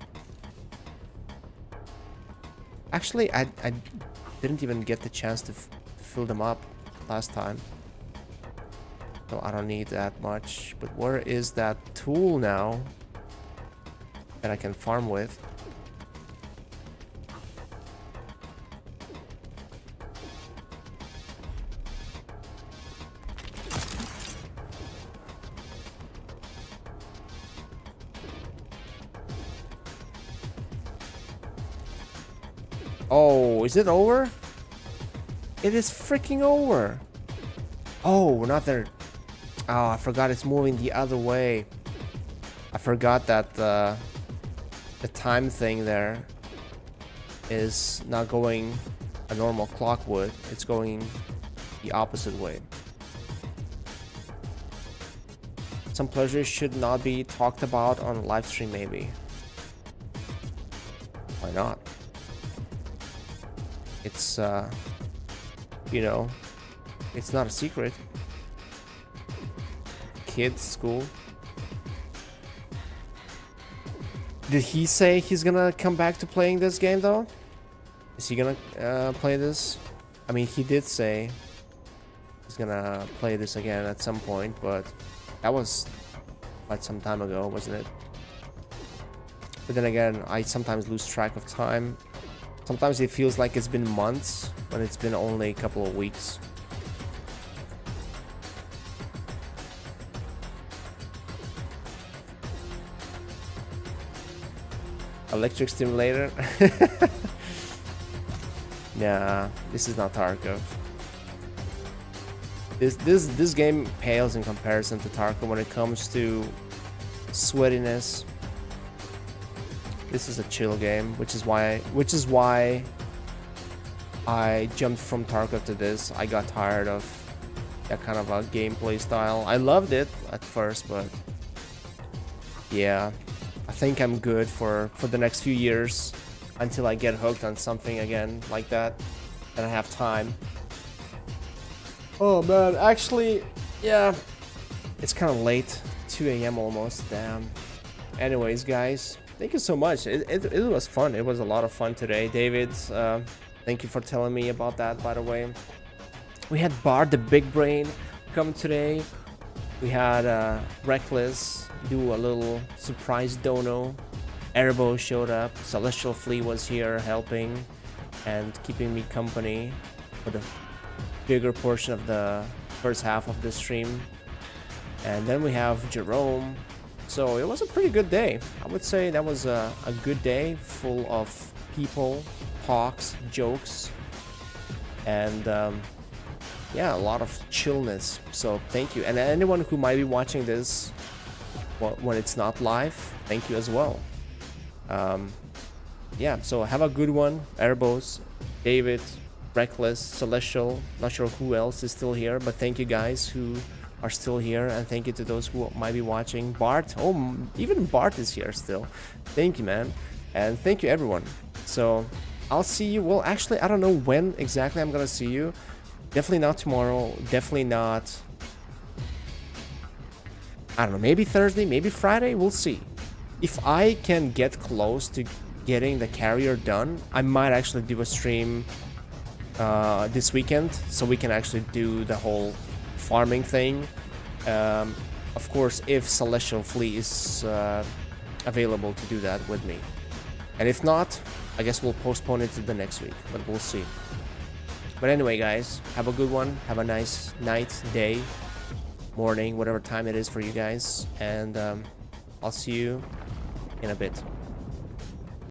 Actually, I didn't even get the chance to fill them up last time. So I don't need that much. But where is that tool now that I can farm with? Oh, is it over? It is freaking over. Oh, we're not there. Oh, I forgot it's moving the other way. I forgot that the time thing there is not going a normal clock would. It's going the opposite way. Some pleasures should not be talked about on live stream, maybe. Why not? It's you know, it's not a secret. Kids school. Did he say he's gonna come back to playing this game though? Is he gonna play this? I mean, he did say he's gonna play this again at some point, but that was quite some time ago, wasn't it? But then again, I sometimes lose track of time. Sometimes it feels like it's been months when it's been only a couple of weeks. Electric stimulator? Nah, this is not Tarkov. This game pales in comparison to Tarkov when it comes to sweatiness. This is a chill game, which is why I jumped from Tarkov to this. I got tired of that kind of a gameplay style. I loved it at first, but yeah, I think I'm good for the next few years until I get hooked on something again like that and I have time. Oh man, actually, yeah, it's kind of late, 2 a.m. almost, damn. Anyways, guys, thank you so much. It was fun. It was a lot of fun today. David, thank you for telling me about that, by the way. We had Bart the Big Brain come today. We had Reckless do a little surprise dono. Erbo showed up. Celestial Flea was here helping and keeping me company for the bigger portion of the first half of the stream. And then we have Jerome. So it was a pretty good day. I would say that was a good day full of people, talks, jokes, and yeah, a lot of chillness. So thank you. And anyone who might be watching this when it's not live, thank you as well. Yeah, so have a good one. Erbos, David, Reckless, Celestial, not sure who else is still here, but thank you guys who are still here, and thank you to those who might be watching. Bart, oh, even Bart is here still. Thank you, man, and thank you everyone. So I'll see you, well, actually, I don't know when exactly I'm gonna see you. Definitely not tomorrow, definitely not, I don't know, maybe Thursday, maybe Friday, we'll see. If I can get close to getting the carrier done, I might actually do a stream this weekend, so we can actually do the whole farming thing. Of course, if Celestial Flea is available to do that with me. And if not, I guess we'll postpone it to the next week, but we'll see. But anyway, guys, have a good one. Have a nice night, day, morning, whatever time it is for you guys. And I'll see you in a bit.